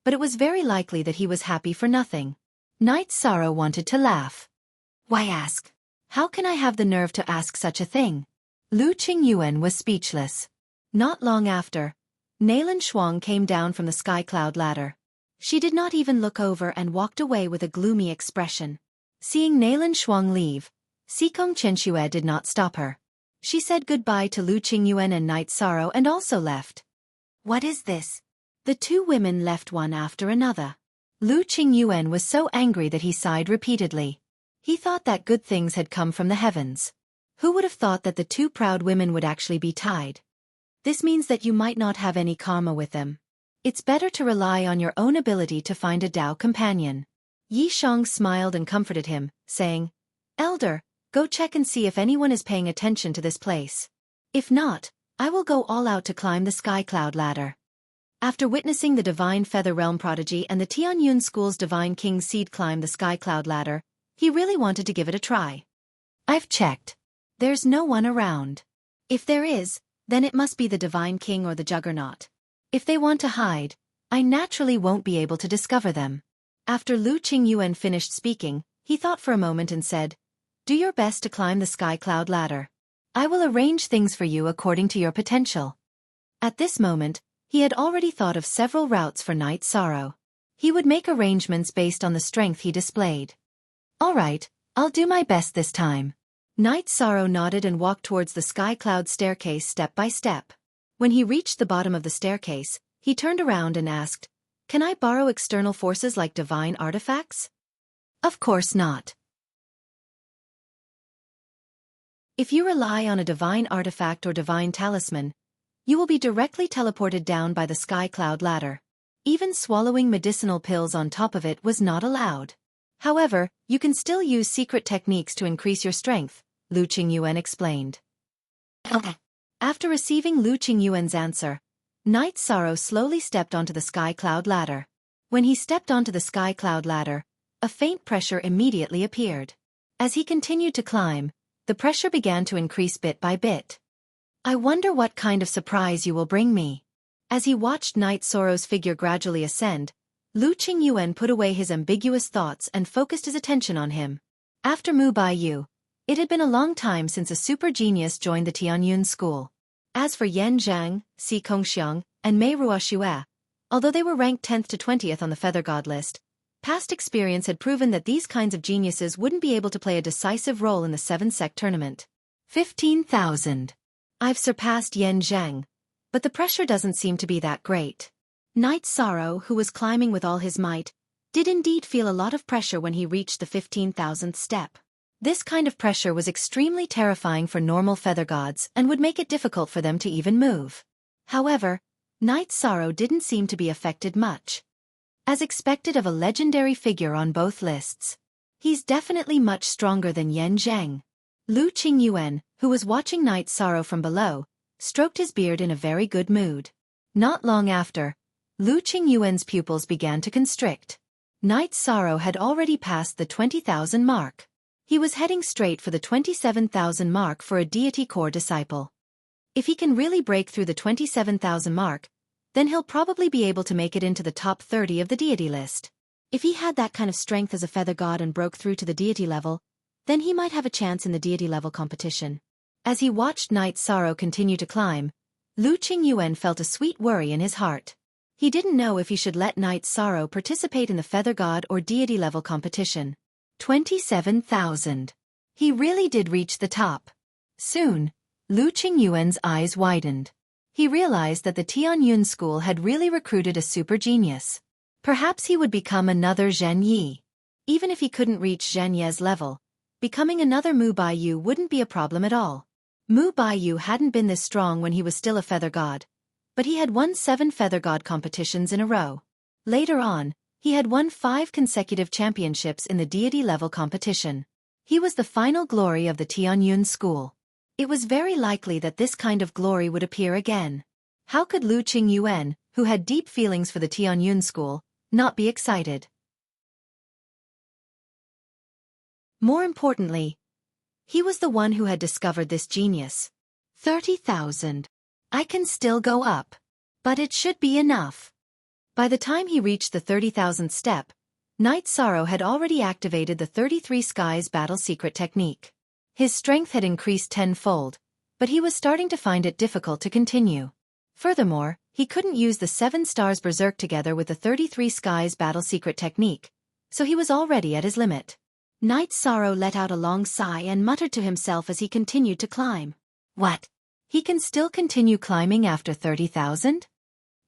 but it was very likely that he was happy for nothing. Night Sorrow wanted to laugh. Why ask? How can I have the nerve to ask such a thing? Lu Qingyuan was speechless. Not long after, Nalan Shuang came down from the sky cloud ladder. She did not even look over and walked away with a gloomy expression. Seeing Nalan Shuang leave, Xikong Chenxue did not stop her. She said goodbye to Lu Qingyuan and Night Sorrow and also left. What is this? The two women left one after another. Lu Qingyuan was so angry that he sighed repeatedly. He thought that good things had come from the heavens. Who would have thought that the two proud women would actually be tied? This means that you might not have any karma with them. It's better to rely on your own ability to find a Tao companion. Yi Shang smiled and comforted him, saying, Elder, go check and see if anyone is paying attention to this place. If not, I will go all out to climb the sky cloud ladder. After witnessing the Divine Feather Realm Prodigy and the Tianyun School's Divine King Seed climb the sky cloud ladder, he really wanted to give it a try. I've checked. There's no one around. If there is, then it must be the Divine King or the Juggernaut. If they want to hide, I naturally won't be able to discover them. After Lu Qingyuan finished speaking, he thought for a moment and said, Do your best to climb the sky cloud ladder. I will arrange things for you according to your potential. At this moment, he had already thought of several routes for Night Sorrow. He would make arrangements based on the strength he displayed. All right, I'll do my best this time. Night Sorrow nodded and walked towards the sky cloud staircase step by step. When he reached the bottom of the staircase, he turned around and asked, Can I borrow external forces like divine artifacts? Of course not. If you rely on a divine artifact or divine talisman, you will be directly teleported down by the sky cloud ladder. Even swallowing medicinal pills on top of it was not allowed. However, you can still use secret techniques to increase your strength, Lu Qingyuan explained. After receiving Lu Qingyuan's answer, Night Sorrow slowly stepped onto the sky cloud ladder. When he stepped onto the sky cloud ladder, a faint pressure immediately appeared. As he continued to climb, the pressure began to increase bit by bit. I wonder what kind of surprise you will bring me. As he watched Night Sorrow's figure gradually ascend, Lu Qingyuan put away his ambiguous thoughts and focused his attention on him. After Mu Baiyu, it had been a long time since a super genius joined the Tianyun school. As for Yan Zhang, Si Kongxiang, and Mei Ruoxue, although they were ranked 10th to 20th on the Feather God list, past experience had proven that these kinds of geniuses wouldn't be able to play a decisive role in the 7-sect tournament. 15,000. I've surpassed Yan Zhang, but the pressure doesn't seem to be that great. Night Sorrow, who was climbing with all his might, did indeed feel a lot of pressure when he reached the 15,000th step. This kind of pressure was extremely terrifying for normal feather gods and would make it difficult for them to even move. However, Night Sorrow didn't seem to be affected much. As expected of a legendary figure on both lists, he's definitely much stronger than Yan Zhang. Lu Qingyuan, who was watching Night Sorrow from below, stroked his beard in a very good mood. Not long after, Lu Qingyuan's pupils began to constrict. Night Sorrow had already passed the 20,000 mark. He was heading straight for the 27,000 mark for a deity core disciple. If he can really break through the 27,000 mark, then he'll probably be able to make it into the top 30 of the deity list. If he had that kind of strength as a feather god and broke through to the deity level, then he might have a chance in the deity level competition. As he watched Night Sorrow continue to climb, Lu Qingyuan felt a sweet worry in his heart. He didn't know if he should let Night Sorrow participate in the feather god or deity level competition. 27,000. He really did reach the top. Soon, Lu Qingyuan's eyes widened. He realized that the Tianyun school had really recruited a super genius. Perhaps he would become another Zhen Yi. Even if he couldn't reach Zhen Ye's level, becoming another Mu Baiyu wouldn't be a problem at all. Mu Baiyu hadn't been this strong when he was still a feather god, but he had won 7 feather god competitions in a row. Later on, he had won 5 consecutive championships in the deity level competition. He was the final glory of the Tianyun school. It was very likely that this kind of glory would appear again. How could Lu Qingyuan, who had deep feelings for the Tianyun school, not be excited? More importantly, he was the one who had discovered this genius. 30,000. I can still go up. But it should be enough. By the time he reached the 30,000th step, Night Sorrow had already activated the 33 Skies battle secret technique. His strength had increased tenfold, but he was starting to find it difficult to continue. Furthermore, he couldn't use the 7 stars berserk together with the 33 Skies battle secret technique, so he was already at his limit. Night Sorrow let out a long sigh and muttered to himself as he continued to climb. What? He can still continue climbing after 30,000?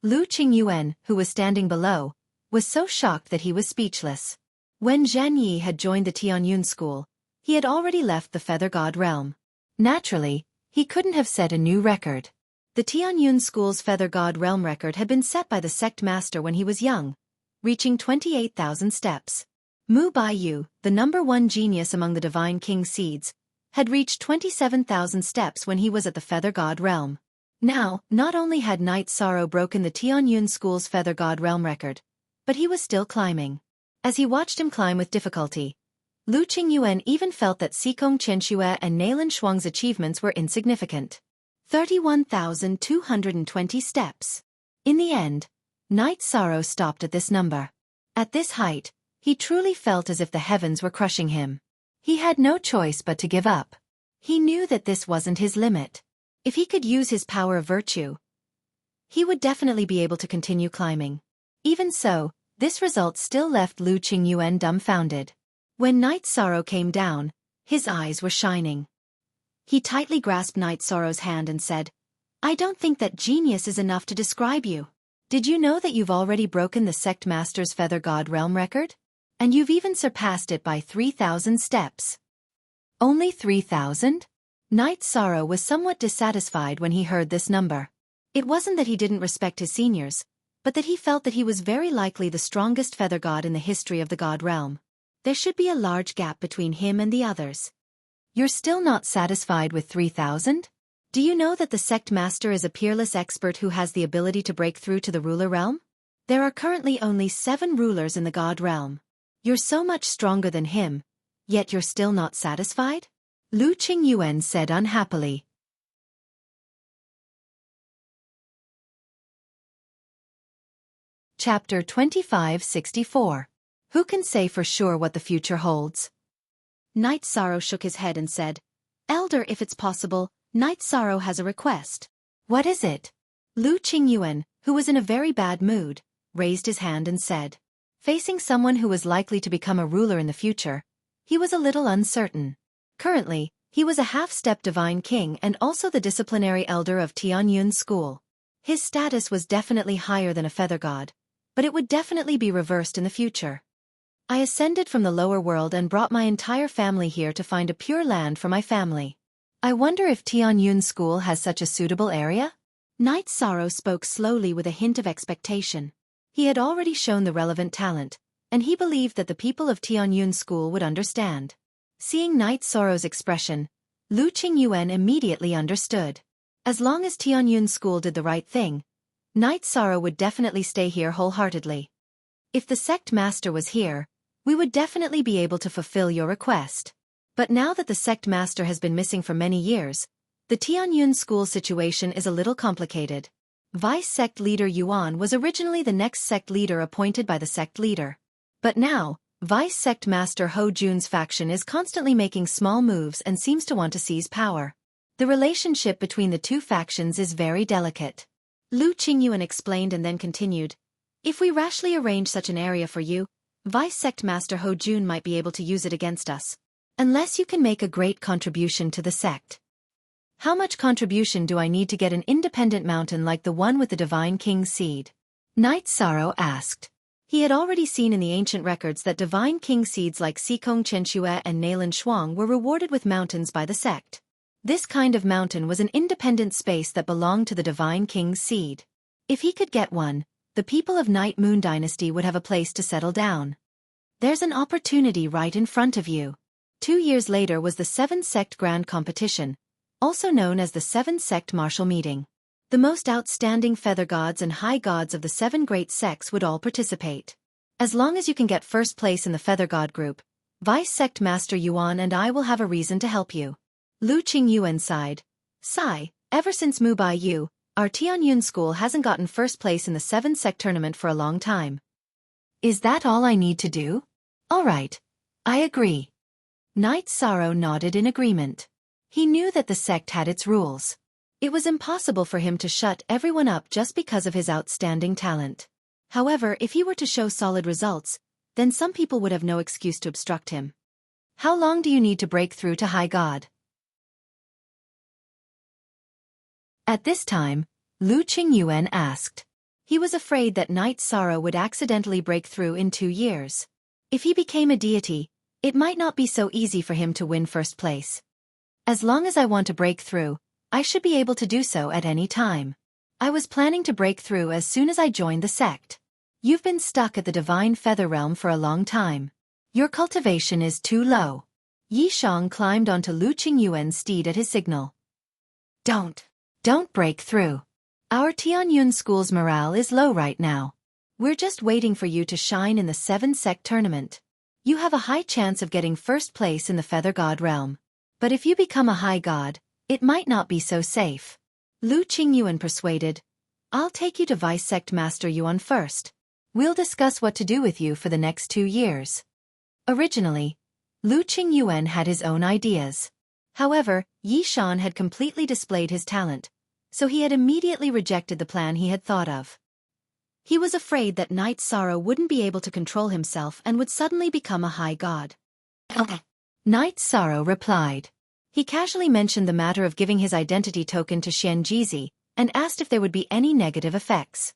Lu Qingyuan, who was standing below, was so shocked that he was speechless. When Zhen Yi had joined the Tianyun school, he had already left the feather god realm. Naturally, he couldn't have set a new record. The Tianyun school's feather god realm record had been set by the sect master when he was young, reaching 28,000 steps. Mu Baiyu, the #1 genius among the divine king seeds, had reached 27,000 steps when he was at the feather god realm. Now, not only had Night Sorrow broken the Tianyun school's feather god realm record, but he was still climbing. As he watched him climb with difficulty, Lu Qingyuan even felt that Xikong Qianxue and Nailan Shuang's achievements were insignificant. 31,220 steps. In the end, Night Sorrow stopped at this number. At this height, he truly felt as if the heavens were crushing him. He had no choice but to give up. He knew that this wasn't his limit. If he could use his power of virtue, he would definitely be able to continue climbing. Even so, this result still left Lu Qingyuan dumbfounded. When Night Sorrow came down, his eyes were shining. He tightly grasped Night Sorrow's hand and said, "I don't think that genius is enough to describe you. Did you know that you've already broken the sect master's feather god realm record? And you've even surpassed it by 3,000 steps." Only 3,000? Night Sorrow was somewhat dissatisfied when he heard this number. It wasn't that he didn't respect his seniors, but that he felt that he was very likely the strongest feather god in the history of the god realm. There should be a large gap between him and the others. You're still not satisfied with 3,000? Do you know that the sect master is a peerless expert who has the ability to break through to the ruler realm? There are currently only 7 rulers in the god realm. You're so much stronger than him, yet you're still not satisfied? Lu Qingyuan said unhappily. Chapter 2564. Who can say for sure what the future holds? Night Sorrow shook his head and said, "Elder, if it's possible, Night Sorrow has a request." "What is it?" Lu Qingyuan, who was in a very bad mood, raised his hand and said. Facing someone who was likely to become a ruler in the future, he was a little uncertain. Currently, he was a half-step divine king and also the disciplinary elder of Tianyun school. His status was definitely higher than a feather god, but it would definitely be reversed in the future. "I ascended from the lower world and brought my entire family here to find a pure land for my family. I wonder if Tianyun school has such a suitable area?" Night Sorrow spoke slowly with a hint of expectation. He had already shown the relevant talent, and he believed that the people of Tianyun school would understand. Seeing Night Sorrow's expression, Lu Qingyuan immediately understood. As long as Tianyun School did the right thing, Knight Sorrow would definitely stay here wholeheartedly. If the sect master was here, we would definitely be able to fulfill your request. But now that the sect master has been missing for many years, the Tianyun School situation is a little complicated. Vice sect leader Yuan was originally the next sect leader appointed by the sect leader. But now, Vice sect master Ho Jun's faction is constantly making small moves and seems to want to seize power. The relationship between the two factions is very delicate. Lu Qingyuan explained and then continued. If we rashly arrange such an area for you, Vice sect master Ho Jun might be able to use it against us. Unless you can make a great contribution to the sect. How much contribution do I need to get an independent mountain like the one with the Divine King's seed? Knight Sorrow asked. He had already seen in the ancient records that Divine King seeds like Xikong Chenxue and Nailan Shuang were rewarded with mountains by the sect. This kind of mountain was an independent space that belonged to the Divine King's seed. If he could get one, the people of Night Moon Dynasty would have a place to settle down. There's an opportunity right in front of you. 2 years later was the 7 Sect Grand Competition, also known as the 7 Sect Martial Meeting. The most outstanding feather gods and high gods of the 7 great sects would all participate. As long as you can get first place in the feather god group, Vice Sect Master Yuan and I will have a reason to help you. Lu Qingyuan sighed. Sigh, ever since Mu Bai Yu, our Tianyun School hasn't gotten first place in the 7 Sect tournament for a long time. Is that all I need to do? All right. I agree. Knight Sorrow nodded in agreement. He knew that the sect had its rules. It was impossible for him to shut everyone up just because of his outstanding talent. However, if he were to show solid results, then some people would have no excuse to obstruct him. How long do you need to break through to High God? At this time, Lu Qingyuan asked. He was afraid that Knight Sorrow would accidentally break through in 2 years. If he became a deity, it might not be so easy for him to win first place. As long as I want to break through, I should be able to do so at any time. I was planning to break through as soon as I joined the sect. You've been stuck at the Divine Feather Realm for a long time. Your cultivation is too low. Yi Shang climbed onto Lu Qingyuan's steed at his signal. Don't break through. Our Tianyun School's morale is low right now. We're just waiting for you to shine in the 7 Sect tournament. You have a high chance of getting first place in the Feather God realm. But if you become a high god, it might not be so safe. Lu Qingyuan persuaded. I'll take you to Vice Sect Master Yuan first. We'll discuss what to do with you for the next 2 years. Originally, Lu Qingyuan had his own ideas. However, Yi Shan had completely displayed his talent, so he had immediately rejected the plan he had thought of. He was afraid that Knight Sorrow wouldn't be able to control himself and would suddenly become a high god. Knight Sorrow replied. He casually mentioned the matter of giving his identity token to Xian Jizi and asked if there would be any negative effects.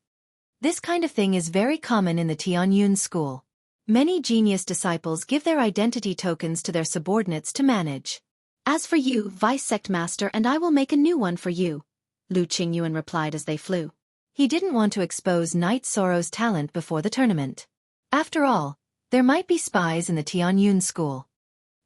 This kind of thing is very common in the Tianyun School. Many genius disciples give their identity tokens to their subordinates to manage. As for you, Vice Sect Master, and I will make a new one for you, Lu Qingyuan replied as they flew. He didn't want to expose Knight Sorrow's talent before the tournament. After all, there might be spies in the Tianyun School.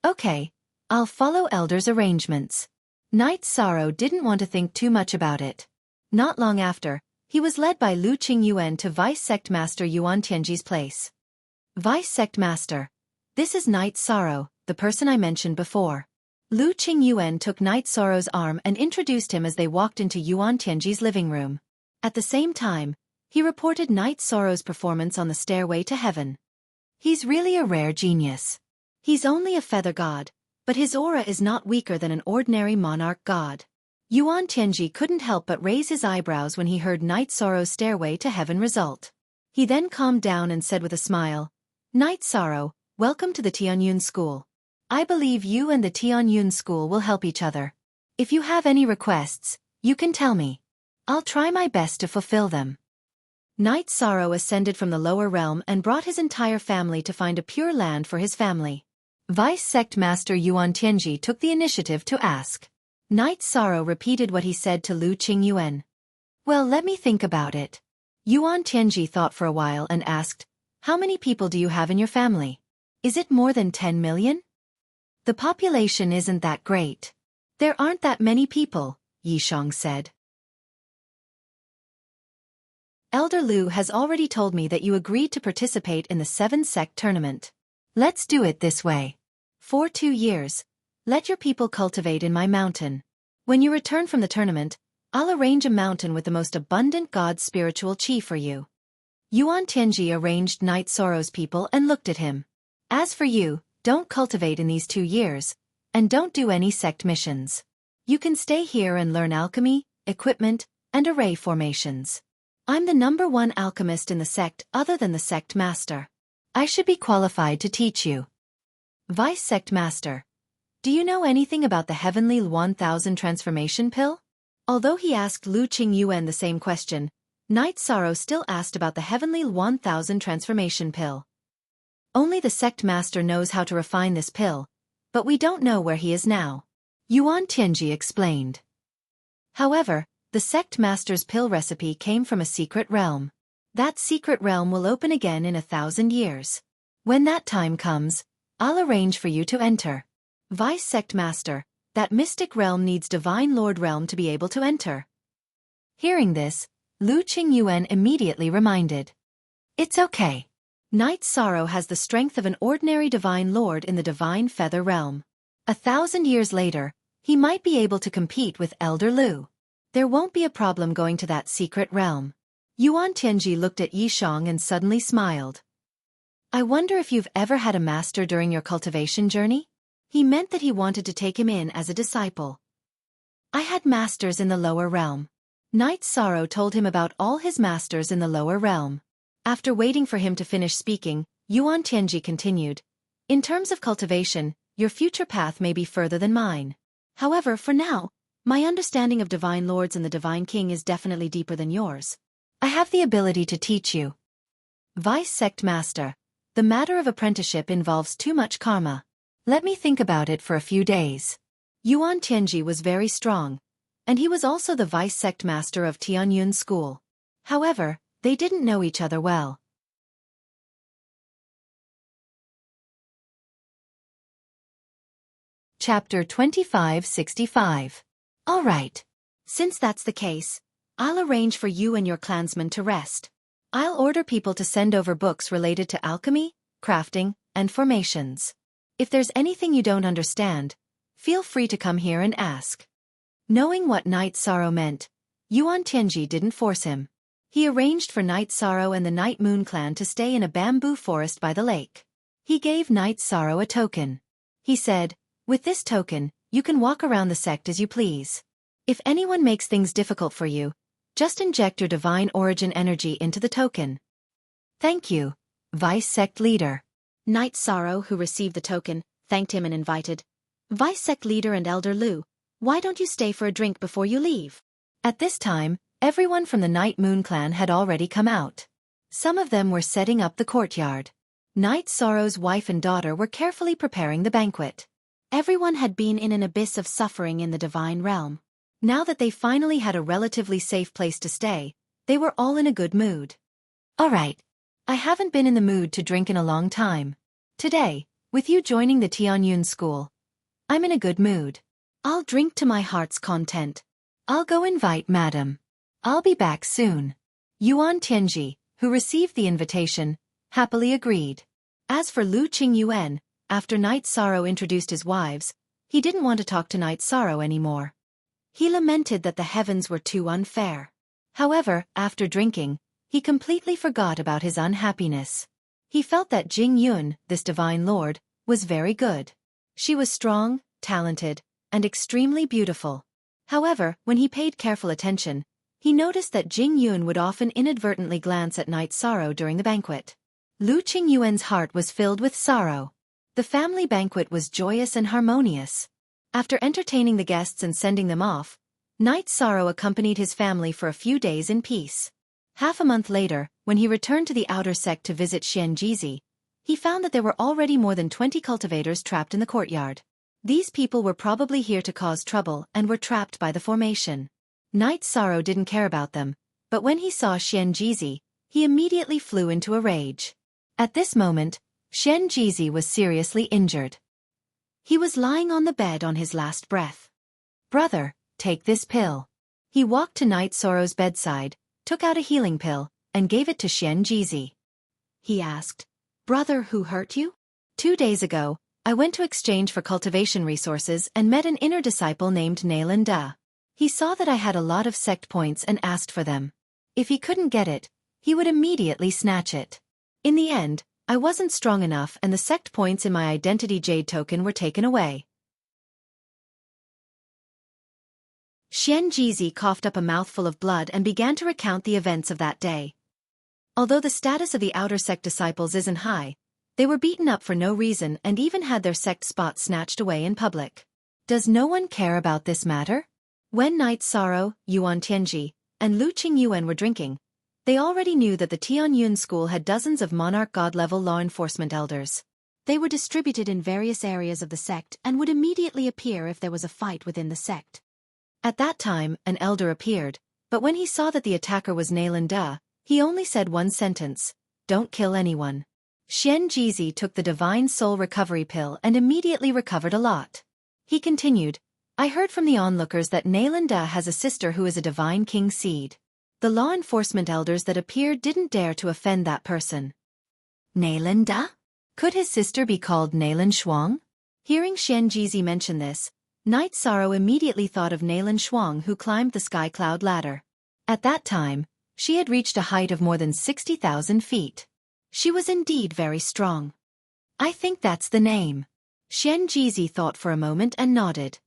Okay, I'll follow Elder's arrangements. Knight Sorrow didn't want to think too much about it. Not long after, he was led by Lu Qingyuan to Vice Sect Master Yuan Tianji's place. Vice Sect Master, this is Knight Sorrow, the person I mentioned before. Lu Qingyuan took Knight Sorrow's arm and introduced him as they walked into Yuan Tianji's living room. At the same time, he reported Knight Sorrow's performance on the stairway to heaven. He's really a rare genius. He's only a feather god, but his aura is not weaker than an ordinary monarch god. Yuan Tianji couldn't help but raise his eyebrows when he heard Knight Sorrow's stairway to heaven result. He then calmed down and said with a smile, Knight Sorrow, welcome to the Tianyun School. I believe you and the Tianyun School will help each other. If you have any requests, you can tell me. I'll try my best to fulfill them. Knight Sorrow ascended from the lower realm and brought his entire family to find a pure land for his family. Vice Sect Master Yuan Tianji took the initiative to ask. Knight Sorrow repeated what he said to Lu Qingyuan. Well, let me think about it. Yuan Tianji thought for a while and asked, how many people do you have in your family? Is it more than 10 million? The population isn't that great. There aren't that many people, Yishang said. Elder Lu has already told me that you agreed to participate in the 7-sect tournament. Let's do it this way. For 2 years, let your people cultivate in my mountain. When you return from the tournament, I'll arrange a mountain with the most abundant god spiritual chi for you. Yuan Tianji arranged Night Sorrow's people and looked at him. As for you, don't cultivate in these 2 years, and don't do any sect missions. You can stay here and learn alchemy, equipment, and array formations. I'm the #1 alchemist in the sect other than the sect master. I should be qualified to teach you. Vice Sect Master, do you know anything about the Heavenly 1000 transformation pill? Although he asked Lu Qingyuan the same question, Night Sorrow still asked about the Heavenly 1000 transformation pill. Only the sect master knows how to refine this pill, but we don't know where he is now. Yuan Tianji explained. However, the sect master's pill recipe came from a secret realm. That secret realm will open again in 1,000 years. When that time comes, I'll arrange for you to enter. Vice Sect Master, that mystic realm needs Divine Lord Realm to be able to enter. Hearing this, Lu Qingyuan immediately reminded. It's okay. Night Sorrow has the strength of an ordinary Divine Lord in the Divine Feather Realm. 1,000 years later, he might be able to compete with Elder Lu. There won't be a problem going to that secret realm. Yuan Tianji looked at Yishang and suddenly smiled. I wonder if you've ever had a master during your cultivation journey? He meant that he wanted to take him in as a disciple. I had masters in the lower realm. Night Sorrow told him about all his masters in the lower realm. After waiting for him to finish speaking, Yuan Tianji continued. In terms of cultivation, your future path may be further than mine. However, for now, my understanding of Divine Lords and the Divine King is definitely deeper than yours. I have the ability to teach you. Vice Sect Master, the matter of apprenticeship involves too much karma. Let me think about it for a few days. Yuan Tianji was very strong, and he was also the Vice Sect Master of Tianyun School. However, they didn't know each other well. Chapter 2565. All right. Since that's the case, I'll arrange for you and your clansmen to rest. I'll order people to send over books related to alchemy, crafting, and formations. If there's anything you don't understand, feel free to come here and ask. Knowing what Night Sorrow meant, Yuan Tianji didn't force him. He arranged for Night Sorrow and the Night Moon clan to stay in a bamboo forest by the lake. He gave Night Sorrow a token. He said, with this token, you can walk around the sect as you please. If anyone makes things difficult for you, just inject your divine origin energy into the token. Thank you, Vice Sect Leader. Night Sorrow, who received the token, thanked him and invited, Vice Sect Leader and Elder Lu, why don't you stay for a drink before you leave? At this time, everyone from the Night Moon clan had already come out. Some of them were setting up the courtyard. Night Sorrow's wife and daughter were carefully preparing the banquet. Everyone had been in an abyss of suffering in the divine realm. Now that they finally had a relatively safe place to stay, they were all in a good mood. All right. I haven't been in the mood to drink in a long time. Today, with you joining the Tianyun school, I'm in a good mood. I'll drink to my heart's content. I'll go invite Madam. I'll be back soon. Yuan Tianji, who received the invitation, happily agreed. As for Lu Qingyuan, after Night Sorrow introduced his wives, he didn't want to talk to Night Sorrow anymore. He lamented that the heavens were too unfair. However, after drinking, he completely forgot about his unhappiness. He felt that Jing Yun, this divine lord, was very good. She was strong, talented, and extremely beautiful. However, when he paid careful attention, he noticed that Jing Yun would often inadvertently glance at Night Sorrow during the banquet. Lu Qingyuan's heart was filled with sorrow. The family banquet was joyous and harmonious. After entertaining the guests and sending them off, Night Sorrow accompanied his family for a few days in peace. Half a month later, when he returned to the outer sect to visit Xianjizi, he found that there were already more than 20 cultivators trapped in the courtyard. These people were probably here to cause trouble and were trapped by the formation. Night Sorrow didn't care about them, but when he saw Xianjizi, he immediately flew into a rage. At this moment, Xianjizi was seriously injured. He was lying on the bed on his last breath. "Brother, take this pill." He walked to Night Sorrow's bedside, took out a healing pill, and gave it to Xian Jizi. He asked, "Brother, who hurt you?" 2 days ago, I went to exchange for cultivation resources and met an inner disciple named Nailan Da. He saw that I had a lot of sect points and asked for them. If he couldn't get it, he would immediately snatch it. In the end, I wasn't strong enough and the sect points in my identity jade token were taken away. Xian Jizi coughed up a mouthful of blood and began to recount the events of that day. Although the status of the outer sect disciples isn't high, they were beaten up for no reason and even had their sect spots snatched away in public. Does no one care about this matter? When Night Sorrow, Yuan Tianji, and Lu Qingyuan were drinking, they already knew that the Tianyun school had dozens of monarch god-level law enforcement elders. They were distributed in various areas of the sect and would immediately appear if there was a fight within the sect. At that time, an elder appeared, but when he saw that the attacker was Nailan Da, he only said one sentence: "Don't kill anyone." Xian Jizi took the Divine Soul Recovery Pill and immediately recovered a lot. He continued, "I heard from the onlookers that Nailan Da has a sister who is a Divine King seed. The law enforcement elders that appeared didn't dare to offend that person." Nailan Da? Could his sister be called Nailan Shuang? Hearing Xian Jizi mention this, Night Sorrow immediately thought of Nailan Shuang who climbed the Sky Cloud ladder. At that time, she had reached a height of more than 60,000 feet. She was indeed very strong. "I think that's the name." Xian Jizi thought for a moment and nodded.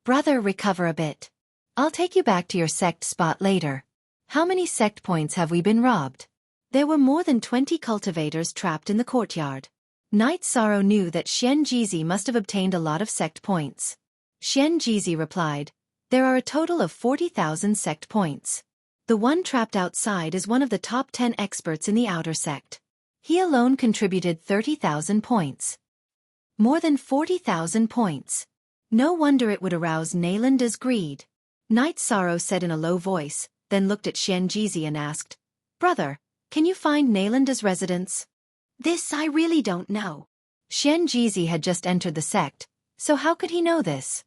"Brother, recover a bit. I'll take you back to your sect spot later. How many sect points have we been robbed?" There were more than 20 cultivators trapped in the courtyard. Night Sorrow knew that Xian Jizi must have obtained a lot of sect points. Xian Jizi replied, "There are a total of 40,000 sect points. The one trapped outside is one of the top 10 experts in the outer sect. He alone contributed 30,000 points. More than 40,000 points. No wonder it would arouse Nailan Da's greed." Night Sorrow said in a low voice, then looked at Xian Jizi and asked, "Brother, can you find Nailan Da's residence?" "This I really don't know." Xian Jizi had just entered the sect, so how could he know this?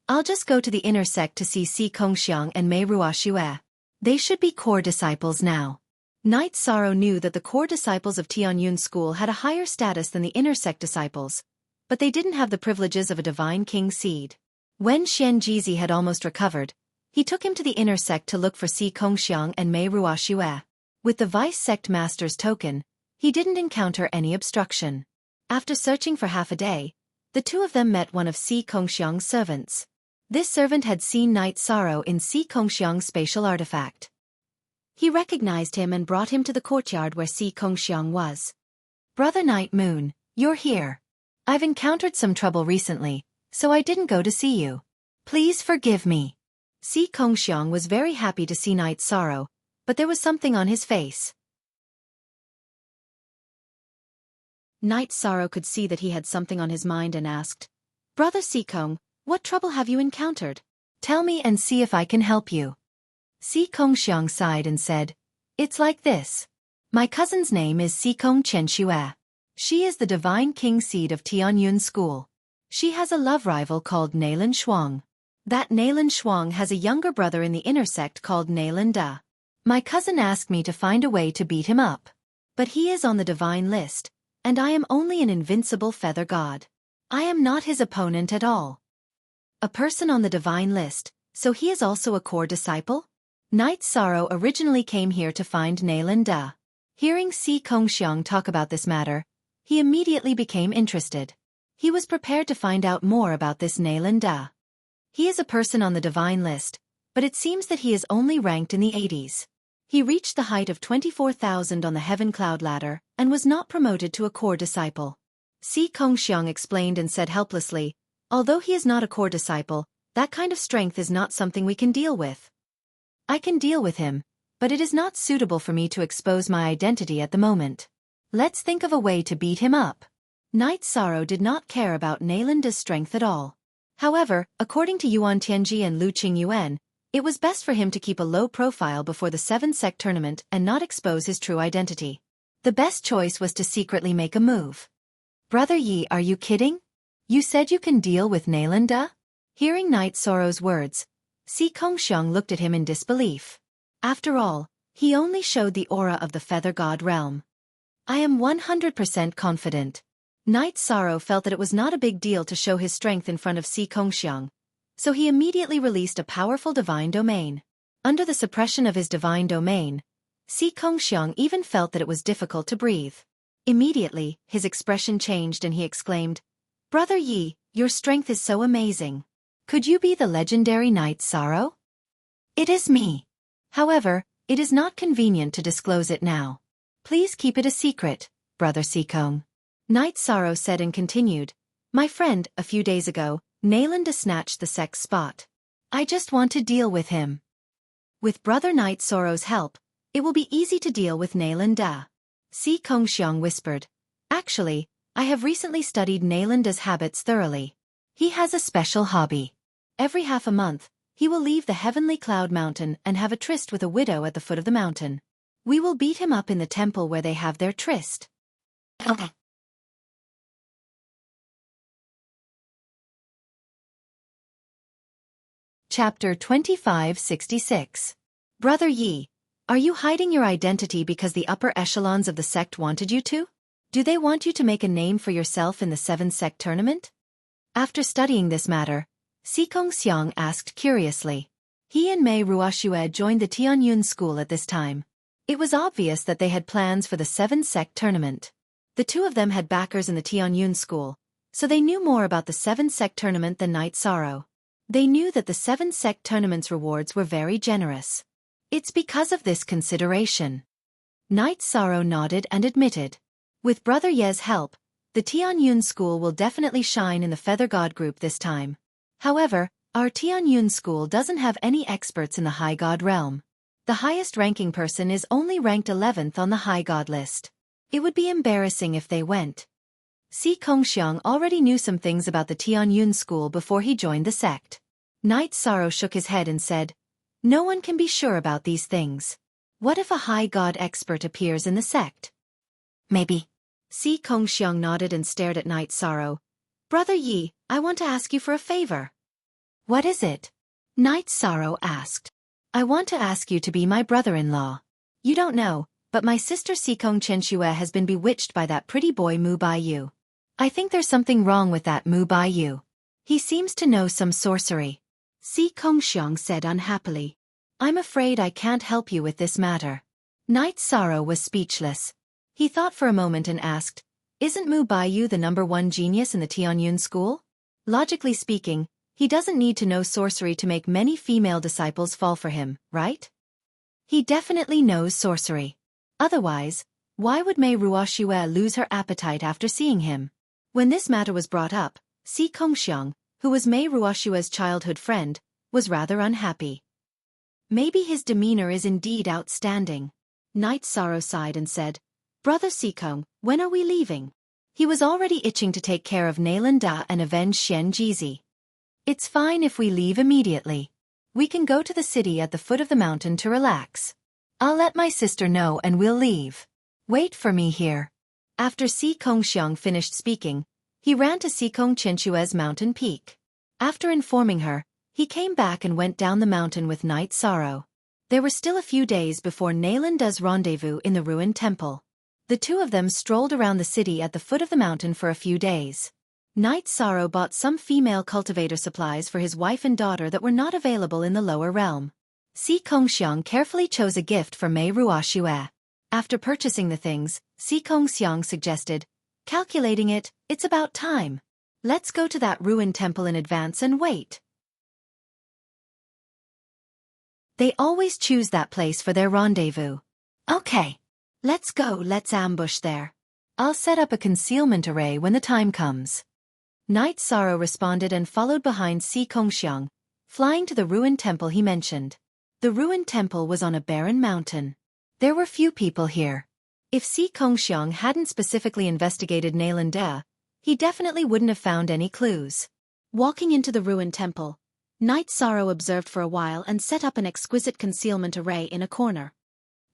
"I'll just go to the inner sect to see Si Kongxiang and Mei Ruoxue. They should be core disciples now." Night Sorrow knew that the core disciples of Tianyun school had a higher status than the inner sect disciples, but they didn't have the privileges of a divine king seed. When Xian Jizi had almost recovered, he took him to the inner sect to look for Si Kongxiang and Mei Ruoxue. With the vice sect master's token, he didn't encounter any obstruction. After searching for half a day, the two of them met one of Si Kongxiang's servants. This servant had seen Night Sorrow in Si Kongxiang's spatial artifact. He recognized him and brought him to the courtyard where Si Kongxiang was. "Brother Night Moon, you're here. I've encountered some trouble recently, so I didn't go to see you. Please forgive me." Si Kongxiang was very happy to see Night Sorrow, but there was something on his face. Night Sorrow could see that he had something on his mind and asked, "Brother Si Kong, what trouble have you encountered? Tell me and see if I can help you." Si Kongxiang sighed and said, "It's like this. My cousin's name is Si Kong Chenxue. She is the divine king seed of Tianyun school. She has a love rival called Nailan Shuang. That Nailan Shuang has a younger brother in the inner sect called Nailan Da. My cousin asked me to find a way to beat him up. But he is on the divine list, and I am only an invincible feather god. I am not his opponent at all." A person on the divine list, so he is also a core disciple? Night Sorrow originally came here to find Nailan Da. Hearing Si Kongxiang talk about this matter, he immediately became interested. He was prepared to find out more about this Nailan Da. He is a person on the divine list, but it seems that he is only ranked in the 80s. He reached the height of 24,000 on the heaven cloud ladder and was not promoted to a core disciple. Si Kongxiang explained and said helplessly, "Although he is not a core disciple, that kind of strength is not something we can deal with. I can deal with him, but it is not suitable for me to expose my identity at the moment. Let's think of a way to beat him up." Night Sorrow did not care about Nailan Da's strength at all. However, according to Yuan Tianji and Lu Qingyuan, it was best for him to keep a low profile before the 7-sect tournament and not expose his true identity. The best choice was to secretly make a move. "Brother Yi, are you kidding? You said you can deal with Nailan Da?" Hearing Night Sorrow's words, Si Kongxiang looked at him in disbelief. After all, he only showed the aura of the Feather God realm. I am 100% confident. Night Sorrow felt that it was not a big deal to show his strength in front of Si Kongxiang, so he immediately released a powerful divine domain. Under the suppression of his divine domain, Si Kongxiang even felt that it was difficult to breathe. Immediately, his expression changed and he exclaimed, "Brother Yi, your strength is so amazing. Could you be the legendary Night Sorrow?" "It is me. However, it is not convenient to disclose it now. Please keep it a secret, Brother Sikong." Night Sorrow said and continued, "My friend, a few days ago, Nayland snatched the sect's spot. I just want to deal with him. With Brother Night Sorrow's help, it will be easy to deal with Nayland. Si Kongxiang whispered, "Actually, I have recently studied Nayland's habits thoroughly. He has a special hobby. Every half a month, he will leave the Heavenly Cloud Mountain and have a tryst with a widow at the foot of the mountain. We will beat him up in the temple where they have their tryst." Okay. Chapter 2566. Brother Yi, are you hiding your identity because the upper echelons of the sect wanted you to? Do they want you to make a name for yourself in the 7-sect tournament? After studying this matter, Si Kongxiang asked curiously. He and Mei Ruoxue joined the Tianyun school at this time. It was obvious that they had plans for the 7-sect tournament. The two of them had backers in the Tianyun school, so they knew more about the 7-sect tournament than Night Sorrow. They knew that the 7-sect tournament's rewards were very generous. It's because of this consideration. Night Sorrow nodded and admitted. With Brother Ye's help, the Tianyun school will definitely shine in the Feather God group this time. However, our Tianyun school doesn't have any experts in the High God realm. The highest ranking person is only ranked 11th on the High God list. It would be embarrassing if they went. Si Kongxiang already knew some things about the Tianyun school before he joined the sect. Night Sorrow shook his head and said, "No one can be sure about these things. What if a High God expert appears in the sect?" "Maybe." Si Kongxiang nodded and stared at Night Sorrow. "Brother Yi, I want to ask you for a favor." "What is it?" Night Sorrow asked. "I want to ask you to be my brother-in-law. You don't know, but my sister Sikong Chenxue has been bewitched by that pretty boy Mu Baiyu. I think there's something wrong with that Mu Baiyu. He seems to know some sorcery." Si Kongxiang said unhappily. "I'm afraid I can't help you with this matter." Night Sorrow was speechless. He thought for a moment and asked, "Isn't Mu Baiyu the #1 genius in the Tianyun school? Logically speaking, he doesn't need to know sorcery to make many female disciples fall for him, right? He definitely knows sorcery. Otherwise, why would Mei Ruoxue lose her appetite after seeing him?" When this matter was brought up, Si Kongxiang, who was Mei Ruoxue's childhood friend, was rather unhappy. "Maybe his demeanor is indeed outstanding." Night Sorrow sighed and said, "Brother Sikong, when are we leaving?" He was already itching to take care of Nayland and avenge Xian Jizi. "It's fine if we leave immediately. We can go to the city at the foot of the mountain to relax. I'll let my sister know and we'll leave. Wait for me here." After Si Kongxiang finished speaking, he ran to Sikong Chenxue's mountain peak. After informing her, he came back and went down the mountain with Night Sorrow. There were still a few days before Naylanda's rendezvous in the ruined temple. The two of them strolled around the city at the foot of the mountain for a few days. Night Sorrow bought some female cultivator supplies for his wife and daughter that were not available in the lower realm. Si Kongxiang carefully chose a gift for Mei Ruoxue. After purchasing the things, Si Kongxiang suggested, "Calculating it, it's about time. Let's go to that ruined temple in advance and wait." They always choose that place for their rendezvous. "Okay. Let's go, let's ambush there. I'll set up a concealment array when the time comes." Night Sorrow responded and followed behind Si Kongxiang, flying to the ruined temple he mentioned. The ruined temple was on a barren mountain. There were few people here. If Si Kongxiang hadn't specifically investigated Nayland, he definitely wouldn't have found any clues. Walking into the ruined temple, Night Sorrow observed for a while and set up an exquisite concealment array in a corner.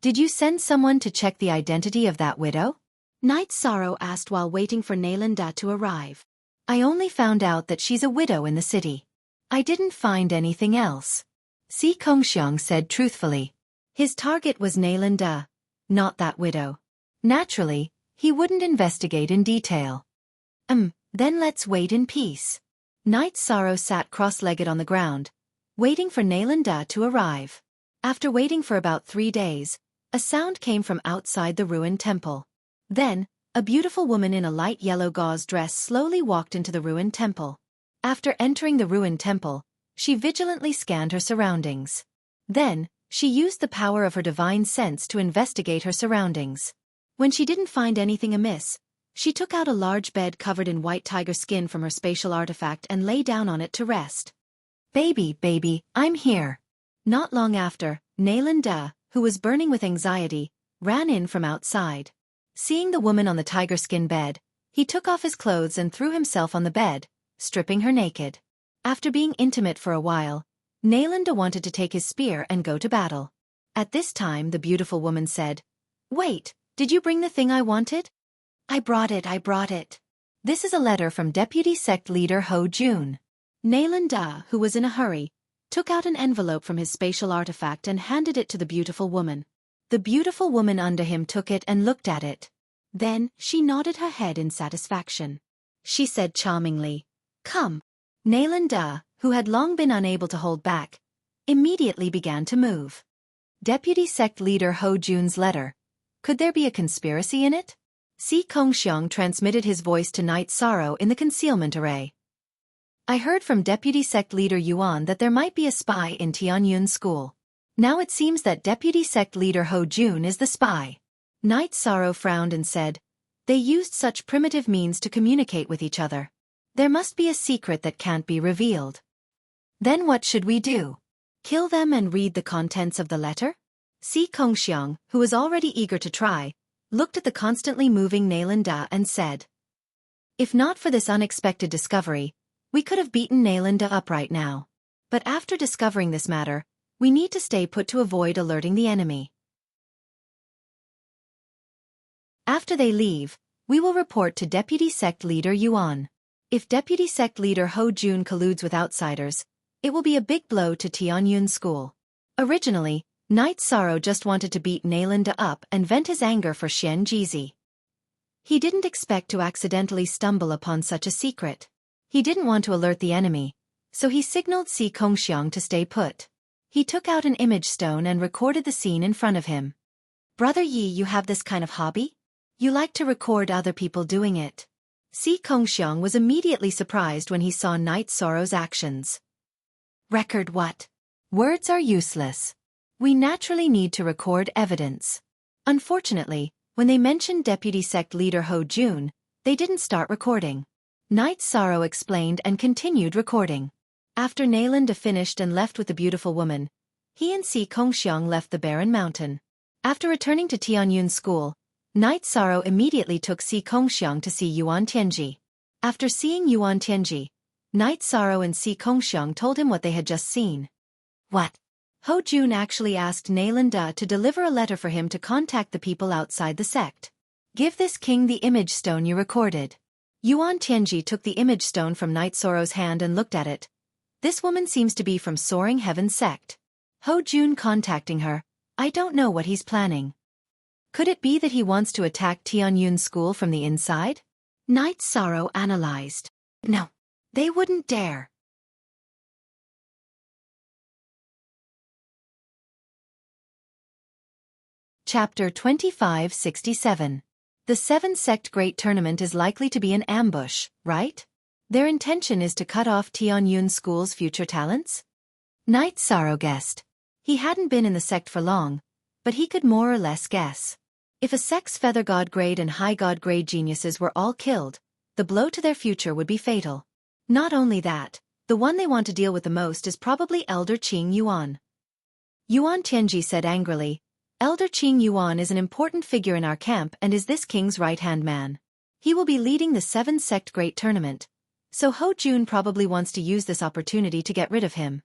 "Did you send someone to check the identity of that widow?" Night Sorrow asked while waiting for Nayland to arrive. "I only found out that she's a widow in the city. I didn't find anything else. Si Kongxiang said truthfully. His target was Nailinda, not that widow. Naturally, he wouldn't investigate in detail. Then let's wait in peace. Knight Sorrow sat cross-legged on the ground, waiting for Nailinda to arrive. After waiting for about 3 days, a sound came from outside the ruined temple. Then, a beautiful woman in a light yellow gauze dress slowly walked into the ruined temple. After entering the ruined temple, she vigilantly scanned her surroundings. Then, she used the power of her divine sense to investigate her surroundings. When she didn't find anything amiss, she took out a large bed covered in white tiger skin from her spatial artifact and lay down on it to rest. Baby, I'm here. Not long after, Nailinda, who was burning with anxiety, ran in from outside. Seeing the woman on the tiger skin bed, he took off his clothes and threw himself on the bed, stripping her naked. After being intimate for a while, Nailinda wanted to take his spear and go to battle. At this time the beautiful woman said, "Wait, did you bring the thing I wanted?" I brought it. This is a letter from Deputy Sect Leader Ho Jun. Nailinda, who was in a hurry, took out an envelope from his spatial artifact and handed it to the beautiful woman. The beautiful woman under him took it and looked at it. Then, she nodded her head in satisfaction. She said charmingly, "Come." Nailinda, who had long been unable to hold back, immediately began to move. Deputy Sect Leader Ho Jun's letter. Could there be a conspiracy in it? Si Kongxiang transmitted his voice to Knight Sorrow in the concealment array. I heard from Deputy Sect Leader Yuan that there might be a spy in Tianyun School. Now it seems that Deputy Sect Leader Ho Jun is the spy. Knight Sorrow frowned and said, they used such primitive means to communicate with each other. There must be a secret that can't be revealed. Then what should we do? Kill them and read the contents of the letter? Si Kongxiang, who was already eager to try, looked at the constantly moving Nailinda and said, if not for this unexpected discovery, we could have beaten Nailinda up right now. But after discovering this matter, we need to stay put to avoid alerting the enemy. After they leave, we will report to Deputy Sect Leader Yuan. If Deputy Sect Leader Ho Jun colludes with outsiders, it will be a big blow to Tianyun School. Originally, Knight Sorrow just wanted to beat Nailinda up and vent his anger for Xian Jizi. He didn't expect to accidentally stumble upon such a secret. He didn't want to alert the enemy, so he signaled Si Kongxiang to stay put. He took out an image stone and recorded the scene in front of him. Brother Yi, you have this kind of hobby? You like to record other people doing it. Si Kongxiang was immediately surprised when he saw Knight Sorrow's actions. Record what? Words are useless. We naturally need to record evidence. Unfortunately, when they mentioned Deputy Sect Leader Ho Jun, they didn't start recording. Knight Sorrow explained and continued recording. After Nailinda finished and left with the beautiful woman, he and Si Kongxiang left the barren mountain. After returning to Tianyun School, Knight Sorrow immediately took Si Kongxiang to see Yuan Tianji. After seeing Yuan Tianji, Knight Sorrow and Si Kongxiang told him what they had just seen. What? Ho Jun actually asked Nailinda to deliver a letter for him to contact the people outside the sect. Give this king the image stone you recorded. Yuan Tianji took the image stone from Knight Sorrow's hand and looked at it. This woman seems to be from Soaring Heaven sect. Ho Jun contacting her, I don't know what he's planning. Could it be that he wants to attack Tianyun School from the inside? Knight Sorrow analyzed. No, they wouldn't dare. Chapter 2567. The 7-sect Great Tournament is likely to be an ambush, right? Their intention is to cut off Tianyun School's future talents? Knight Sorrow guessed. He hadn't been in the sect for long, but he could more or less guess. If a sect's Feather God grade and High God grade geniuses were all killed, the blow to their future would be fatal. Not only that, the one they want to deal with the most is probably Elder Qing Yuan. Yuan Tianji said angrily, Elder Qing Yuan is an important figure in our camp and is this king's right-hand man. He will be leading the 7-sect Great Tournament, so Ho Jun probably wants to use this opportunity to get rid of him.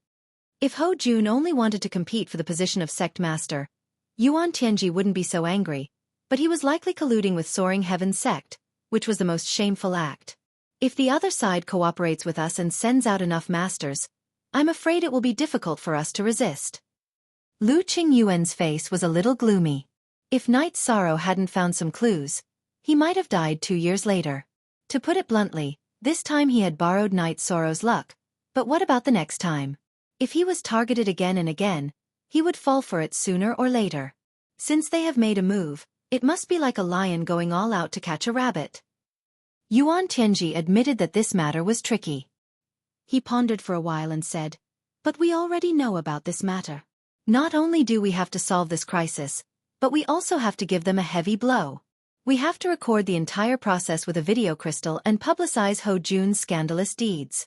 If Ho Jun only wanted to compete for the position of sect master, Yuan Tianji wouldn't be so angry, but he was likely colluding with Soaring Heaven sect, which was the most shameful act. If the other side cooperates with us and sends out enough masters, I'm afraid it will be difficult for us to resist. Lu Qingyuan's face was a little gloomy. If Night Sorrow hadn't found some clues, he might have died 2 years later. To put it bluntly, this time he had borrowed Night Sorrow's luck, but what about the next time? If he was targeted again and again, he would fall for it sooner or later. Since they have made a move, it must be like a lion going all out to catch a rabbit. Yuan Tianji admitted that this matter was tricky. He pondered for a while and said, "But we already know about this matter. Not only do we have to solve this crisis, but we also have to give them a heavy blow. We have to record the entire process with a video crystal and publicize Ho Jun's scandalous deeds.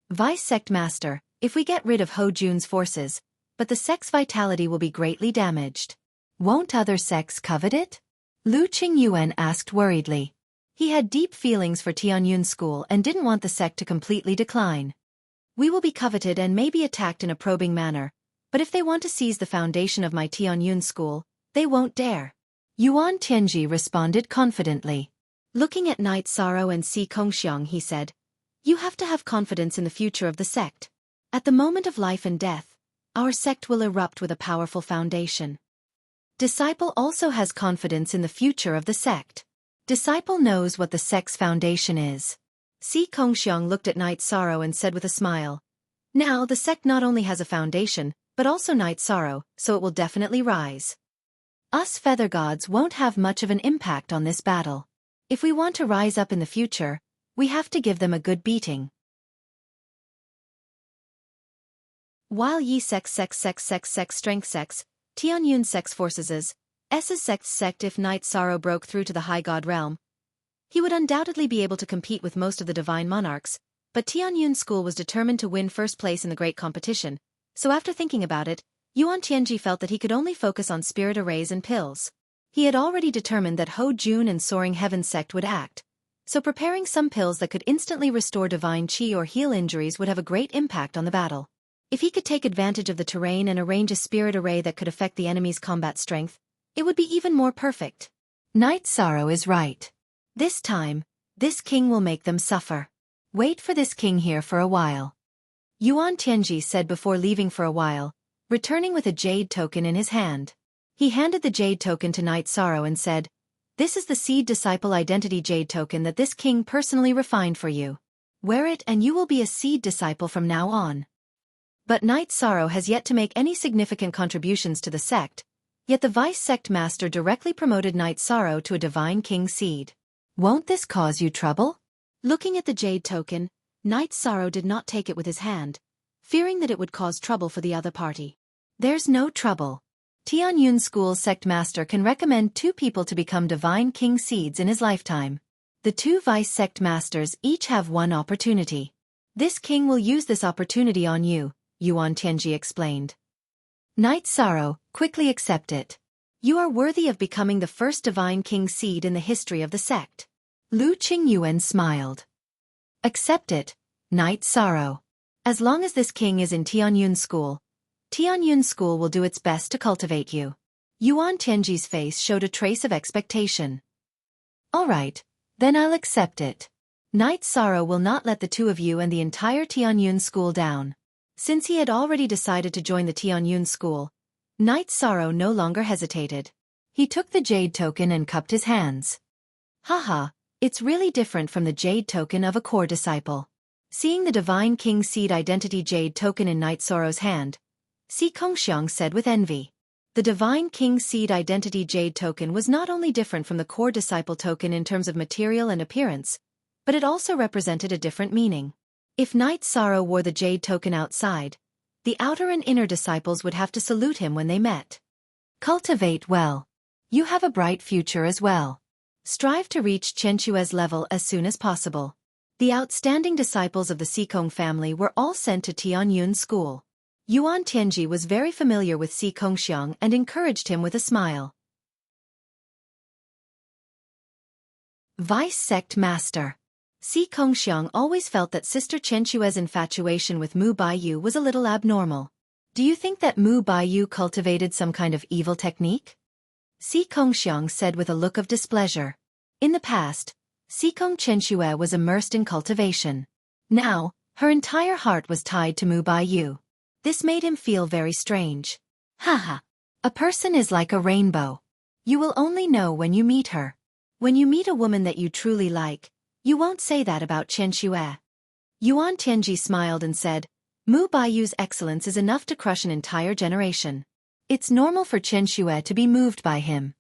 Vice Sect Master, if we get rid of Ho Jun's forces, but the sect's vitality will be greatly damaged. Won't other sects covet it?" Lu Qingyuan asked worriedly. He had deep feelings for Tianyun School and didn't want the sect to completely decline. "We will be coveted and may be attacked in a probing manner, but if they want to seize the foundation of my Tianyun School, they won't dare." Yuan Tianji responded confidently. Looking at Night Sorrow and Si Kongxiang, he said, "You have to have confidence in the future of the sect. At the moment of life and death, our sect will erupt with a powerful foundation. Disciple also has confidence in the future of the sect. Disciple knows what the sect's foundation is." Si Kongxiang looked at Night Sorrow and said with a smile, "Now the sect not only has a foundation, but also Night Sorrow, so it will definitely rise. Us feather gods won't have much of an impact on this battle. If we want to rise up in the future, we have to give them a good beating." While Yi Sex Strength Sex, Tianyun Sex Forces S's sect if Night Sorrow broke through to the High God realm, he would undoubtedly be able to compete with most of the divine monarchs, but Tianyun School was determined to win first place in the great competition, so after thinking about it, Yuan Tianji felt that he could only focus on spirit arrays and pills. He had already determined that Ho Jun and Soaring Heaven sect would act, so preparing some pills that could instantly restore divine chi or heal injuries would have a great impact on the battle. If he could take advantage of the terrain and arrange a spirit array that could affect the enemy's combat strength, it would be even more perfect. Night Sorrow is right. This time, this king will make them suffer. Wait for this king here for a while. Yuan Tianji said before leaving for a while, returning with a jade token in his hand. He handed the jade token to Night Sorrow and said, "This is the Seed Disciple Identity Jade token that this king personally refined for you. Wear it and you will be a Seed Disciple from now on." But Night Sorrow has yet to make any significant contributions to the sect, yet the Vice Sect Master directly promoted Night Sorrow to a Divine King Seed. Won't this cause you trouble? Looking at the jade token, Night Sorrow did not take it with his hand, fearing that it would cause trouble for the other party. There's no trouble. Tianyun School's Sect Master can recommend 2 people to become Divine King Seeds in his lifetime. The 2 Vice Sect Masters each have 1 opportunity. This king will use this opportunity on you, Yuan Tianji explained. Night Sorrow, quickly accept it. You are worthy of becoming the first Divine King Seed in the history of the sect. Lu Qingyuan smiled. Accept it, Night Sorrow. As long as this king is in Tianyun School will do its best to cultivate you. Yuan Tianji's face showed a trace of expectation. All right, then I'll accept it. Night Sorrow will not let the 2 of you and the entire Tianyun School down. Since he had already decided to join the Tianyun School, Night Sorrow no longer hesitated. He took the jade token and cupped his hands. Haha, it's really different from the jade token of a core disciple. Seeing the Divine King Seed Identity Jade token in Night Sorrow's hand, Si Kongxiang said with envy. The Divine King Seed Identity Jade token was not only different from the core disciple token in terms of material and appearance, but it also represented a different meaning. If Night Sorrow wore the jade token outside, the outer and inner disciples would have to salute him when they met. Cultivate well. You have a bright future as well. Strive to reach Qianque's level as soon as possible. The outstanding disciples of the Sikong family were all sent to Tianyun School. Yuan Tianji was very familiar with Si Kongxiang and encouraged him with a smile. Vice Sect Master. Si Kongxiang always felt that Sister Qianque's infatuation with Mu Baiyu was a little abnormal. Do you think that Mu Baiyu cultivated some kind of evil technique? Si Kongxiang said with a look of displeasure. In the past, Sikong Qianque was immersed in cultivation. Now, Her entire heart was tied to Mu Baiyu. This made him feel very strange. Haha. A person is like a rainbow. You will only know when you meet her. When you meet a woman that you truly like, you won't say that about Chen Xue. Yuan Tianji smiled and said, Mu Baiyu's excellence is enough to crush an entire generation. It's normal for Chen Xue to be moved by him.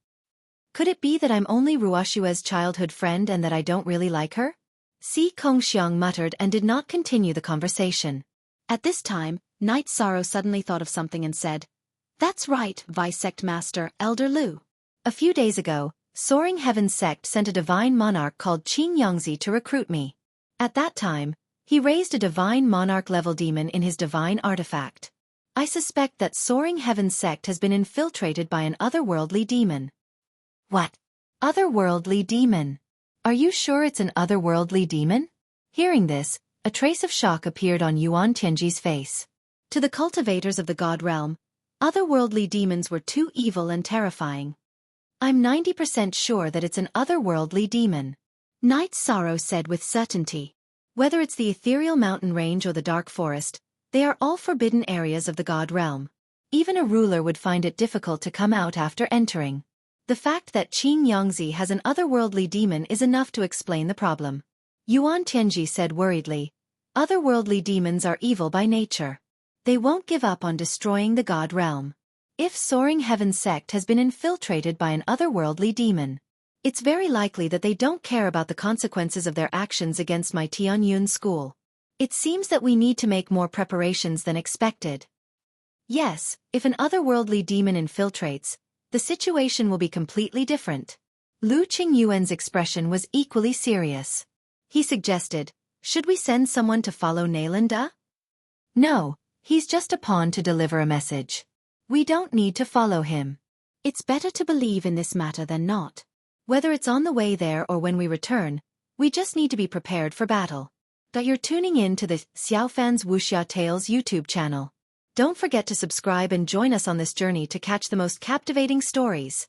Could it be that I'm only Ruoxue's childhood friend and that I don't really like her? Si Kongxiang muttered and did not continue the conversation. At this time, Knight Sorrow suddenly thought of something and said, That's right, Vice Sect Master, Elder Lu. A few days ago, Soaring Heaven Sect sent a divine monarch called Qing Yangzi to recruit me. At that time, he raised a divine monarch-level demon in his divine artifact. I suspect that Soaring Heaven Sect has been infiltrated by an otherworldly demon. What? Otherworldly demon? Are you sure it's an otherworldly demon? Hearing this, a trace of shock appeared on Yuan Tianji's face. To the cultivators of the God realm, otherworldly demons were too evil and terrifying. I'm 90% sure that it's an otherworldly demon. Knight Sorrow said with certainty. Whether it's the ethereal mountain range or the dark forest, they are all forbidden areas of the God realm. Even a ruler would find it difficult to come out after entering. The fact that Qing Yangzi has an otherworldly demon is enough to explain the problem. Yuan Tianji said worriedly, Otherworldly demons are evil by nature. They won't give up on destroying the God realm. If Soaring Heaven Sect has been infiltrated by an otherworldly demon, it's very likely that they don't care about the consequences of their actions against my Tianyun school. It seems that we need to make more preparations than expected. Yes, if an otherworldly demon infiltrates, the situation will be completely different. Lu Qingyuan's expression was equally serious. He suggested, should we send someone to follow Nalanda? No, he's just a pawn to deliver a message. We don't need to follow him. It's better to believe in this matter than not. Whether it's on the way there or when we return, we just need to be prepared for battle. You're tuning in to the Xiaofan's Wuxia Tales YouTube channel. Don't forget to subscribe and join us on this journey to catch the most captivating stories.